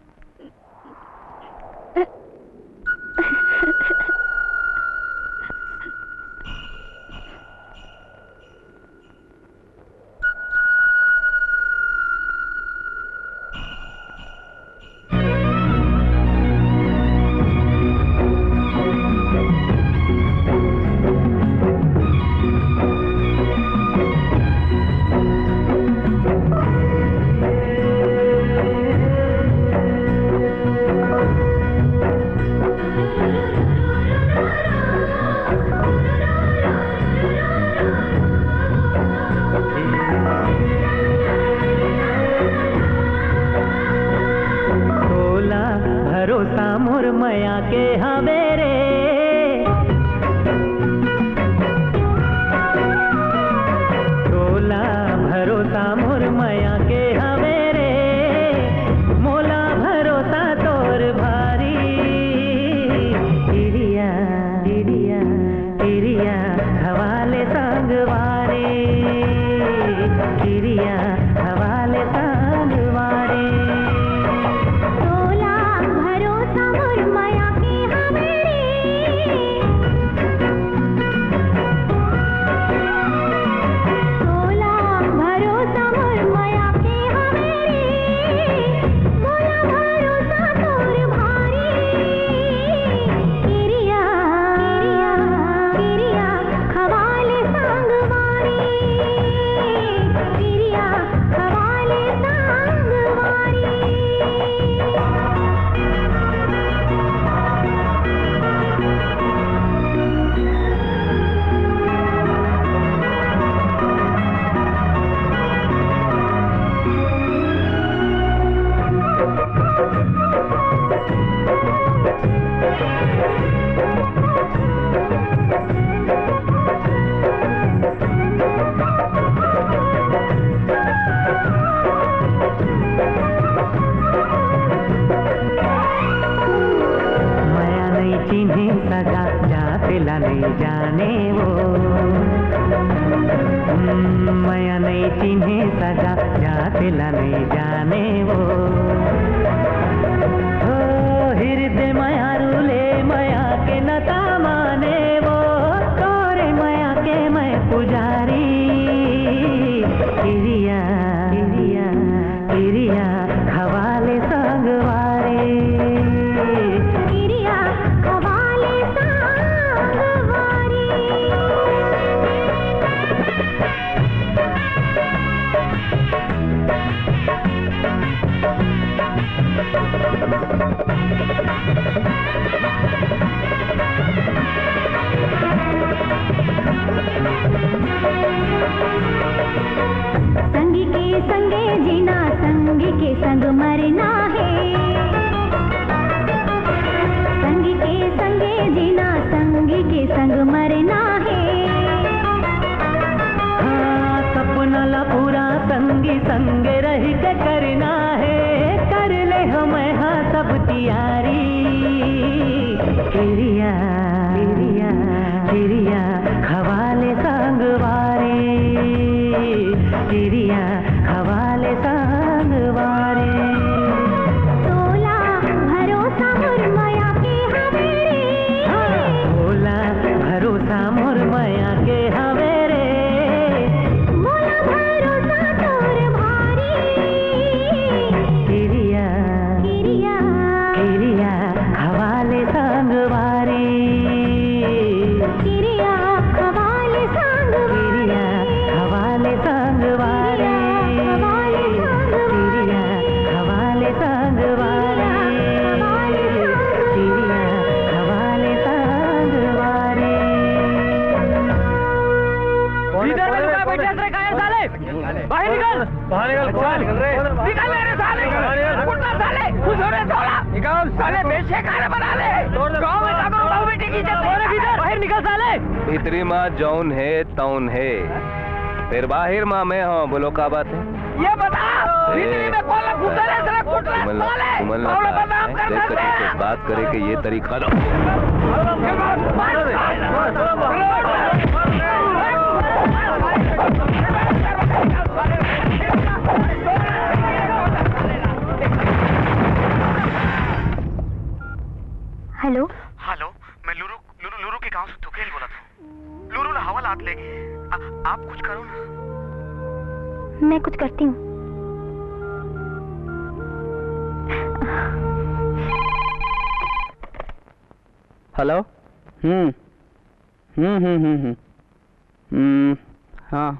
सजा जाते ला नहीं जाने वो माया नहीं चिन्हे सजा जाते ला नहीं जाने वो हृदय माया रूले माया के नता माने वो तोरे माया के मैं पुजारी किरिया किरिया किरिया खवाले संगवारे किरिया खवाले संगवारे संगी के संगे जीना संगी के संग मरना है संगी के संगे जीना संगी के संग मरना है हाँ सपना ला पूरा संगी संग रह के करना है कर ले हमें हाँ सब तैयारी किरिया किरिया किरिया खवाले संगवारे किरिया खवाले संगवारे तोला भरोसा मोर माया के हवेरे भोला भरोसा मोर माया के हवेरे मोला भरोसा तोर भारी किरिया किरिया किरिया खवाले संगवारे किरिया खवाले किरिया खवाले संगवारे किरिया खवाले संगवारे किरिया खवाले संगवारे इधर में लुका बैठे रे कायर साले बाहर निकल निकल रे साले कुत्ता साले खुश हो रे सोला निकल साले बेशेकार बना ले गांव में जाकर बाबू बेटे की इज्जत बाहर निकल साले भीतरी माँ जौन है तौन है फिर बाहर माँ मैं हूँ बोलो का बात है ये बता भीतरी में कौन लोग घुस रहे साले कुत्ता साले तुमन कौन लोग बदनाम कर देख सकते कर बात करे कि ये तरीका दो हेलो हेलो मैं लुरु के गांव से तुकेल बोला था लुरु ने हवा लाद लेगी आप कुछ करो ना मैं कुछ करती हूँ हेलो हाँ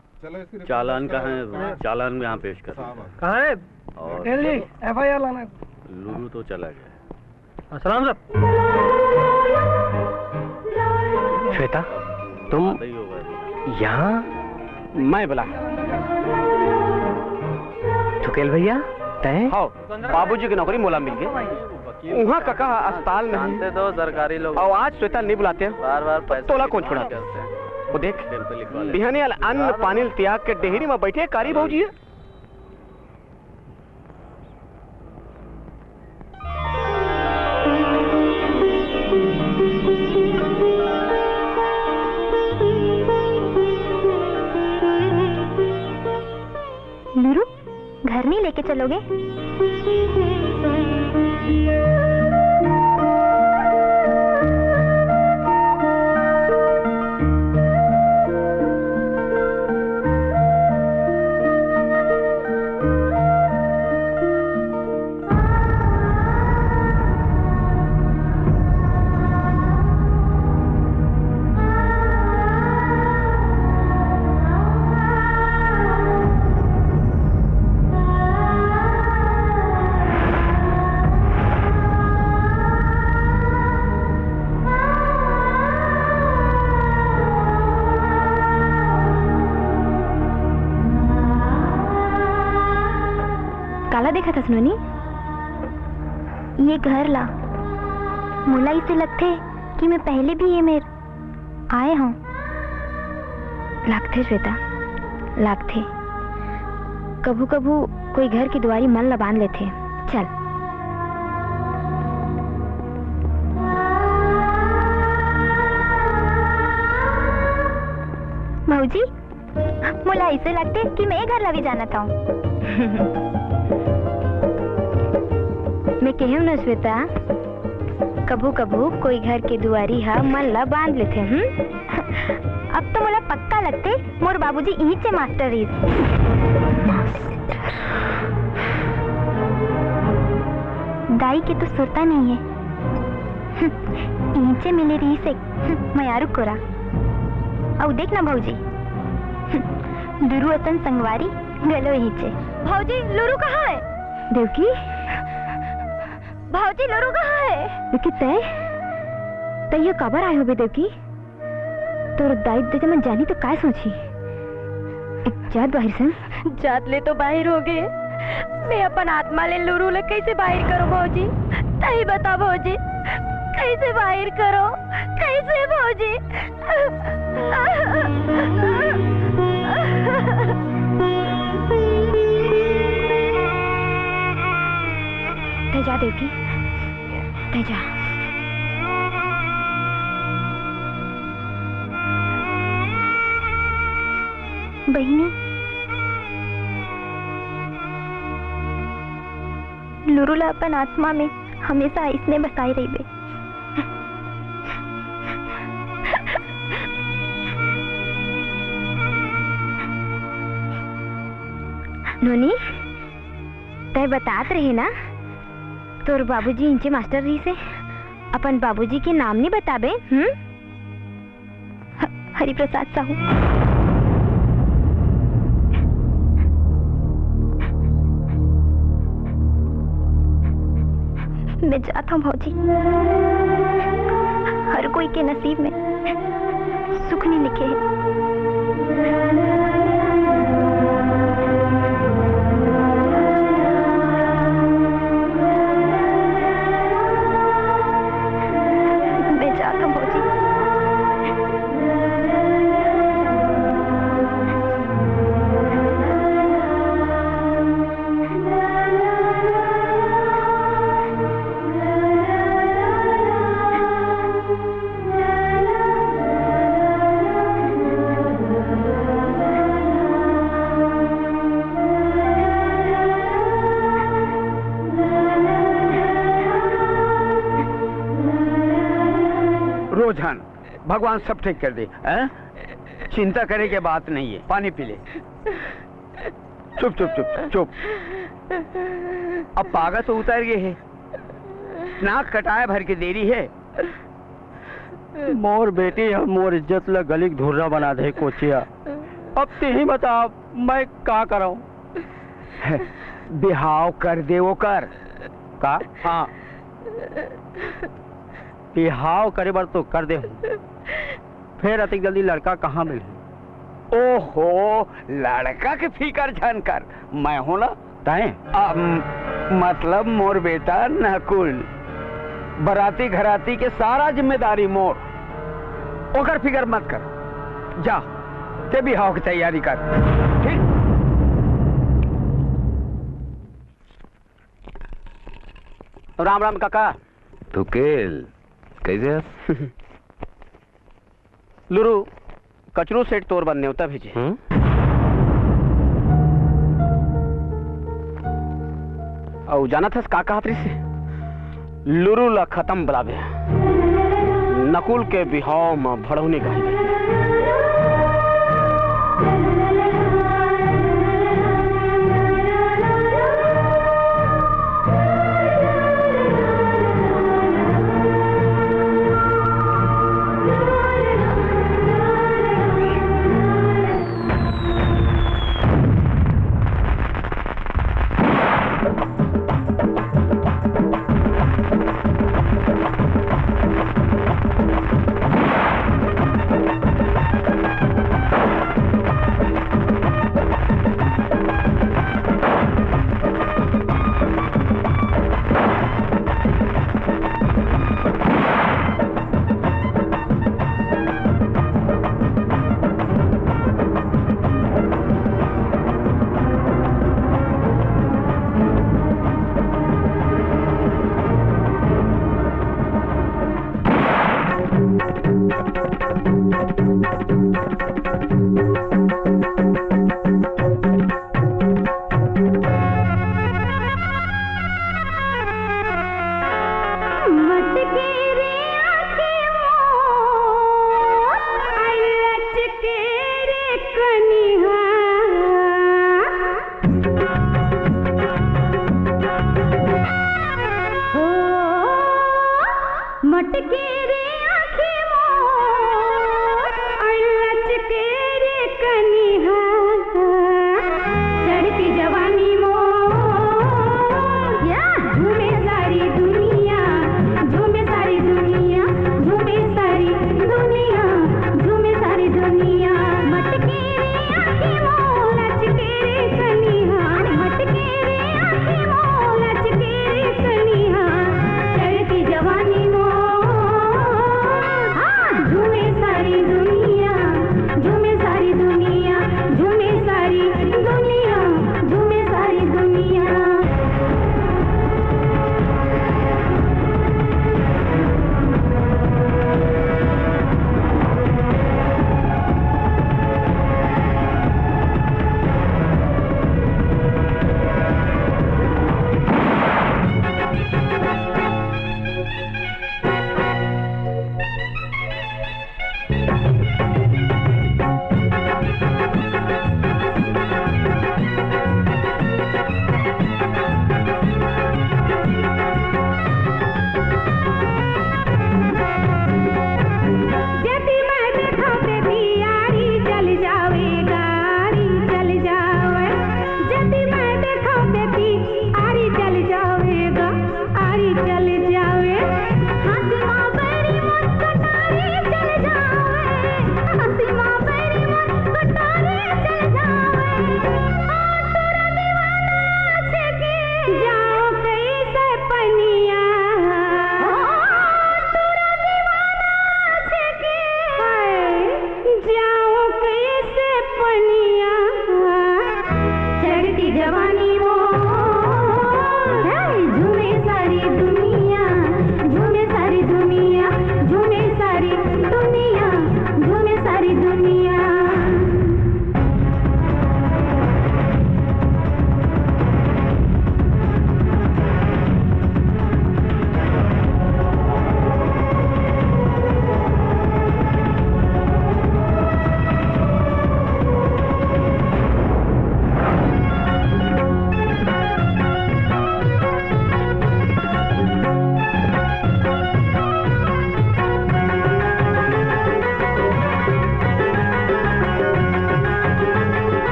चालान कहाँ है चालान में यहाँ पेश कर कहाँ है और FIR लाना लुरु तो चला गया सलाम साहब श्वेता तुम यहाँ मैं बुला चुकेल भैया तय बाबूजी की नौकरी मोला मिल गई वहाँ काका अस्पताल में जानते तो सरकारी लोग और आज श्वेता नहीं बुलाते हैं बार बार पैसे तोला कौन छोड़ा वो देख बिहानी वाला अन्न पानी त्याग के डेहरी में बैठे कारी भाजी है लुरु घर नहीं लेके चलोगे काला देखा था सुनोनी ये घर ला मुला इसे लगते कि मैं पहले भी ये मेर आए हूँ लगते श्वेता लगते कभू कभू कोई घर की दुआरी मन ला बांध लेते चल भाऊजी मुला ऐसे लगते कि मैं घर लावी जाना था। मैं कहूँ न श्वेता, कभू कभू कोई घर के दुआरी हा मन ला बांध लेते। अब तो मुला पक्का लगते मोर बाबूजी यहीं से मास्टर ही। दाई के तो सुरता नहीं है, यहीं से मिले रही से मैं यारू कोरा। और देख ना भाऊजी, लुरु अतन संगवारी गलो यहीं से। भाऊजी लुरु कहाँ है? देवकी, भाऊजी लुरु कहाँ है? देवकी तय ये कबर आए हो बे देवकी? तोर दाई दे मन जानी तो काय सोची? एक जात बाहर से जात ले तो बाहर हो गए, मैं अपन आत्मा ले लुरु ले कैसे बाहर करो भाऊजी? तही बता भाऊजी, कैसे बाहर करो? कैसे भाऊजी? जा देवकी, जा। बहिनी, लुरुला अपन आत्मा में हमेशा इसने बसाई रही बे। नोनी, तय बतात रहे ना तोर बाबूजी इंचे मास्टर रही से अपन बाबूजी के नाम नहीं बताबे? हरिप्रसाद साहू। मैं जाता हूँ भाऊजी, हर कोई के नसीब में सुख नहीं लिखे है। भगवान सब ठीक कर दे। चिंता करे के बात नहीं है, पानी पी ले। चुप चुप चुप चुप। अब पागा तो उतर गए है, नाक कटाए भर के देरी है। मोर बेटी और मोर इज्जत ला गलिक धुर्रा बना दे कोचिया। अब ते ही बता मैं का कराऊं? बिहाव कर दे वो कर का? हाँ, बिहाव करे बार तो कर दे हूँ, फिर अतिक जल्दी लड़का कहाँ मिले? ओहो, लड़का के फिकर झनकर मैं हूं ना ताए। मतलब मोर बेटा नकुल, बराती घराती के सारा जिम्मेदारी मोर, ओकर फिकर मत कर। जा ते बिहाव की तैयारी कर, ठीक? राम राम काका। तू केल कैसे? लुरु कचरू सेठ तोर बनने होता भेजे। और जाना था का कहा से लुरु ला खत्म बराबे नकुल के बिहाव में भड़ौनी गाई गई।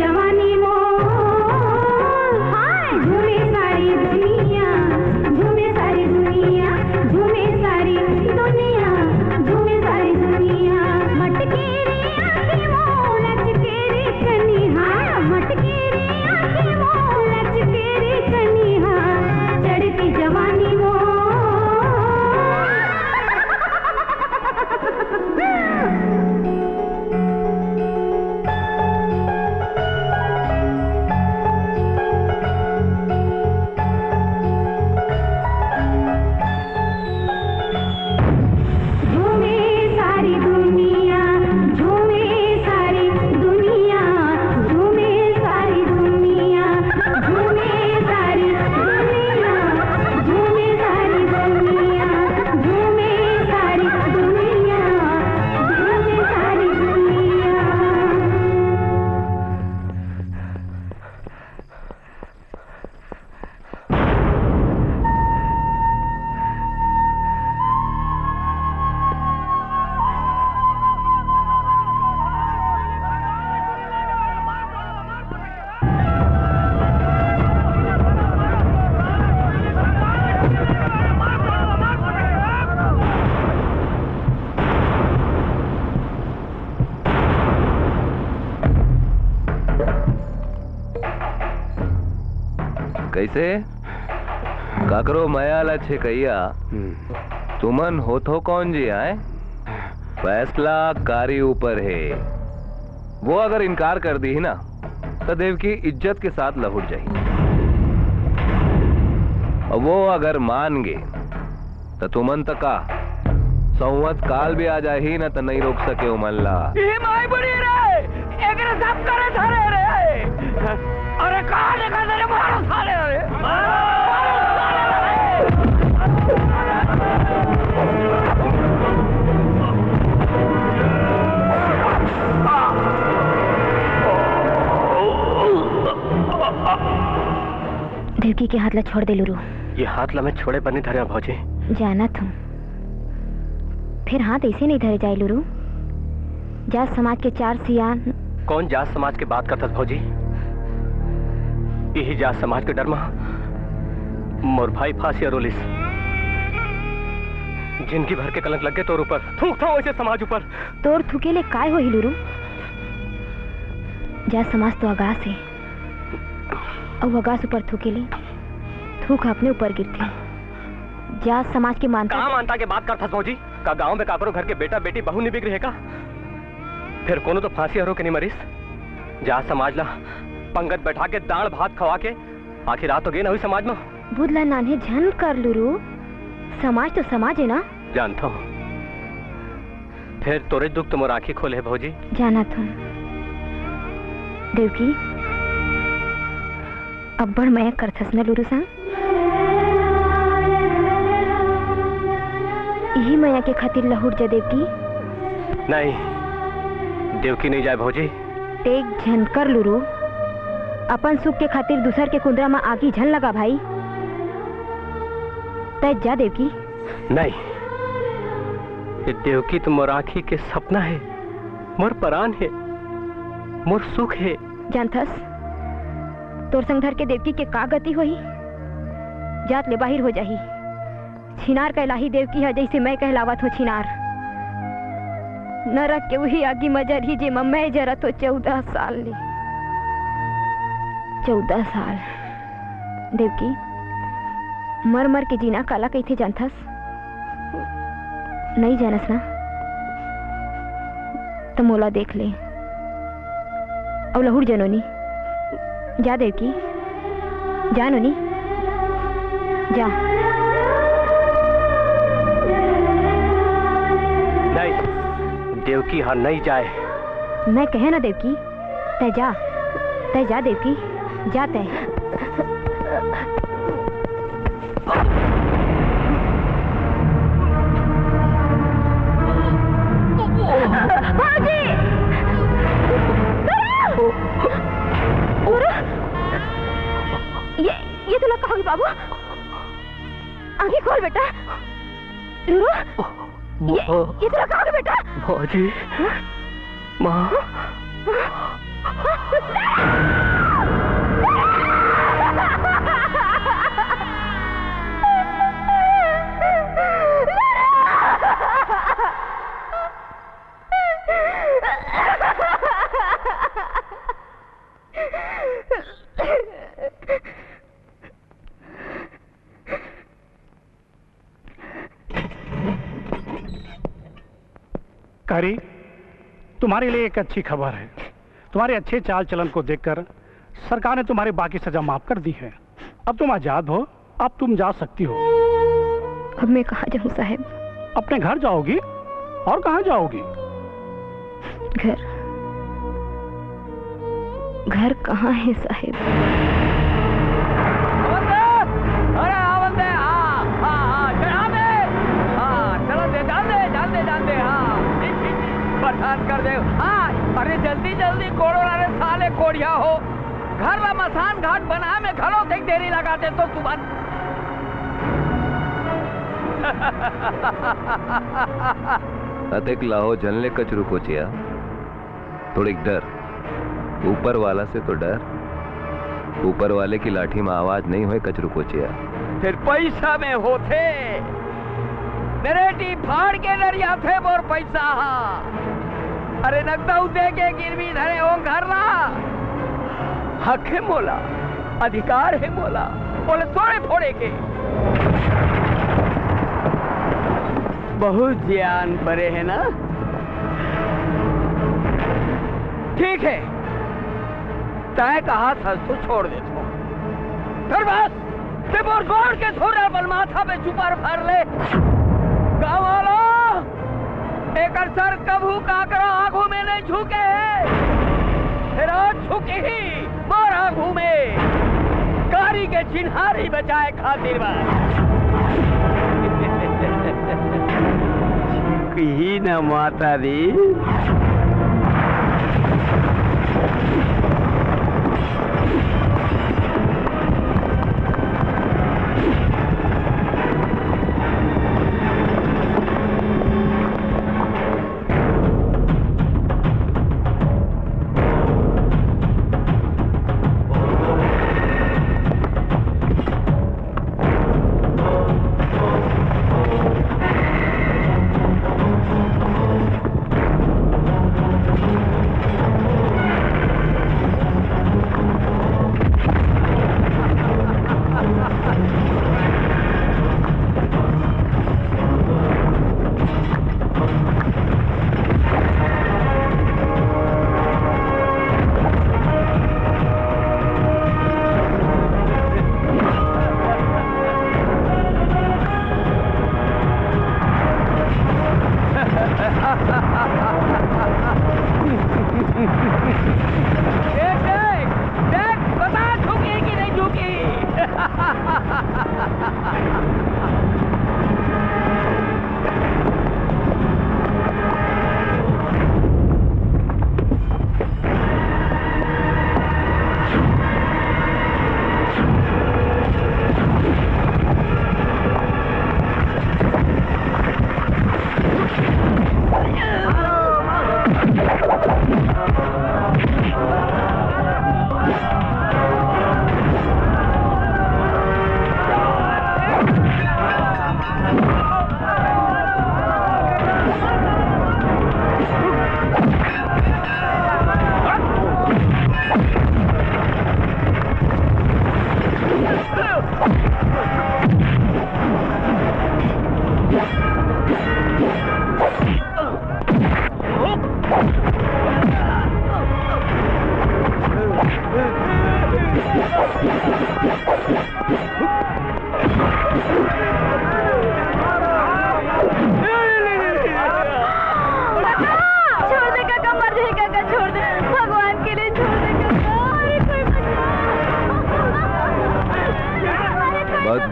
जवानी वो हाय झूमे सारी दुनिया कैसे काकरो मयाला छे कैया तुमन हो तो कौन जी आए? फैसला कारी ऊपर है। वो अगर इनकार कर दी ना तो देव की इज्जत के साथ लहुट जाए, और वो अगर मान गए तो तुमन तका संवत काल भी आ जाए ही ना तो नहीं रोक सके उमल्ला। ये माई बड़ी रे एकरे सब करे थारे रे। अरे कहां लेकर तेरे मारो साले रे। देवकी के हाथ ला छोड़ दे लुरु। ये हाथ ला मैं छोड़े बनी धरे भौजी। जाना तुम फिर हाथ ऐसे नहीं धरे जाए लुरु। जात समाज के 4 सियान। कौन जात समाज के बात करता भौजी? यही जात समाज के डर में मोर भाई फांसी रोलिस, जिनकी भर के कलंक लग गए तोर ऊपर। थूक था वैसे समाज ऊपर। तोर थूकेले काय हो लुरु? जात समाज तो आगास है, और आगास ऊपर थूकेले थूक अपने ऊपर गिरते। जात समाज के मानता कहाँ मानता के बात करता भौजी? का गांव में काकरो घर के बेटा बेटी बहू नहीं बिगड़ी है का? फिर कोनो तो फांसी हरो के नहीं मरीस। जात समाज ला पंगत बैठा के दाल भात खवा के आखिर रात तो गए ना हुई समाज में। बुधला नान्हे झन कर लुरु। समाज तो समाज है ना। जानता हूँ, फिर तोरे दुख तुम आंखी खोले है भौजी। जाना तुम देवकी अब्बड़ मैं करथस न लुरु सा। यही माया के खातिर लहुट जा देवकी। नहीं देवकी नहीं जाए भौजी। एक झनकर लुरु अपन सुख के खातिर दूसर के कुंदरा में आगी झन लगा भाई। तय जा देवकी। नहीं, ये देवकी तो मोर आँखी के सपना है, मोर परान है, मोर सुख है। जानथस तोर संग धर के देवकी के का गति होई? जात ले बाहिर हो जाही। छिनार कहलाही देवकी है जैसे मैं कहलावत हो छिनार। नरक के वही आगी मजर ही जे मैं जरत हो 14 साल ली। 14 साल देवकी मर मर के जीना काला कैथे जानथस? नहीं जानस ना तो मोला देख ले और लहुर जनोनी। जा देवकी जा नोनी जा। नहीं देवकी हाँ नहीं जाए। मैं कहे ना देवकी तय जा देवकी जा तय। ये तो लगा होगी बाबू। आंखें खोल बेटा। ये तो लगा होगी बेटा। भौजी माँ कारी, तुम्हारे लिए एक अच्छी खबर है। तुम्हारे अच्छे चाल चलन को देखकर सरकार ने तुम्हारी बाकी सजा माफ कर दी है। अब तुम आजाद हो, अब तुम जा सकती हो। अब मैं कहाँ जाऊँ साहब? अपने घर जाओगी? और कहाँ जाओगी? घर कहाँ है साहब? अरे आवल दे। हाँ चढ़ा दे। हाँ चलो दे डाल दे। हाँ पठान कर दे। हाँ अरे जल्दी कोड़ो रे साले कोड़िया हो। घर ला मसान घाट बना में घरों तक देरी लगाते तो तुमन। अतिक लाहो जनले कचरू कोचिया। थोड़ी डर, ऊपर वाला से तो डर। ऊपर वाले की लाठी में आवाज नहीं हुई कचरू कोचिया। फिर पैसा में होते मेरे टी फाड़ के डरिया थे मोर पैसा। अरे नकदा दे के गिरवी धरे हो घर ला। हखे मोला अधिकार है मोला बोले थोड़े थोड़े के। बहुत ज्ञान परे है ना। ठीक है, तय कहा था तो छोड़ दे तो। फिर बस टिपोर गोड़ के थोड़ा बल माथा पे चुपर भर ले। गाँव वाला एक सर कभू काकरा आंखों में नहीं झुके है, फिर आज झुकी ही मार आंखों में कारी के चिन्हारी बचाए खातिर ही न माता दी।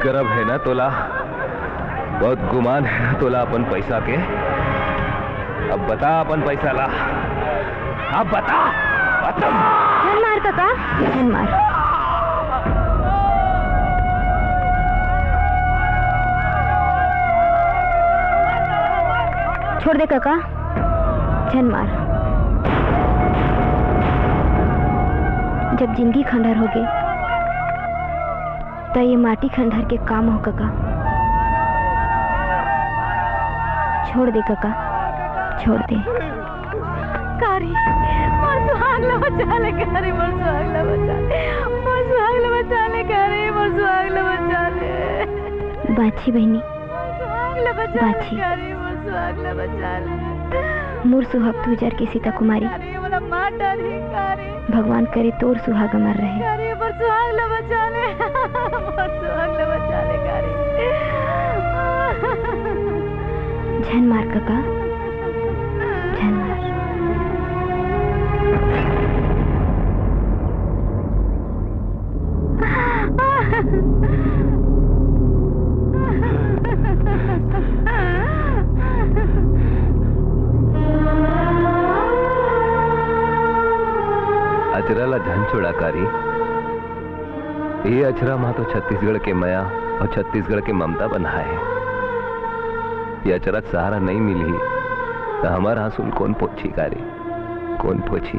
गर्व है ना तोला, बहुत गुमान है ना तोला अपन पैसा के। अब बता अपन पैसा ला, अब बता। धन मार काका, धन मार। छोड़ दे काका, धन मार। जब जिंदगी खंडहर होगी तो ये माटी खंडहर के काम हो काका। छोड़ दे काका, छोड़ दे। कारी मोर सुहागला बचा ले, कारी मोर सुहागला बचा ले, मोर सुहागला बचा ले, कारी मोर सुहागला बचा ले। बाछी बहनी, सुहागला बचा ले, बाछी। कारी मोर सुहागला बचा ले। मोर सुहाग तुजार के सीता कुमारी, कारी वाला माटा रे कारी। भगवान करे तोर सुहाग अमर रहे। कारी मोर सुहागला बचा ले, मोर सुहागला बचा ले कारी। झन मार काका, झन मार। अचराला धन छोड़ाकारी, ये अचरा माँ तो छत्तीसगढ़ के मया और छत्तीसगढ़ के ममता बना है। ये अचरा सहारा नहीं मिली तो हमारा आंसू कौन पोछी कारी, कौन पोछी।